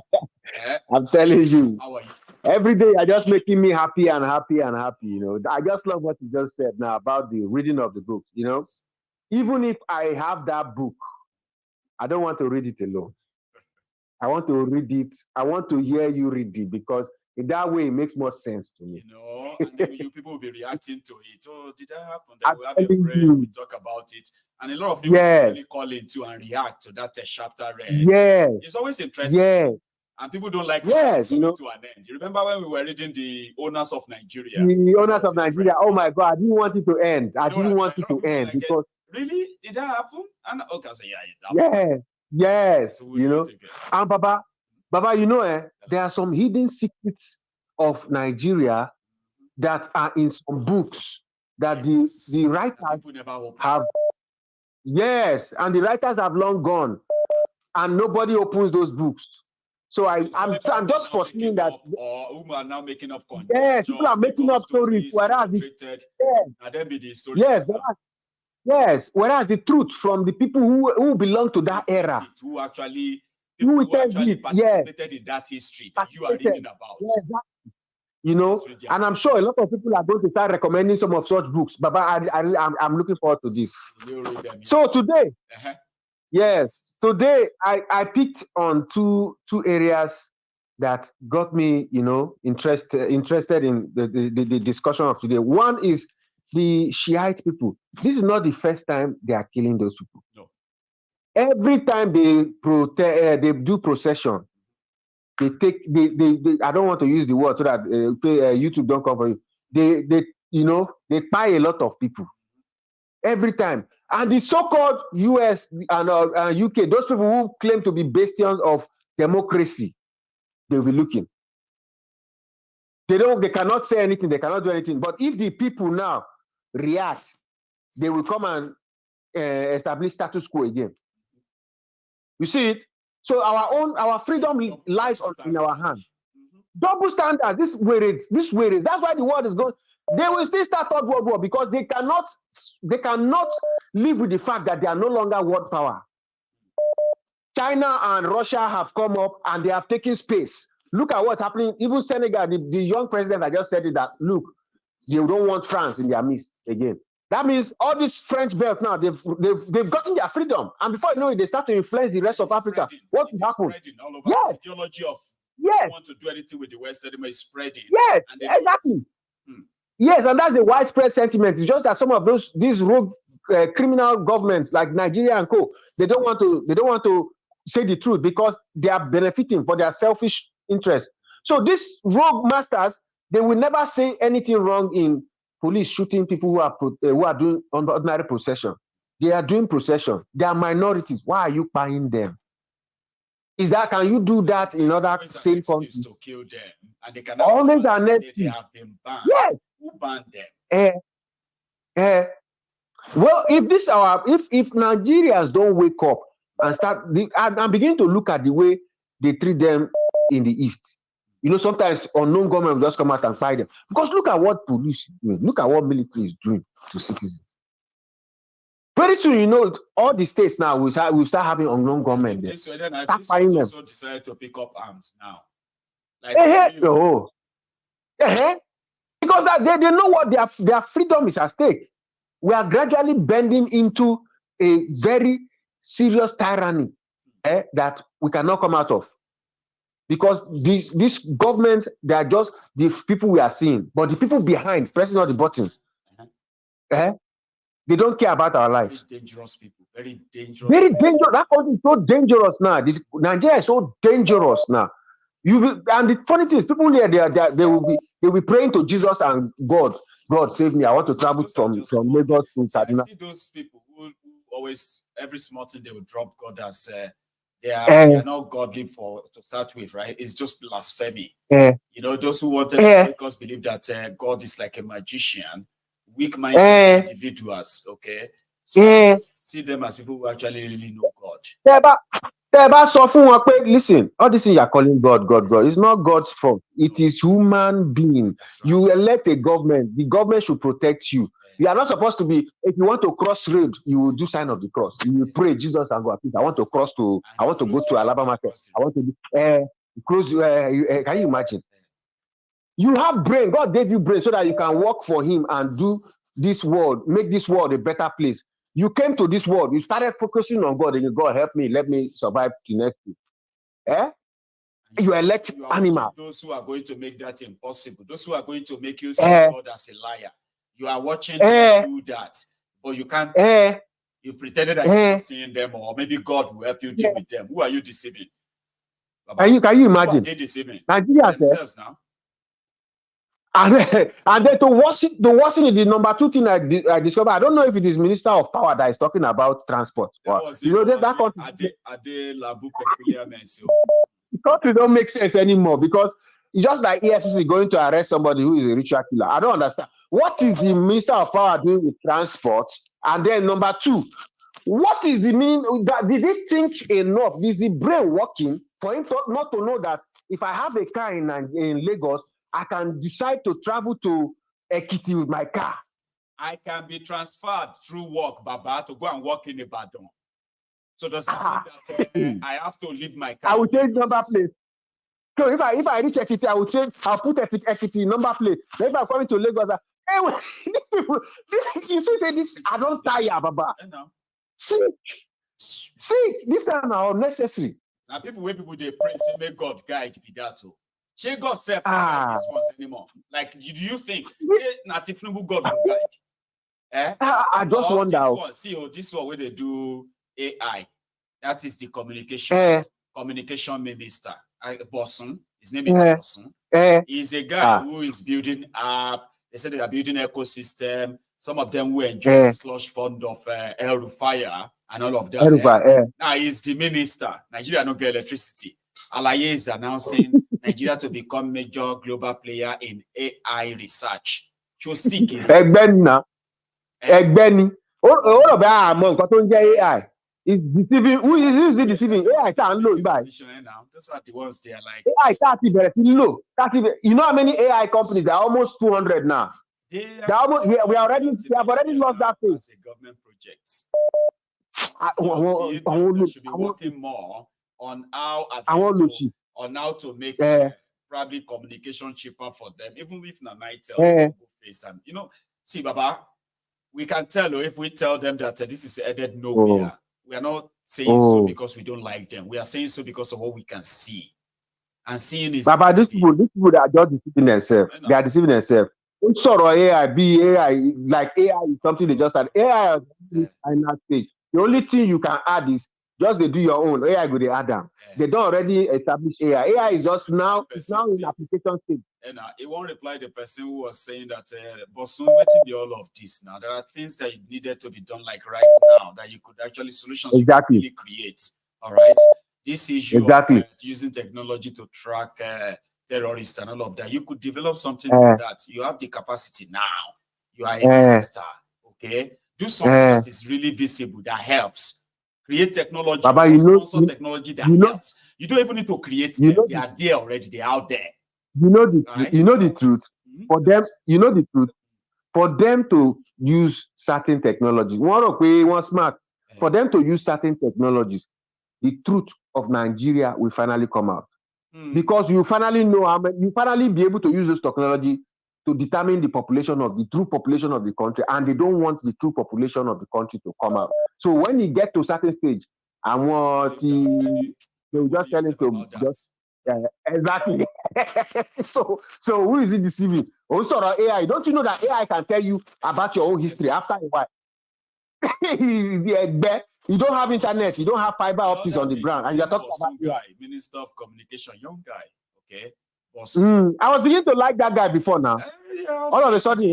I'm telling you. How are you? Every day I just making me happy and happy and happy. I just love what you just said now about the reading of the book. Even if I have that book, I don't want to read it alone. I want to read it. I want to hear you read it because in that way it makes more sense to me. And then you people will be reacting to it. Oh, did that happen? Then we'll have a break, we talk about it. And a lot of people really call into and react to that chapter read. Yes. It's always interesting. Yes. And people don't like to an end. You remember when we were reading the owners of Nigeria? The owners of Nigeria. Oh my God, I didn't want it to end. I didn't want it to end because really? Did that happen? And okay, I say, yeah, it happened. Yes. And Baba, Baba, you know, there are some hidden secrets of Nigeria that are in some books that the writers have. Yes, and the writers have long gone, and nobody opens those books. So I'm just foreseeing that. Or whom are now making up conjecture. Yes, people are making up stories. Whereas whereas the truth from the people who belong to that era, who actually participated in that history that you are reading about. Yeah, exactly. You know, and I'm sure a lot of people are going to start recommending some of such books. But I'm looking forward to this. So today, yes, today I picked on two areas that got me, you know, interested in the discussion of today. One is the Shiite people. This is not the first time they are killing those people. No. Every time they do procession, they take I don't want to use the word so that YouTube don't cover you. They buy a lot of people every time. And the so-called US and UK, those people who claim to be bastions of democracy, they'll be looking. They cannot say anything, they cannot do anything. But if the people now react, they will come and establish status quo again. You see it? So our freedom lies in our hands. Double standard, this way is. That's why the world is going. They will still start Third World War because they cannot live with the fact that they are no longer world power. China and Russia have come up and they have taken space. Look at what's happening. Even Senegal, the young president, I just said it, that look, they don't want France in their midst again. That means all this French belt now, they've gotten their freedom. And before you know it, they start to influence the rest of Africa. What will happen? All over the ideology of want to do anything with the West anymore is spreading. Yes, exactly. Yes, and that's a widespread sentiment. It's just that some of these rogue criminal governments like Nigeria and co, they don't want to say the truth because they are benefiting for their selfish interest. So these rogue masters, they will never say anything wrong in police shooting people who are doing ordinary procession. They are doing procession. They are minorities. Why are you buying them? Can you do that in other same countries? To kill them, and they always they have been banned. Yes. Who banned them? Well, if Nigerians don't wake up and start, I'm beginning to look at the way they treat them in the East. You know, sometimes unknown government will just come out and fight them. Because look at what police is doing. Look at what military is doing to citizens. Very soon, you know, all the states now will start having unknown government. This also decided to pick up arms now. Because they know what their freedom is at stake. We are gradually bending into a very serious tyranny that we cannot come out of. Because these governments, they are just the people we are seeing, but the people behind pressing all the buttons, they don't care about our lives. Very dangerous people. Very dangerous. Very dangerous. That country is so dangerous now. Nigeria is so dangerous now. And the funny thing is, people there, they will be praying to Jesus and God. God save me. I want to travel from Lagos to Kaduna. I see those people who always every small thing they will drop God as they are not godly to start with, right? It's just blasphemy. You know, those who wanted to make us believe that God is like a magician, weak-minded individuals. Okay, so see them as people who actually really know God. Listen, all this thing you're calling God, it's not God's fault. It is human being. Right. You elect a government. The government should protect you. You are not supposed to be, if you want to cross road, you will do sign of the cross. You will pray, Jesus, and go, I want to I want to go to Alabama market. I want to be, close, can you imagine? You have brain. God gave you brain so that you can work for him and do this world, make this world a better place. You came to this world, you started focusing on God, and you God help me, let me survive the next week. You elect animals. Those who are going to make that impossible, those who are going to make you see God as a liar. You are watching them do that, but you can't. You pretended that you're not seeing them, or maybe God will help you deal with them. Who are you deceiving? Can you imagine? Who are they deceiving? Nigerians themselves now. And then to worsen it, the number two thing I discovered, I don't know if it is Minister of Power that is talking about transport. You know that country. The country don't make sense anymore because it's just like EFCC going to arrest somebody who is a ritual killer. I don't understand. What is the Minister of Power doing with transport? And then number two, what is the meaning that did he think enough? Is the brain working for him not to know that if I have a car in Lagos, I can decide to travel to Ekiti with my car? I can be transferred through work, Baba, to go and work in Ibadan. So does that mean that I have to leave my car? I will change number plate. So if I reach Ekiti, I'll put Ekiti number plate. Then if I'm coming to Lagos, you say this, I don't tire, Baba. See, this kind of unnecessary. Now people they pray, say, may God guide be that too. She God self guide these ones anymore. Like, do you think Tinubu God will guide? I just wonder. This one where they do AI. That is the communication minister. Bosson. His name is Bosson. He's a guy who is building app. They said they are building ecosystem. Some of them will enjoy the slush fund of El Rufaya and all of that. Now he's the minister. Nigeria no get electricity. Alaye is announcing Nigeria to become major global player in AI research. Egbeni. All of AI. It's deceiving. Who is it deceiving? AI can't low. Those are the ones they are like. AI 30 very low. 30. You know how many AI companies? They're almost 200 now. We have already lost that phase. A government project. They should be working more on how to make probably communication cheaper for them, even if night face and see, Baba, we can tell if we tell them that this is added nowhere. We are not saying so because we don't like them. We are saying so because of what we can see. And seeing is Baba, these people are just deceiving themselves. They are deceiving themselves. AI, like AI is something they just had. AI in that stage. The only thing you can add is just they do your own. AI go they add them. They don't already establish AI. AI is just now in application stage. And it won't reply the person who was saying that, but soon waiting be all of this now. There are things that needed to be done like right now that you could actually solutions you could really create. All right. This issue of using technology to track terrorists and all of that, you could develop something like that. You have the capacity now. You are a minister, okay? Do something that is really visible, that helps. Create technology, Baba, technology that helps. You don't even need to create them. They are there already. They're out there. You know the truth. For them, the truth. For them to use certain technologies, one smart. For them to use certain technologies, the truth of Nigeria will finally come out. Because you finally know how many, you finally be able to use this technology to determine the population of the true population of the country, and they don't want the true population of the country to come out. So when you get to a certain stage, I want they will just tell him to just exactly. so who is it deceiving? Also AI. Don't you know that AI can tell you about your own history after a while? You don't have internet, you don't have fiber optics on the ground, and you're talking about guy, Minister of Communication, young guy. Okay. I was beginning to like that guy before now. All of a sudden,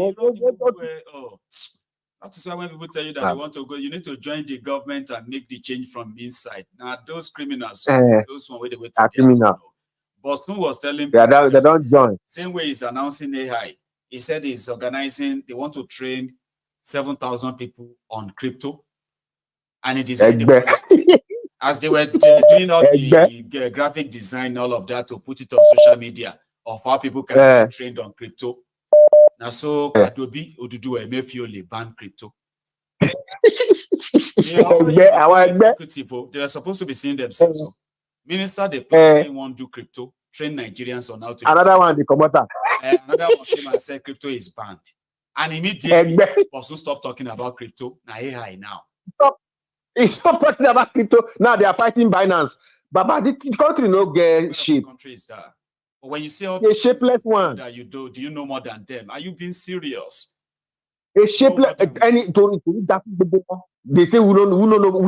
that is why when people tell you that they want to go, you need to join the government and make the change from inside. Now, those criminals, those one where they wait for criminal. Boston was telling people they don't join. Same way he's announcing AI. He said he's organizing, they want to train 7,000 people on crypto. And it is as they were doing all the graphic design, all of that to put it on social media of how people can get trained on crypto. Now, so Kadobi Odudu Emefiole ban crypto. They are supposed to be seeing themselves. So. Minister, they say won't do crypto, train Nigerians on how to. Another one, the commander. Another one came and said crypto is banned. And immediately, also stop talking about crypto. Now, AI now. Stop talking about crypto. Now they are fighting Binance. But the country no get shape. Country is that. But when you say all the shapeless one that you do you know more than them? Are you being serious? A shapeless they say we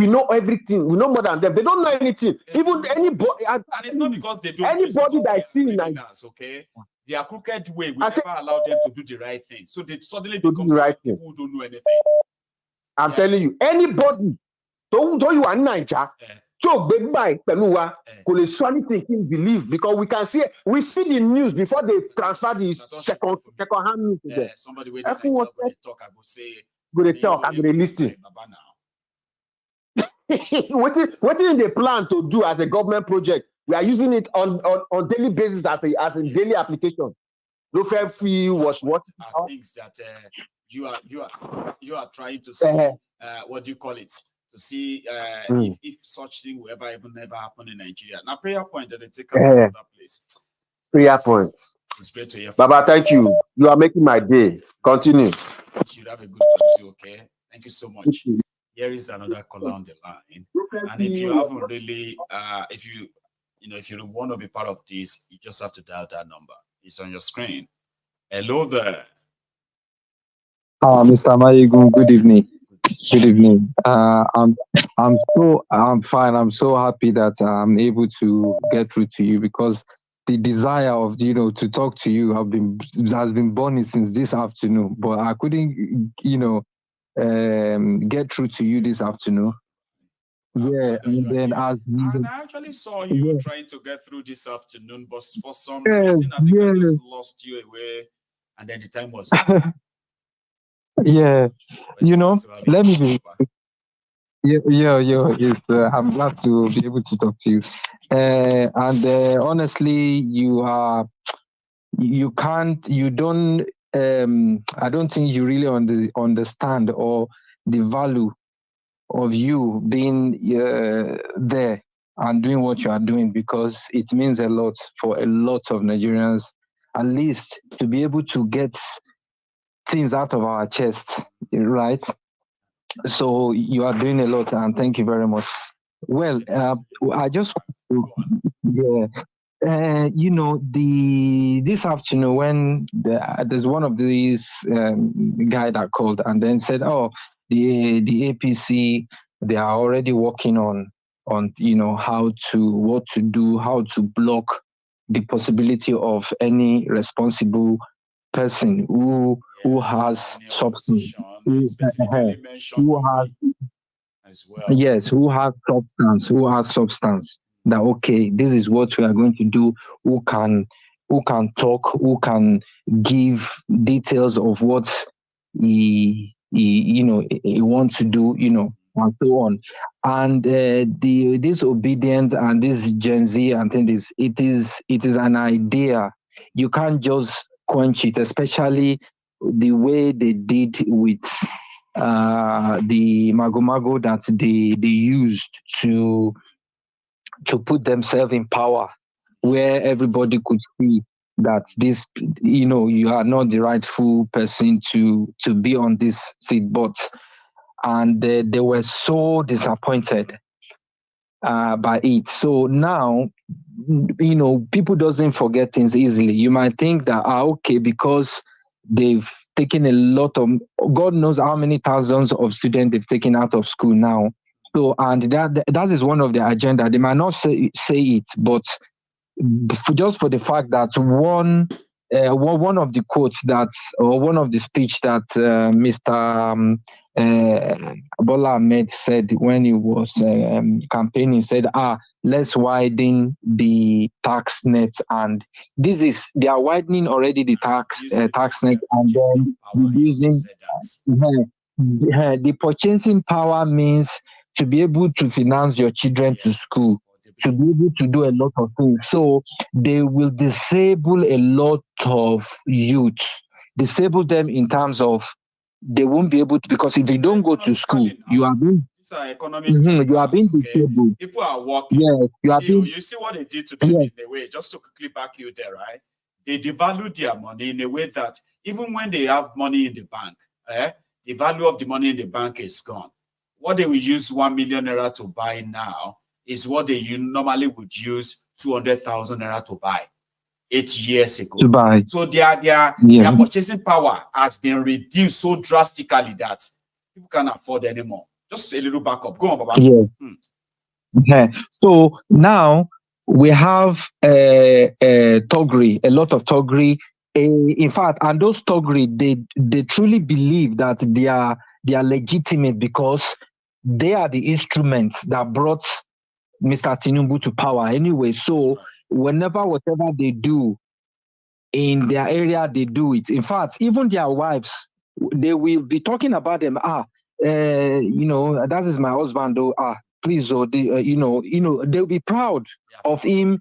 know everything. We know more than them. They don't know anything. Even anybody. And it's not because they don't. Anybody that is still in okay. Their crooked way will never allow them to do the right thing. So they suddenly become people who don't know anything. I'm telling you, anybody, though you are in Nigeria, So big by Pelua, anything can believe because we see the news before they transfer the second hand news to them. Somebody waiting like talk, I go say I go listen. What is the plan to do as a government project? We are using it on daily basis as a daily application. No fair fee was what things that you are trying to see what do you call it? To see if such thing will ever happen in Nigeria. Now prayer point that they take up another place. Prayer points. It's great to hear from Baba, thank you. You are making my day. Continue. You should have a good day, okay? Thank you so much. Here is another caller on the line. And if you haven't really, if you want to be part of this, you just have to dial that number. It's on your screen. Hello there. Mr. Mayegun, good evening. Good evening. I'm fine. I'm so happy that I'm able to get through to you because the desire of to talk to you has been burning since this afternoon, but I couldn't get through to you this afternoon. Yeah, and then and I actually saw you trying to get through this afternoon, but for some reason I think I just lost you away, and then the time was yeah. Let me be. Yes, I'm glad to be able to talk to you. And honestly, I don't think you really understand or the value of you being there and doing what you are doing, because it means a lot for a lot of Nigerians, at least to be able to get things out of our chest, right? So you are doing a lot, and thank you very much. Well, I just this afternoon when there's one of these guy that called and then said, oh, the APC, they are already working on what to do, how to block the possibility of any responsible person who has substance, who has substance, that okay, this is what we are going to do, who can talk, who can give details of what he wants to do, and so on. And this obedience and this Gen Z and things, it is an idea. You can't just quench it, especially the way they did with the mago that they used to put themselves in power, where everybody could see that this, you are not the rightful person to be on this seat. But and they were so disappointed by it. So now, people doesn't forget things easily. You might think that okay, because they've taken a lot of, God knows how many thousands of students they've taken out of school now. So, and that is one of their agenda. They might not say it, but just for the fact that one of the quotes that, or one of the speech that Mr. Bola Ahmed said when he was campaigning, said, let's widen the tax net, and they are widening already the tax net, and then reducing the purchasing power means to be able to finance your children to school, to be able to do a lot of things. So they will disable a lot of youth, disable them in terms of they won't be able to, because if you don't go to school, you are being disabled. People are working. Yes, you see what they did to them in a way, just to quickly back you there, right? They devalued their money in a way that even when they have money in the bank, the value of the money in the bank is gone. What they will use 1 million naira to buy now is what they normally would use 200,000 naira to buy 8 years ago. So their purchasing power has been reduced so drastically that people can't afford anymore. Just a little backup. Go on, Baba. Yeah. So now we have Togri, a lot of Togri. In fact, and those Togri, they truly believe that they are legitimate because they are the instruments that brought Mr. Tinubu to power anyway. So whenever whatever they do in their area, they do it. In fact, even their wives, they will be talking about them. That is my husband. Though, please, they'll be proud of him.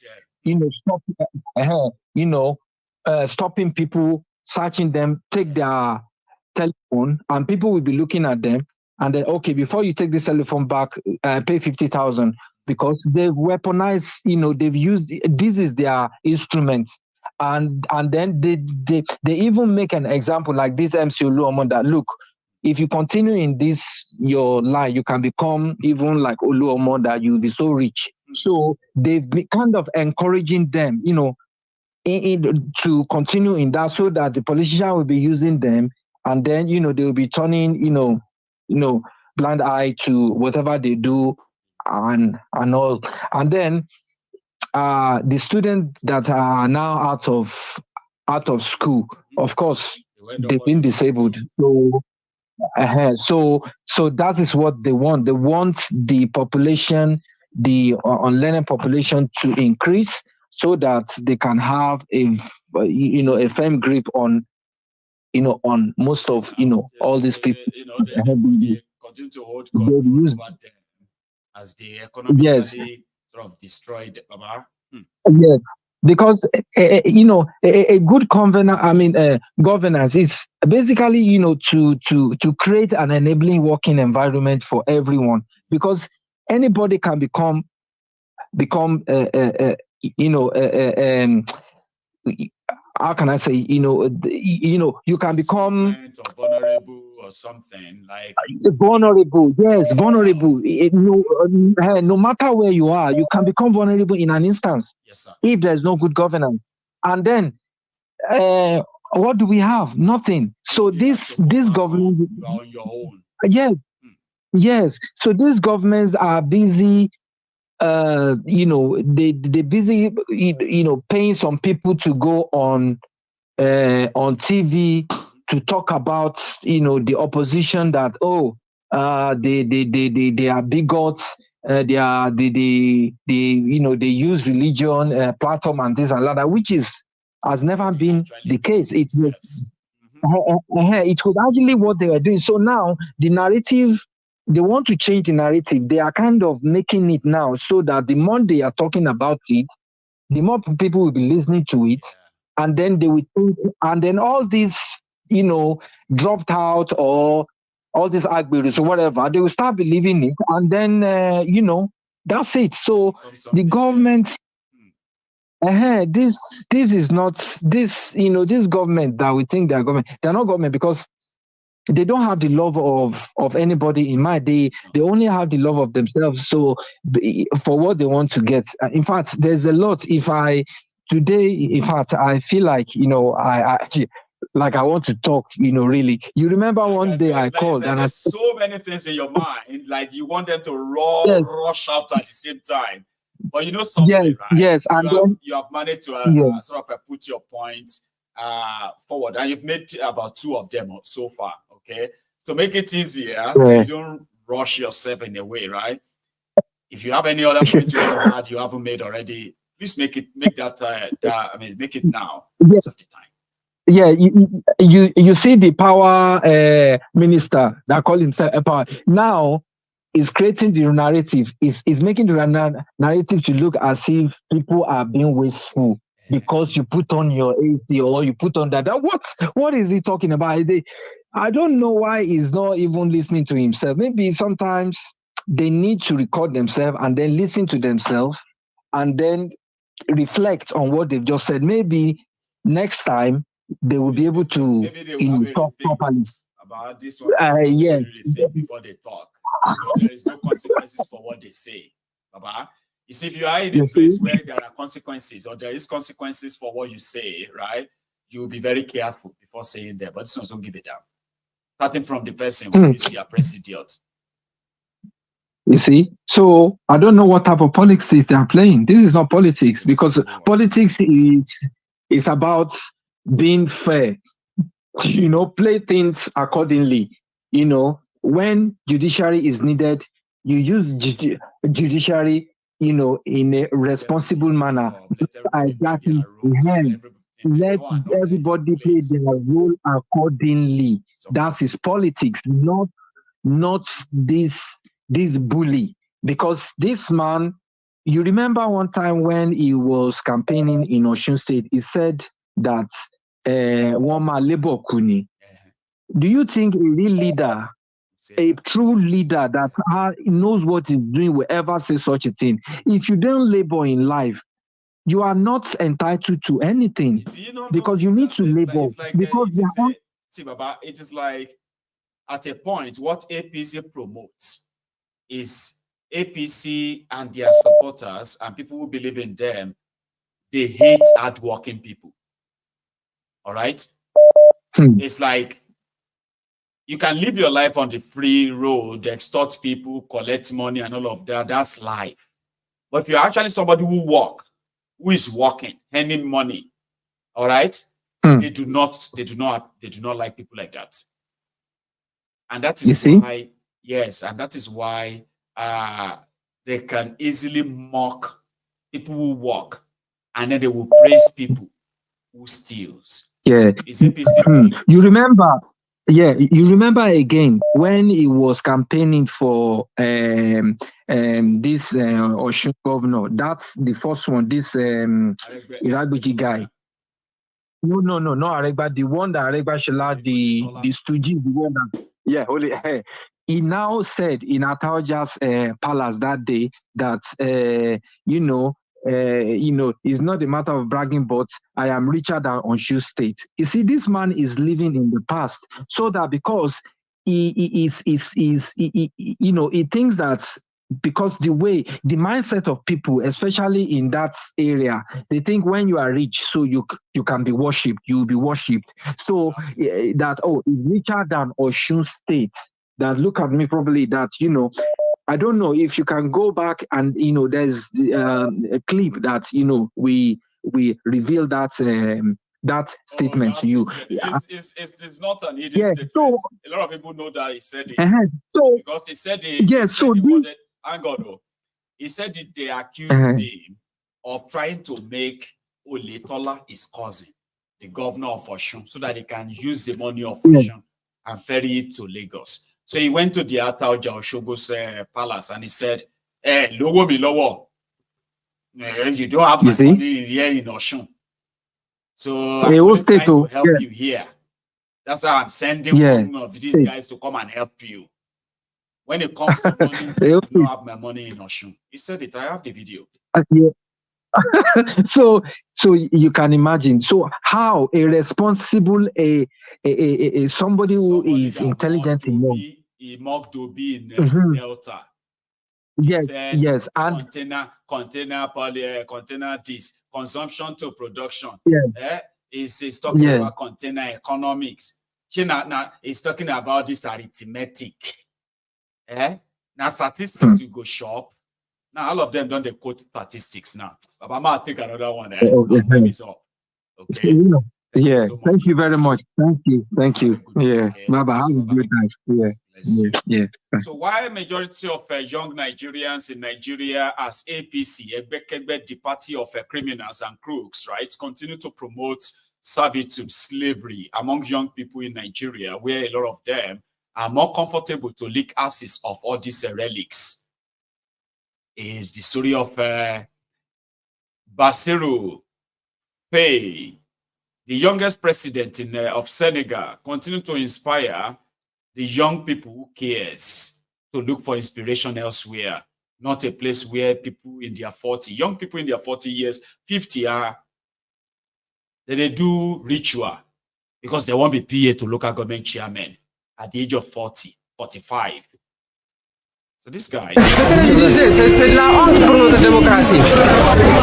Stopping people, searching them, take their telephone, and people will be looking at them. And then, okay, before you take this telephone back, pay 50,000 because they've weaponized. They've used this is their instrument. And then they even make an example like this MC Oluomo that look, if you continue in this your line, you can become even like Oluomo, that you'll be so rich. So they've been kind of encouraging them, to continue in that, so that the politician will be using them, and then they will be turning blind eye to whatever they do and all, and then. The students that are now out of school, of course, they've been disabled. So that is what they want. They want the population, the unlearned population, to increase, so that they can have a firm grip on on most of all these people. They continue to hold control over them as they economically sort of destroyed. Yes, because a good governance is basically to create an enabling working environment for everyone, because anybody can become how can I say, you can become vulnerable or something like vulnerable. Yes, vulnerable. No matter where you are, you can become vulnerable in an instance. Yes, sir. If there's no good governance. And then what do we have? Nothing. So this government, you are on your own. Yes. So these governments are busy. They're busy, paying some people to go on TV to talk about, the opposition, that they are bigots, they use religion platform and this and that, which has never been the case. It was actually what they were doing. So now the narrative. They want to change the narrative. They are kind of making it now so that the more they are talking about it, the more people will be listening to it, and then they will think, and then all these, dropped out or all these agberos or whatever, they will start believing it, and then that's it. So the government, this is not this government that we think they are government. They are not government because they don't have the love of anybody in mind. They only have the love of themselves. So for what they want to get. In fact, there's a lot. I feel like I want to talk. Really. You remember one day I called and there's so many things in your mind. Like you want them to rush out at the same time. But something, right? Yes, and you have managed to sort of put your points forward, and you've made about 2 of them so far. Okay, so make it easier so you don't rush yourself in a way, right? If you have any other points you want to add, you haven't made already, please make it now. Most of the time. Yeah, you see the power minister that call himself a power now is creating the narrative, is making the narrative to look as if people are being wasteful. Because you put on your AC or you put on that. What is he talking about? I don't know why he's not even listening to himself. Maybe sometimes they need to record themselves and then listen to themselves and then reflect on what they've just said. Maybe next time they will be able to talk properly. About this one, yes. Before they talk. There is no consequences for what they say. Baba. You see, if you are in a place where there are consequences or there is consequences for what you say, right, you will be very careful before saying that. But this one, don't give it down. Starting from the person who is their president. You see? So I don't know what type of politics they are playing. This is not politics, because politics is about being fair. Play things accordingly. When judiciary is needed, you use judiciary. in a responsible manner. Hijacking the hand. Let everybody play their role accordingly. That's his politics, not this bully. Because this man, you remember one time when he was campaigning in Osun State, he said that Wama Lebo Kuni. Do you think a real leader, a true leader that knows what he's doing will ever say such a thing? If you don't labor in life, you are not entitled to anything because you need to labor. Baba, it is like at a point, what APC promotes is APC and their supporters and people who believe in them, they hate hardworking people. All right? It's like you can live your life on the free road, extort people, collect money and all of that. That's life. But if you're actually somebody who is working, earning money, all right? They do not like people like that. And that is why, yes, and that is why they can easily mock people who work, and then they will praise people who steals. Yeah. You remember again when he was campaigning for this Osun governor. That's the first one. This Iragbeji guy. No, not Aregba. The one that Aregba Shela, the stooges, the one that holy. He now said in Ataoja's palace that day that it's not a matter of bragging, but I am richer than Osun State. You see, this man is living in the past, so that because he thinks that because the mindset of people, especially in that area, they think when you are rich, so you can be worshipped, you will be worshipped. So that it's richer than Osun State. That look at me probably that I don't know if you can go back and there's a clip that we reveal that statement to you. It's not an idiot statement. So, a lot of people know that he said it because they said he said they accused him of trying to make Oletola his cousin, the governor of Osun, so that they can use the money of Osun and ferry it to Lagos. So he went to the Ataoja Oshogo's palace and he said, lowo mi lowo. You don't have my money here in Osun. So I'm really trying to help you here. That's how I'm sending one of these guys to come and help you. When it comes to money, I do not have my money in Osun. He said it. I have the video. So you can imagine. So how a responsible somebody who is intelligent enough. He mocked Obi in Delta. Yes, and container this consumption to production. He's talking about container economics. Now he's talking about this arithmetic. Now statistics you go shop. Now all of them don't they quote statistics now. But I'm gonna take another one. Time is up. Okay. Thank you very much. Thank you. Yeah. Baba, have a good night. Yeah. So why majority of young Nigerians in Nigeria as APC, the party of criminals and crooks, right, continue to promote servitude, slavery among young people in Nigeria, where a lot of them are more comfortable to lick asses of all these relics, is the story of Bassirou Faye, the youngest president of Senegal, continue to inspire the young people who cares to look for inspiration elsewhere, not a place where people in their 40, young people in their 40 years, 50 that they do ritual because they won't be PA to local government chairman at the age of 40, 45. So this guy... C'est de la honte pour notre démocratie.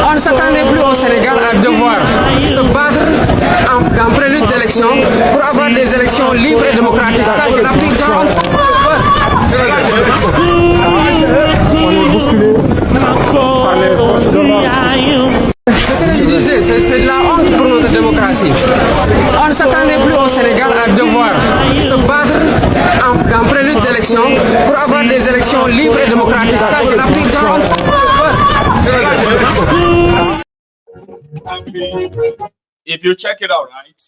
On ne s'attendait plus au Sénégal à devoir se battre en prélude d'élection pour avoir des élections libres et démocratiques. Ça, c'est la plus grande On est bousculé par les forces de l'ordre. C'est ce que je disais, c'est de la honte pour notre démocratie. On ne s'attendait plus au Sénégal à devoir se battre en prélude d'élection pour avoir des élections libres et démocratiques. Ça, c'est la plus grande honte. campaign. If you check it out, right,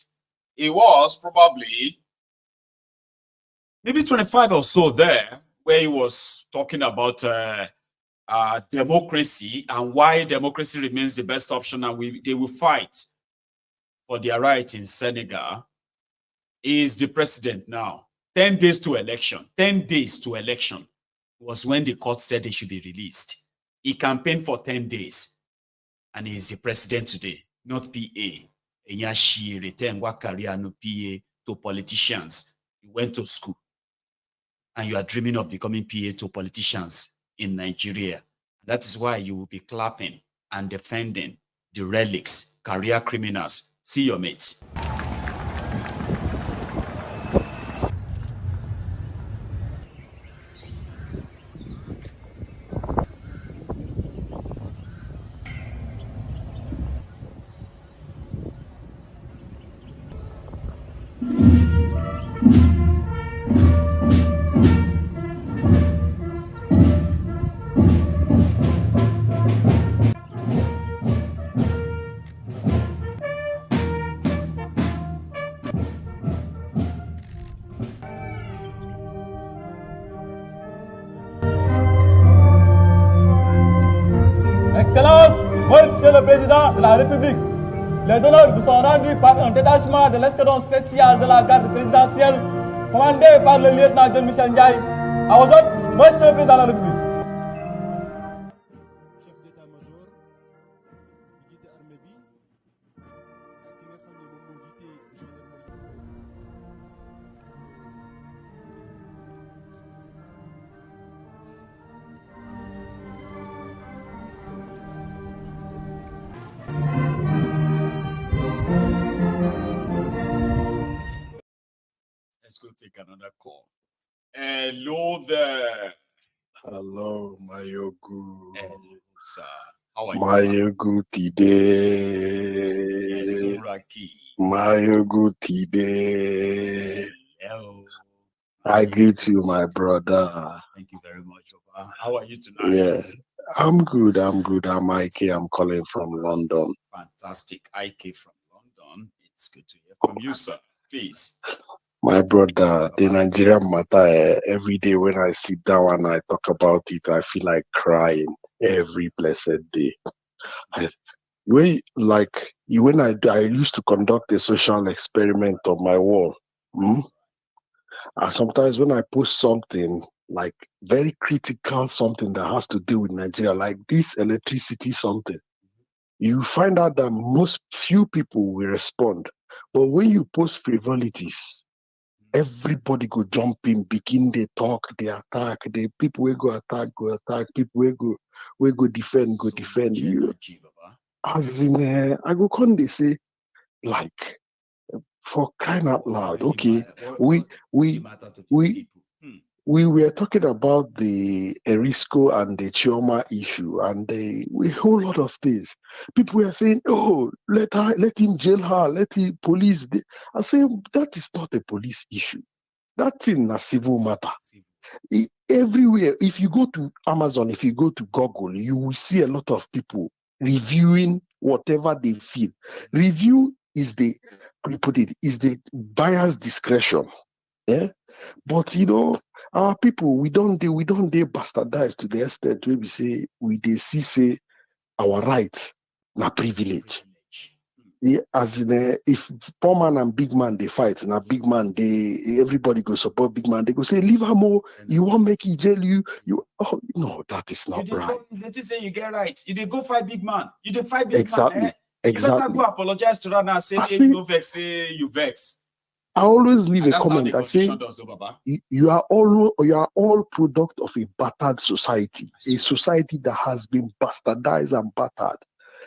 it was probably maybe 25 or so there, where he was talking about democracy and why democracy remains the best option, and they will fight for their right in Senegal. He is the president now. 10 days to election. 10 days to election was when the court said they should be released. He campaigned for 10 days, and he is the president today, not PA. Enyashi return what career no PA to politicians. You went to school, and you are dreaming of becoming PA to politicians in Nigeria. That is why you will be clapping and defending the relics, career criminals. See your mates. Excellence, Monsieur le Président de la République, les honneurs vous sont rendus par un détachement de l'escadron spécial de la garde présidentielle commandé par le lieutenant Michel Ndiaye. À vos ordres, Monsieur le Président de la République. Let's go take another call. Hello there. Hello, Mayogu. Hello, sir. How are you? Mayogu today. Yes, Raki. Mayogu today. Hello. I greet you, my brother. Thank you very much, Oba. How are you tonight? Yeah, I'm good. I'm Ike. I'm calling from London. Fantastic. Ike from London. It's good to hear from you, sir. Please. My brother, the Nigerian matter, every day when I sit down and I talk about it, I feel like crying every blessed day. When I used to conduct a social experiment on my wall, sometimes when I post something like very critical, something that has to do with Nigeria, like this electricity something, you find out that most few people will respond. But when you post frivolities, everybody go jump in, begin they talk, they attack, the people will go attack, people will go defend you. As in, I go come, they say, like, for crying out loud, okay, we were talking about the Erisco and the Chioma issue, and a whole lot of things. People were saying, "Oh, let him jail her, let him police." I say that is not a police issue. That's in a civil matter. Everywhere, if you go to Amazon, if you go to Google, you will see a lot of people reviewing whatever they feel. Review is the buyer's discretion. Yeah. But our people, we don't bastardize to the extent where we say say our rights na privilege. Yeah, as in if poor man and big man they fight, now big man everybody go support big man. They go say leave her more. You won't make it jail you. Oh no, that is not right. Let us say you get right. You did go fight big man. You did fight big exactly. man. Exactly. You better go apologize to her now. Say you no vex. Say you vex. I always leave a comment. I say you are all product of a battered society, a society that has been bastardized and battered.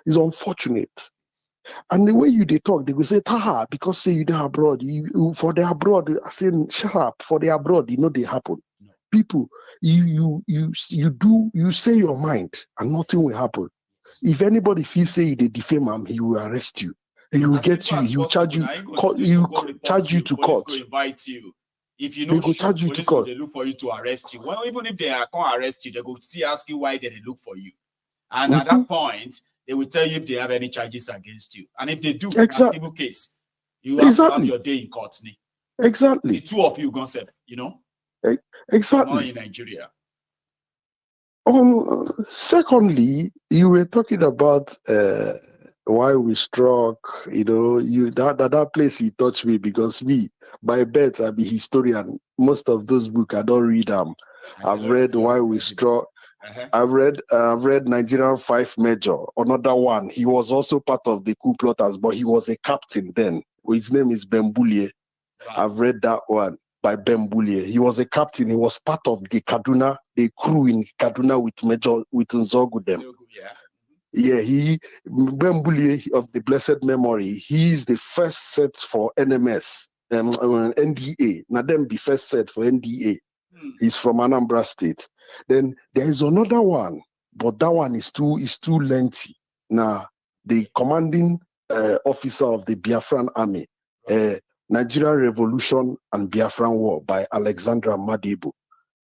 It's unfortunate. And the way they talk, they will say, "Taha," because say you there abroad. You for the abroad, I say, "Shut up." For the abroad, they happen. No. People, you say your mind, and nothing will happen. If anybody feels say they defame him, he will arrest you. He will get you. He will charge you. Charge you to court. Go invite you. If you they know, go charge you to police court. They look for you to arrest you. Well, even if they can't arrest you, they go see ask you why they look for you. And at that point, they will tell you if they have any charges against you. And if they do, Exactly. a civil case, you have to have your day in court. Exactly. The two of you gonna say, you know? Exactly. Not in Nigeria. Secondly, you were talking about why we struck, that place he touched me because by bet I be historian. Most of those books I don't read them. I've read Why We Struck. I've read Nigerian 5 Major, another one. He was also part of the coup plotters, but he was a captain then. His name is Bembulie. I've read that one by Bembulie. He was a captain. He was part of the Kaduna, the crew in Kaduna with Nzogu them. Yeah, Bembulie of the blessed memory, he is the first set for NMS, NDA. Now them be first set for NDA. He's from Anambra State. Then there is another one, but that one is too lengthy. Now, the commanding officer of the Biafran Army, Nigerian Revolution and Biafran War by Alexandra Madebo.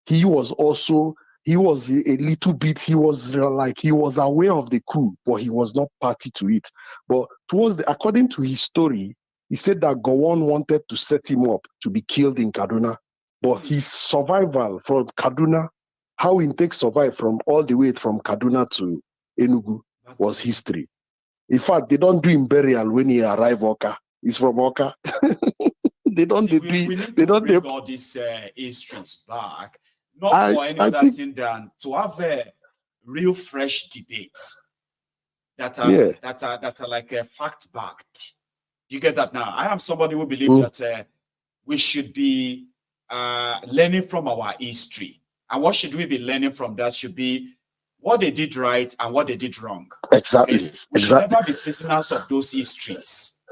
He was a little bit, he was aware of the coup, but he was not party to it. But according to his story, he said that Gowon wanted to set him up to be killed in Kaduna. But his survival from Kaduna, how he takes survive from all the way from Kaduna to Enugu was history. In fact, they don't do him burial when he arrive Oka. He's from Oka. We need to bring all these histories back, not for any other thing than to have real fresh debates that are like fact backed. Do you get that now? I am somebody who believes that we should be learning from our history. And what should we be learning from that should be what they did right and what they did wrong. Exactly. Okay? We should never be prisoners of those histories.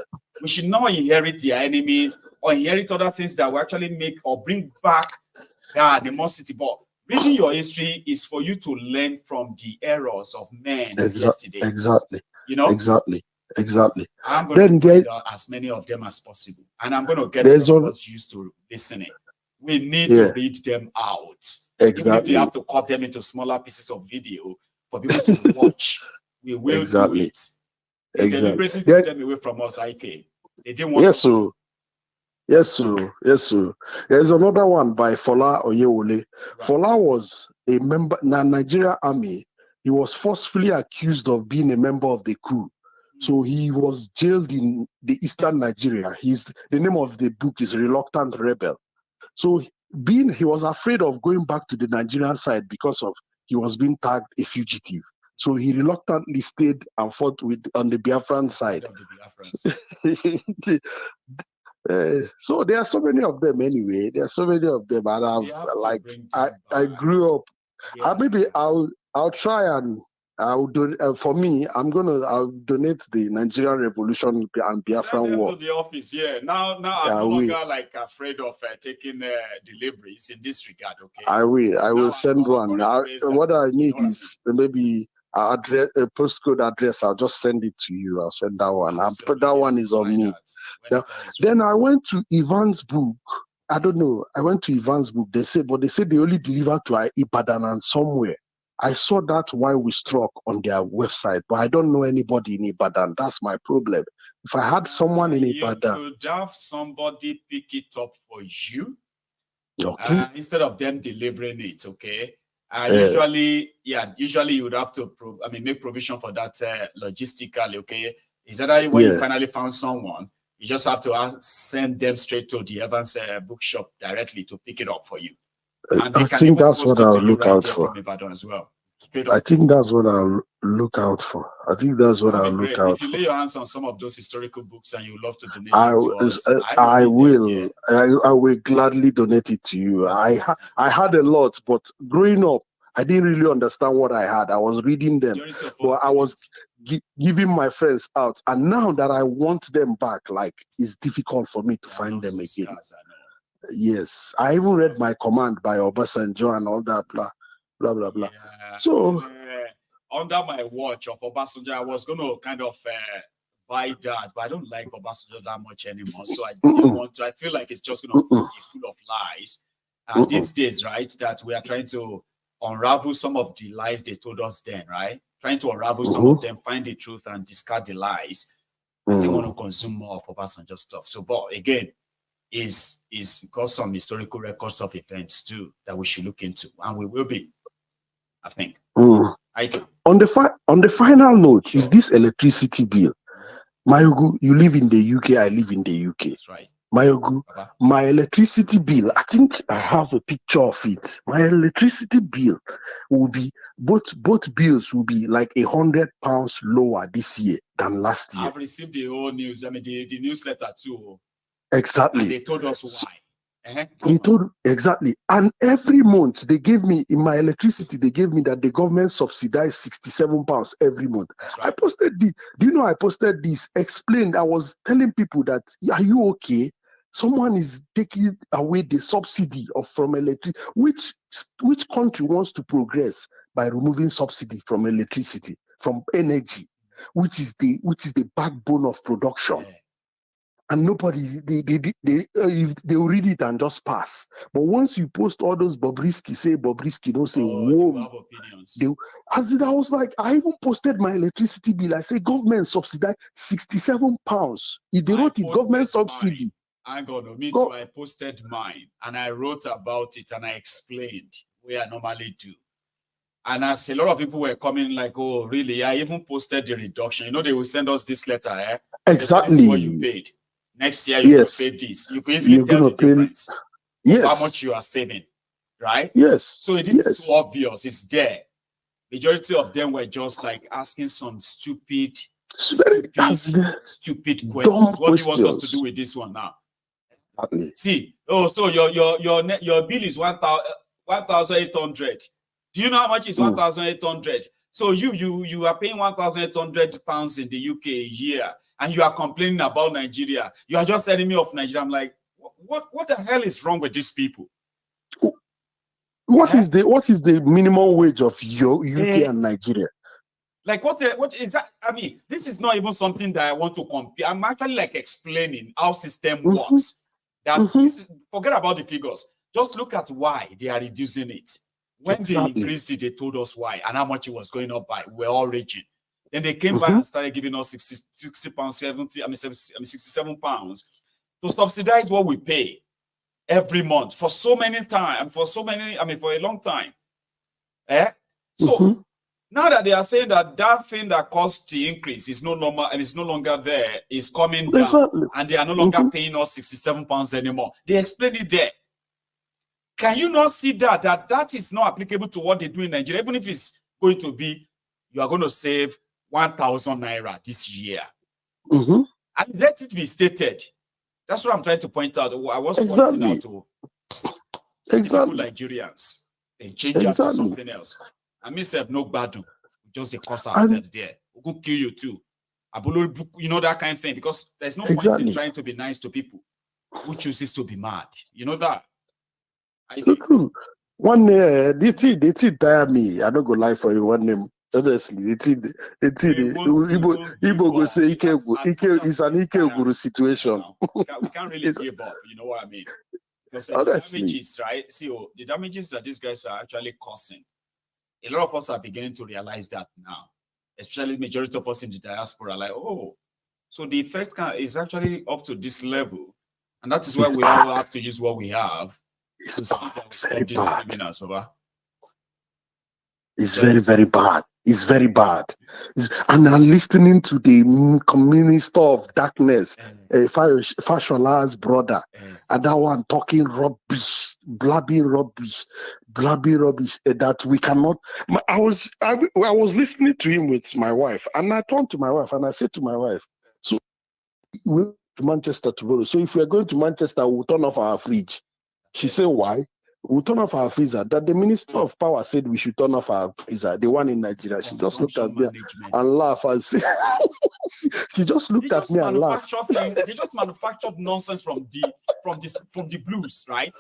We should not inherit their enemies or inherit other things that will actually make or bring back the animosity. But reading your history is for you to learn from the errors of men yesterday. Exactly. You know? Exactly. I'm going to find out as many of them as possible. And I'm going to get us used to listening. We need to read them out. Even if they have to cut them into smaller pieces of video for people to watch, we will do it. They deliberately took them away from us, IK. They didn't want to. Yes, sir. There's another one by Fola Oyewole. Right. Fola was a member in the Nigerian army. He was forcefully accused of being a member of the coup. So he was jailed in the eastern Nigeria. The name of the book is Reluctant Rebel. So he was afraid of going back to the Nigerian side because he was being tagged a fugitive. So he reluctantly stayed and fought on the Biafran side. So there are so many of them anyway. There are so many of them, and I grew up. Maybe I'll try and I'll do. For me, I'll donate the Nigerian Revolution and Biafran War to the office. Now I'm no longer like afraid of taking deliveries in this regard. Okay. I will send one. What I need is maybe a postcode address. I'll just send it to you. I'll send that one. That one is on me. Then I went to Ivan's book. I don't know. I went to Ivan's book. They said they only deliver to Ibadan and somewhere. I saw that Why We Struck on their website, but I don't know anybody in Ibadan. That's my problem. If I had someone in Ibadan, you could have somebody pick it up for you, okay, instead of them delivering it. Okay. Usually you would have to make provision for that logistically. Okay, is that when you finally found someone, you just have to send them straight to the Evans bookshop directly to pick it up for you. And I think that's what I'll look out for. As well. I think that's what I'll look out for. If you lay your hands on some of those historical books and you love to donate to us, I will gladly donate it to you. I had a lot, but growing up, I didn't really understand what I had. I was reading them, but I was giving my friends out. And now that I want them back, it's difficult for me to find them again. Yes, I even read My Command by Obasanjo and all that, blah, blah, blah, blah. Yeah. So, under my watch of Obasanjo, I was going to kind of buy that, but I don't like Obasanjo that much anymore. So I didn't want to. I feel like it's just going to be full of lies. And these days, right, that we are trying to unravel some of the lies they told us then, right? trying to unravel some of them, find the truth and discard the lies. And they want to consume more of Obasanjo stuff. So, but again, is got some historical records of events too that we should look into, and we will be, I think. On the final note, is this electricity bill? Mayogu, you live in the UK, I live in the UK. That's right. Mayogu, my electricity bill, I think I have a picture of it. My electricity bill will be, both bills will be like £100 lower this year than last year. I've received the whole news, I mean the newsletter too. Exactly. And they told us why. Exactly. And every month they gave me, in my electricity, they gave me that the government subsidized £67 every month. Right. I posted this. Do you know I posted this? Explained. I was telling people that, are you okay? Someone is taking away the subsidy from electricity. Which country wants to progress by removing subsidy from electricity, from energy, which is the backbone of production? Yeah. And nobody, they will read it and just pass. But once you post all those Bobrisky, don't say, whoa. I was like, I even posted my electricity bill. I say, government subsidize £67. If they wrote it, government subsidy. Hang on, me too, I posted mine. And I wrote about it and I explained where I normally do. And as a lot of people were coming like, oh, really? I even posted the reduction. You know, they will send us this letter, Exactly. This is what you paid. Next year, you will pay this. You can easily tell the difference of how much you are saving, right? Yes. So it is so obvious. It's there. Majority of them were just like asking some stupid questions. What do you want us to do with this one now? Exactly. See, so your bill is 1,800. Do you know how much is 1,800? So you are paying £1,800 in the UK a year. And you are complaining about Nigeria. You are just enemy of Nigeria. I'm like, what the hell is wrong with these people? What is the minimum wage of your UK and Nigeria? Like what is that? I mean, this is not even something that I want to compare. I'm actually like explaining how system works. Forget about the figures. Just look at why they are reducing it. When they increased it, they told us why and how much it was going up by. We're all raging. Then they came back and started giving us £67 to subsidize what we pay every month for so many times, for a long time. So now that they are saying that thing that caused the increase is no longer there, is coming down, and they are no longer paying us £67 anymore. They explain it there. Can you not see that is not applicable to what they do in Nigeria? Even if it's going to be, you are going to save 1,000 naira this year. And let it be stated. That's what I'm trying to point out. I was pointing out to typical Nigerians. They change it to something else. I mean, no badu. Just they cost ourselves there. We could kill you too. You know, that kind of thing. Because there's no point in trying to be nice to people who chooses to be mad. You know that? One they tire me. I don't go lie for you. One name. Honestly, Igbo go say Ike is an Ike Guru situation. We can't really give up, you know what I mean? Because the damages, right? See, the damages that these guys are actually causing, a lot of us are beginning to realize that now. Especially majority of us in the diaspora, like, oh, so the effect is actually up to this level. And that is why we all have to use what we have to see that we stop these criminals, over. It's very, very bad. It's very bad. And I'm listening to the Minister of Darkness, Fashola's brother, and that one talking rubbish, blabbing rubbish, that we cannot. I was listening to him with my wife, and I turned to my wife and I said to my wife, so we went to Manchester tomorrow. So if we are going to Manchester, we'll turn off our fridge. She said, why? We'll turn off our freezer. That the Minister of Power said we should turn off our freezer, the one in Nigeria. She just looked at me and laughed and said, she just looked at me and laughed. They just manufactured nonsense from the blues, right?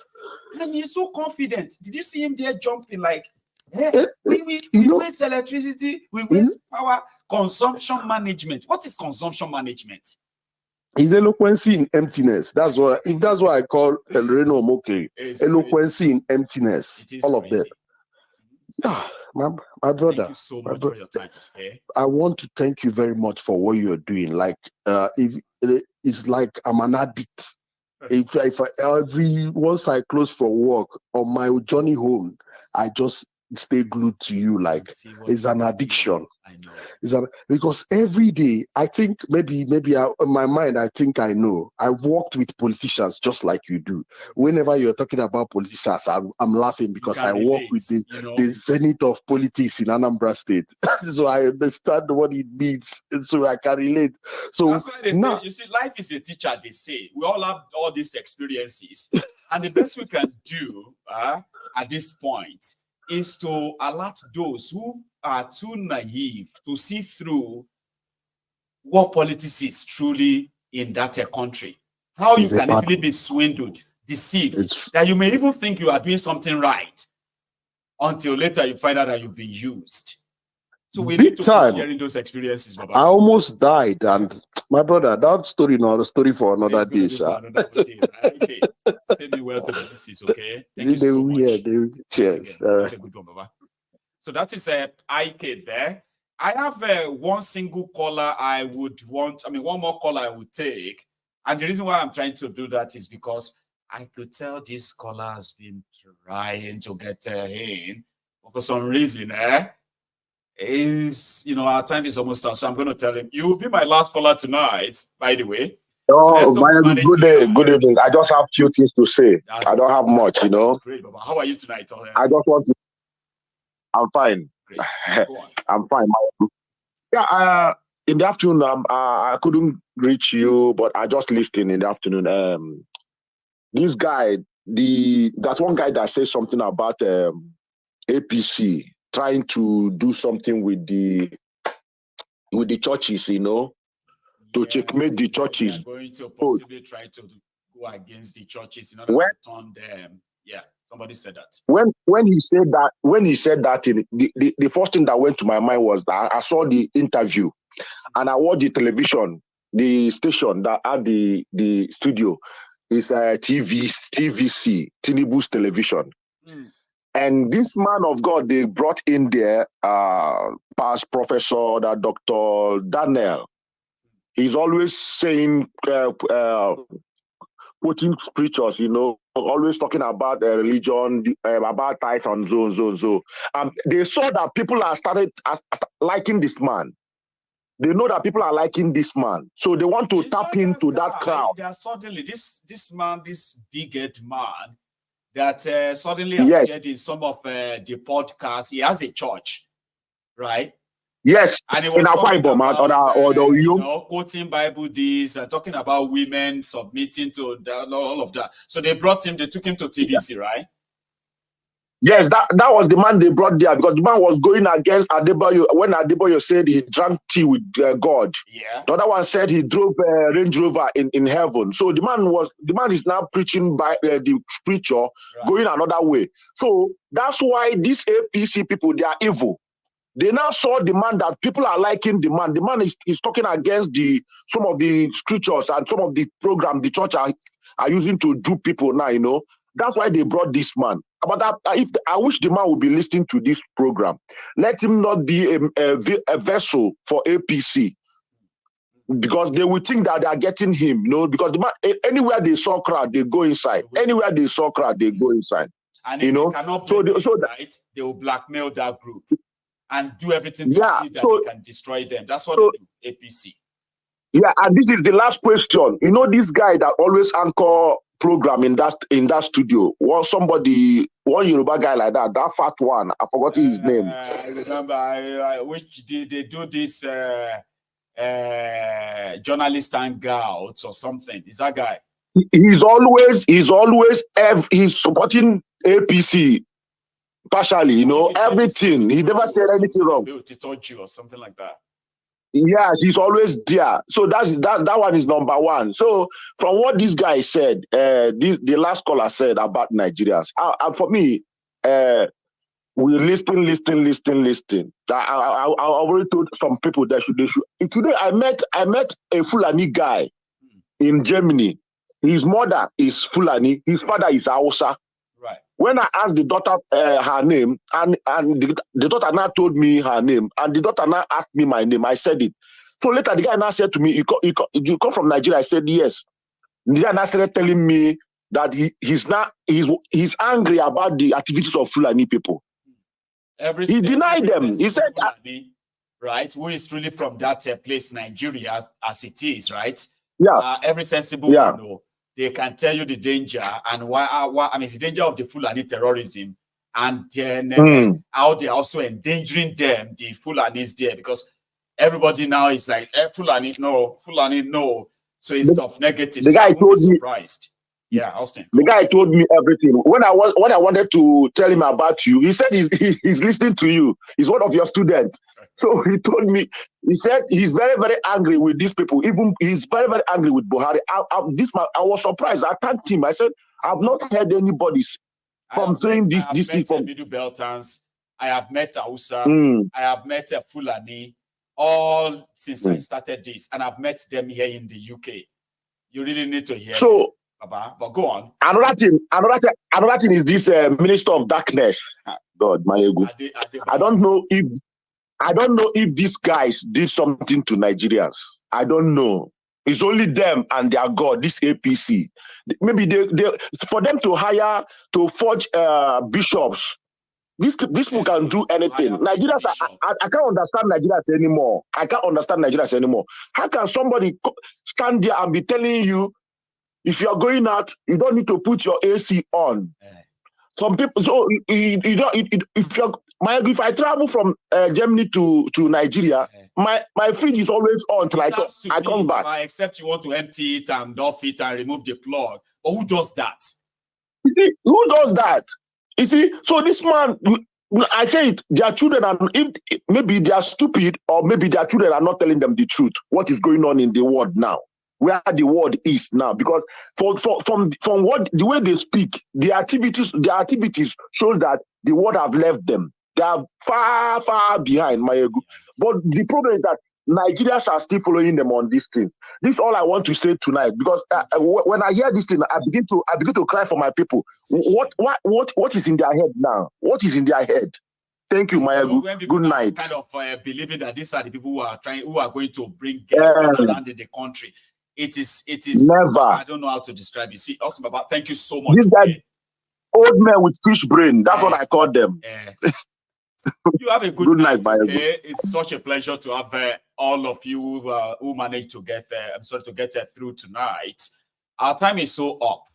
And he's so confident. Did you see him there jumping like, hey, we waste electricity, we waste power, consumption management. What is consumption management? His eloquency in emptiness. That's why I call El Reno Mokeri. Eloquency in emptiness. All of that. My brother. Thank you so much for your time. Okay. I want to thank you very much for what you're doing. Like, if it's like I'm an addict. Once I close for work on my journey home, I just stay glued to you. Like it's an addiction. I know. Because every day I think maybe in my mind I think I know. I've worked with politicians just like you do. Whenever you're talking about politicians, I'm laughing because I work with the zenith of politics in Anambra State, so I understand what it means, and so I can relate. So that's why they say, you see, life is a teacher. They say we all have all these experiences, and the best we can do at this point is to alert those who are too naive to see through what politics is truly in that country. How you can easily be swindled, deceived, that you may even think you are doing something right until later you find out that you've been used. So we need to keep hearing those experiences, Baba. I almost died, and my brother, that story not a story for another day, sir. Okay. Stay me well to the missus, okay? Thank you so much. Yeah, cheers. Have a good one, Baba. So that is IK there. I have one single caller I would want, one more caller I would take. And the reason why I'm trying to do that is because I could tell this caller has been trying to get in. For some reason, our time is almost done. So I'm going to tell him, you will be my last caller tonight, by the way. Oh, good evening. I just have few things to say. I don't have much, Great, Baba. How are you tonight? I just want to. I'm fine. I'm fine. Yeah. In the afternoon, I couldn't reach you, but I just listened in the afternoon. This guy, that's one guy that says something about APC trying to do something with the churches, to checkmate the churches. They're going to possibly try to go against the churches in order to turn them. Yeah, somebody said that. When he said that, the first thing that went to my mind was that I saw the interview, and I watched the television, the station that had the studio is TVC, Tinubu's television. And this man of God, they brought in there, past professor, Dr. Daniel. He's always saying, quoting scriptures, always talking about religion, about tithes and so. They saw that people are started liking this man. They know that people are liking this man, so they want to tap into that crowd. They are suddenly this man, this big-head man, that suddenly appeared in some of the podcasts. He has a church, right? Yes, and he was talking about, quoting Bible this and talking about women submitting to all of that. So they took him to TVC, right? Yes, that was the man they brought there, because the man was going against Adebayo when Adebayo said he drank tea with God. Yeah. The other one said he drove a Range Rover in heaven. So the man is now preaching by the preacher going another way. So that's why these APC people, they are evil. They now saw the man that people are liking the man. The man is talking against some of the scriptures and some of the program the church are using to do people now, That's why they brought this man. But I wish the man would be listening to this program. Let him not be a vessel for APC, because they will think that they are getting him. Because the man, anywhere they saw crowd, they go inside. Anywhere they saw crowd, they go inside. And if they cannot play they will blackmail that group and do everything to see that they can destroy them. That's what they do, APC. Yeah, and this is the last question. This guy that always anchor program in that studio, one Yoruba guy like that fat one, I forgot his name. I remember which they do this journalist hangouts or something. Is that guy? He's supporting APC partially, everything. He never said anything wrong. Or something like that. Yes, he's always there. So that one is number one. So from what this guy said, the last caller said about Nigerians, for me, we listen. I already told some people that they should. Today I met a Fulani guy in Germany. His mother is Fulani. His father is Hausa. Right. When I asked the daughter her name, and the daughter now told me her name, and the daughter now asked me my name, I said it. So later the guy now said to me, you come from Nigeria? I said yes. The guy now started telling me that he's angry about the activities of Fulani people. He denied them. He said, Fulani, right, who is truly from that place, Nigeria, as it is, right? Yeah. Every sensible one know, they can tell you the danger and the danger of the Fulani terrorism, and then how they're also endangering them, the Fulanis there, because everybody now is like, Fulani, no. So it's of negative. The guy told me, surprised. Yeah, Austin. The guy told me everything. When I wanted to tell him about you, he said he's listening to you. He's one of your students. So he told me, he said he's very, very angry with these people. Even he's very, very angry with Buhari. I was surprised. I thanked him. I said, I've not heard anybody from saying this. I have met Middle Beltans. I have met Hausa. I have met Fulani. All since I started this, and I've met them here in the UK. You really need to hear. So. But go on. Another thing is this Minister of Darkness. God, my ego. I don't know if these guys did something to Nigerians. I don't know. It's only them and their God, this APC. Maybe they for them to hire to forge bishops. These people can do anything. Nigerians, I can't understand Nigerians anymore. How can somebody stand there and be telling you, if you are going out, you don't need to put your AC on. Some people, so you don't. If I travel from Germany to Nigeria, my fridge is always on till I come back. Except you want to empty it and off it and remove the plug. But who does that? You see, who does that? You see, so this man, I say it, their children are, maybe they are stupid, or maybe their children are not telling them the truth. What is going on in the world now? Where the world is now, because from what the way they speak, their activities shows that the world have left them. They are far behind, my ego. But the problem is that Nigerians are still following them on these things. This is all I want to say tonight, because when I hear this thing, I begin to cry for my people. What is in their head now? What is in their head? Thank you, Maya. Good night. Kind of believing that these are the people who are going to bring land in the country. It is never. I don't know how to describe it. See, awesome, Baba. Thank you so much. This guy, old men with fish brain. That's what I call them. You have a good night. Okay? It's such a pleasure to have all of you who managed to get there. I'm sorry to get through tonight. Our time is so up,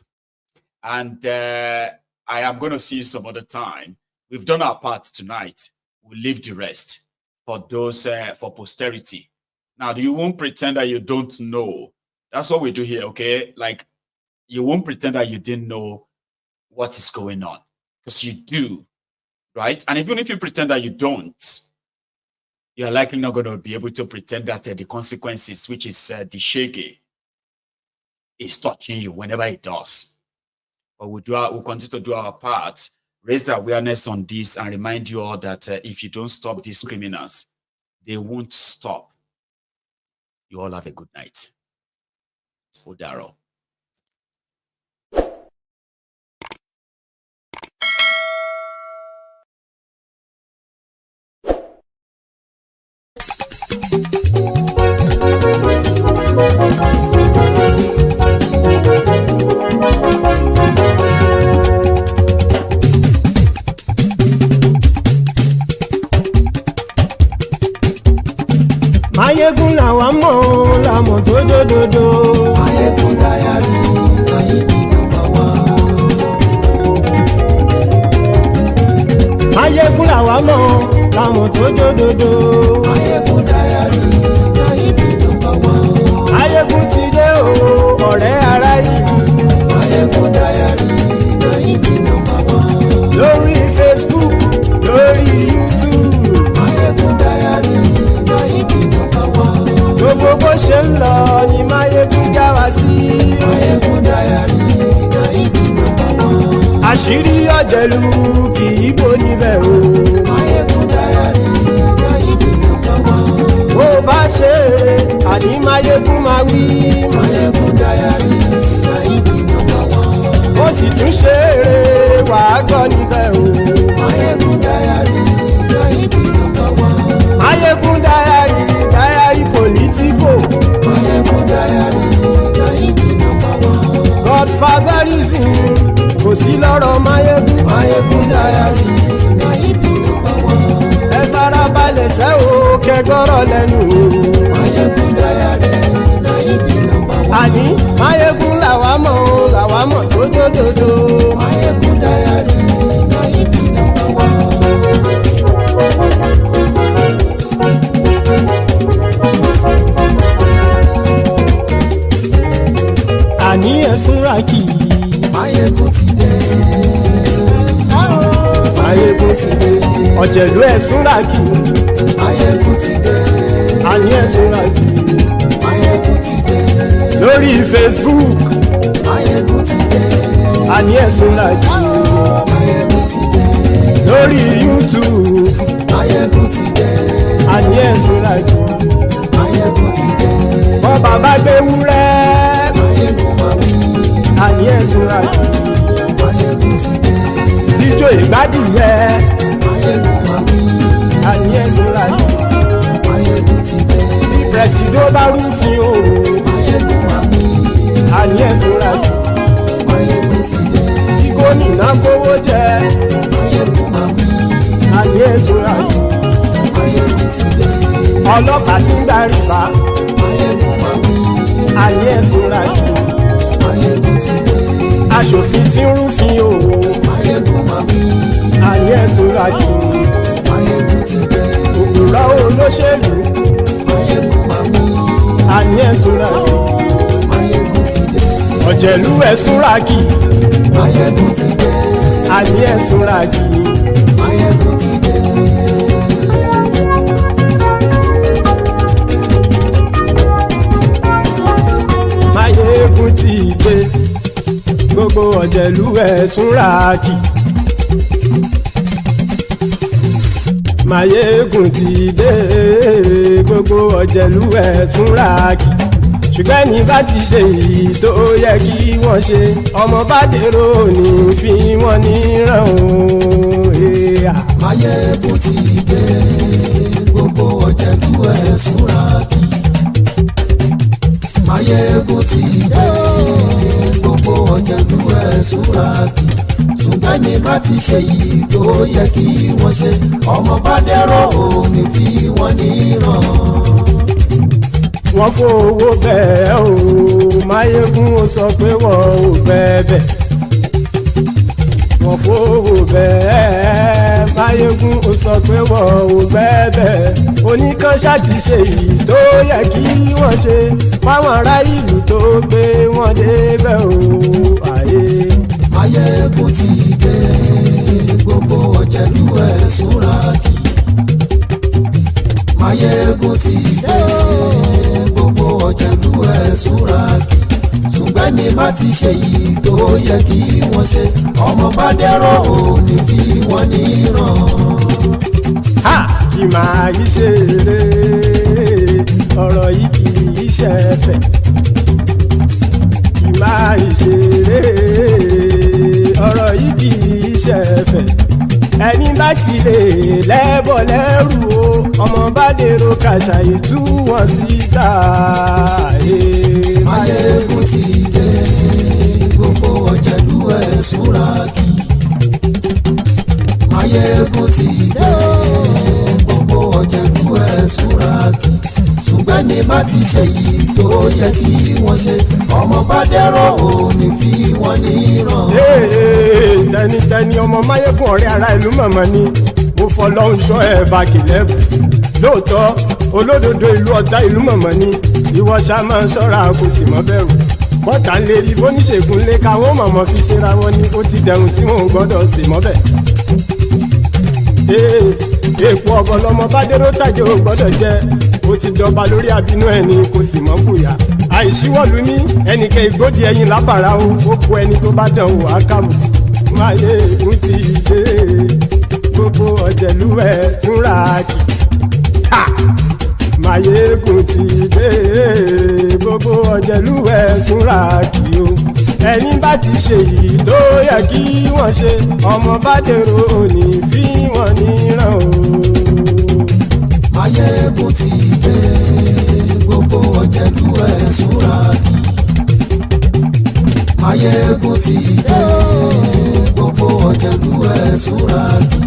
and I am going to see you some other time. We've done our part tonight. We'll leave the rest for those for posterity. Now, you won't pretend that you don't know. That's what we do here, okay? Like, you won't pretend that you didn't know what is going on, because you do, right? And even if you pretend that you don't, you're likely not going to be able to pretend that the consequences, which is the shege, is touching you whenever it does. But we'll continue to do our part, raise awareness on this, and remind you all that if you don't stop these criminals, they won't stop. You all have a good night. Odaro. Mayegun làwa mọ̀ làmọ̀ tó dòdòdò. Mayegun dayari Ayébi #1. Mayegun làwa mọ̀ làmọ̀ tó dòdòdò. Mayegun dayari Ayébi #1. Mayegun ti dé o ọ̀rẹ́ ara ìlú. Mayegun dayari Ayébi #1. Lórí Facebook, lórí YouTube. Mayegun dayari Ayébi #1. Gbogbo bó ṣe ń lọ ni Mayegun já wa sí. Mayegun dayari Ayébi #1. Àṣírí ọ̀jẹ̀lú kì í bò níbẹ̀ o. Mayegun dayari Ayébi #1. Bó bá ṣe eré àní Mayegun máa wí. Mayegun dayari Ayébi #1. Ó sì tún ṣe eré wàá gbọ́ níbẹ̀ o. Mayegun diary Nayibi #1. Mayegun diary politico. Mayegun diary Nayibi #1. Godfatherism kò sí lọ́rọ̀ Mayegun. Mayegun diary Nayibi #1. Ẹ farabalẹ̀ sẹ́ o kẹgọ́rọ̀ lẹ́nu o. Mayegun diary Nayibi #1. Àní Mayegun làwa mọ̀ tó dòdòdò. Mayegun diary Nayibi #1. Àní ẹ̀sùn ràkì. Mayegun ti dé. Mayegun ti dé. Ọ̀jẹ̀lú ẹ̀sùn ràkì. Mayegun ti dé. Àní ẹ̀sùn ràkì. Mayegun ti dé. Lórí Facebook. Mayegun ti dé. Àní ẹ̀sùn ràkì. Mayegun ti dé. Lórí YouTube. Mayegun ti dé. Àní ẹ̀sùn ràkì. Mayegun ti dé. Bọ́ bàbá gbé wúrẹ́. Mayegun máa wí. Àní ẹ̀sùn ràkì. Mayegun ti dé. Ijó ìgbádìyẹ. Mayegun máa wí. Àní ẹ̀sùn ràkì. Mayegun ti dé. Bí pẹ̀sìdó bá rúfin o. Mayegun máa wí. Àní ẹ̀sùn ràkì. Mayegun ti dé. Bí gómìnà gbówó jẹ. Mayegun máa wí. Àní ẹ̀sùn ràkì. Mayegun ti dé. Ọlọ́pàá tí ń darí bá. Mayegun máa wí. Àní ẹ̀sùn ràkì. Mayegun ti dé. Aṣòfin tí ń rúfin o. Mayegun máa wí. Àní ẹ̀sùn ràkì. Mayegun ti dé. Òpùrọ́ olóṣèlú. Mayegun máa wí. Àní ẹ̀sùn ràkì. Mayegun ti dé. Ọ̀jẹ̀lú ẹ̀sùn ràkì. Mayegun ti dé. Àní ẹ̀sùn ràkì. Mayegun ti dé. Mayegun ti dé. Gbogbo ọ̀jẹ̀lú ẹ̀sùn ràkì. Mayegun ti dé. Gbogbo ọ̀jẹ̀lú ẹ̀sùn ràkì. Ṣùgbọ́n ní bá ti ṣe èyí tó yẹ kí wọ́n ṣe, ọmọ bá dèrò ní fi wọ́n níran o. Mayegun ti dé. Gbogbo ọ̀jẹ̀lú ẹ̀sùn ràkì. Mayegun ti dé. Gbogbo ọ̀jẹ̀lú ẹ̀sùn ràkì. Ṣùgbọ́n ní bá ti ṣe èyí tó yẹ kí wọ́n ṣe, ọmọ bá dèrò ní fi wọ́n níran. Wọ́n fowó bẹ́ẹ̀ o. Mayegun ó sọ pé wọ́n ò fẹ́ bẹ̀. Wọ́n fowó bẹ́ẹ̀. Mayegun ó sọ pé wọ́n ò fẹ́ bẹ̀. Oníkanṣá ti ṣe èyí tó yẹ kí wọ́n ṣe fáwọn ará ìlú tó gbé wọn débẹ̀ o. Mayegun ti dé. Gbogbo ọ̀jẹ̀lú ẹ̀sùn ràkì. Mayegun ti dé. Gbogbo ọ̀jẹ̀lú ẹ̀sùn ràkì. Ṣùgbọ́n ní bá ti ṣe yìí tó yẹ kí wọ́n ṣe, ọmọ bá dẹ́rọ̀ ò ní fi wọ́n níran. Kì máa yí ṣe eré, ọ̀rọ̀ yìí kì í ṣe ẹ̀fẹ̀. Kì máa yí ṣe eré, ọ̀rọ̀ yìí kì í ṣe ẹ̀fẹ̀. Ẹni bá ti lè lẹ́bọ̀ lẹ́rù o, ọmọ bá dèrò kàṣàyè tú wọn síta. Mayegun ti dé. Gbogbo ọ̀jẹ̀lú ẹ̀sùn ràkì. Mayegun ti dé. Gbogbo ọ̀jẹ̀lú ẹ̀sùn ràkì. Ṣùgbọ́n ní bá ti ṣe yìí tó yẹ kí wọ́n ṣe, ọmọ bá dẹ́rọ̀ ò ní fi wọ́n níran. Tẹnitẹni ọmọ Mayegun ọ̀rẹ́ ara ìlú mọ̀mọ́ ni mo fọlọ́hún sọ ẹ̀ bá kìlẹ́bù. Lóòótọ́ olódodo ìlú ọ̀tá ìlú mọ̀mọ́ ni ìwọ ṣá máa ń ṣọ́ra kò sì mọ́ bẹ̀rù. Bọ́tà ń lè rí bóníṣègùn lé káwọn mọ̀mọ́ fi ṣera wọn ni ó ti dẹrùn tí wọn ò gbọ́dọ̀ sè mọ́bẹ̀. Èèpo ọ̀bọ lọmọ bá dérò tàjẹ́ ò gbọ́dọ̀ jẹ́, ó ti jọba lórí àbínú ẹni kò sì mọ́ bùyà. Àìsíwọ́lu ní ẹnìkẹ́ ìgbódì ẹyin lábàrá o, ó kó ẹni tó bá dán wò á kàmù. Mayegun ti dé. Gbogbo ọ̀jẹ̀lú ẹ̀sùn ràkì. Mayegun ti dé. Gbogbo ọ̀jẹ̀lú ẹ̀sùn ràkì o. ẹni bá ti ṣe yìí tó yẹ kí wọ́n ṣe ọmọ bá dèrò òní fi wọ́n níran o. Máyégún ti dé gbogbo ọ̀jẹ̀lú ẹ̀ súnra kí. Máyégún ti dé gbogbo ọ̀jẹ̀lú ẹ̀ súnra kí.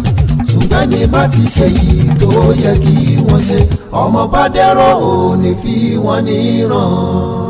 Ṣùgbọ́n ní bá ti ṣe yìí tó yẹ kí wọ́n ṣe ọmọ bá dèrò òní fi wọ́n níran.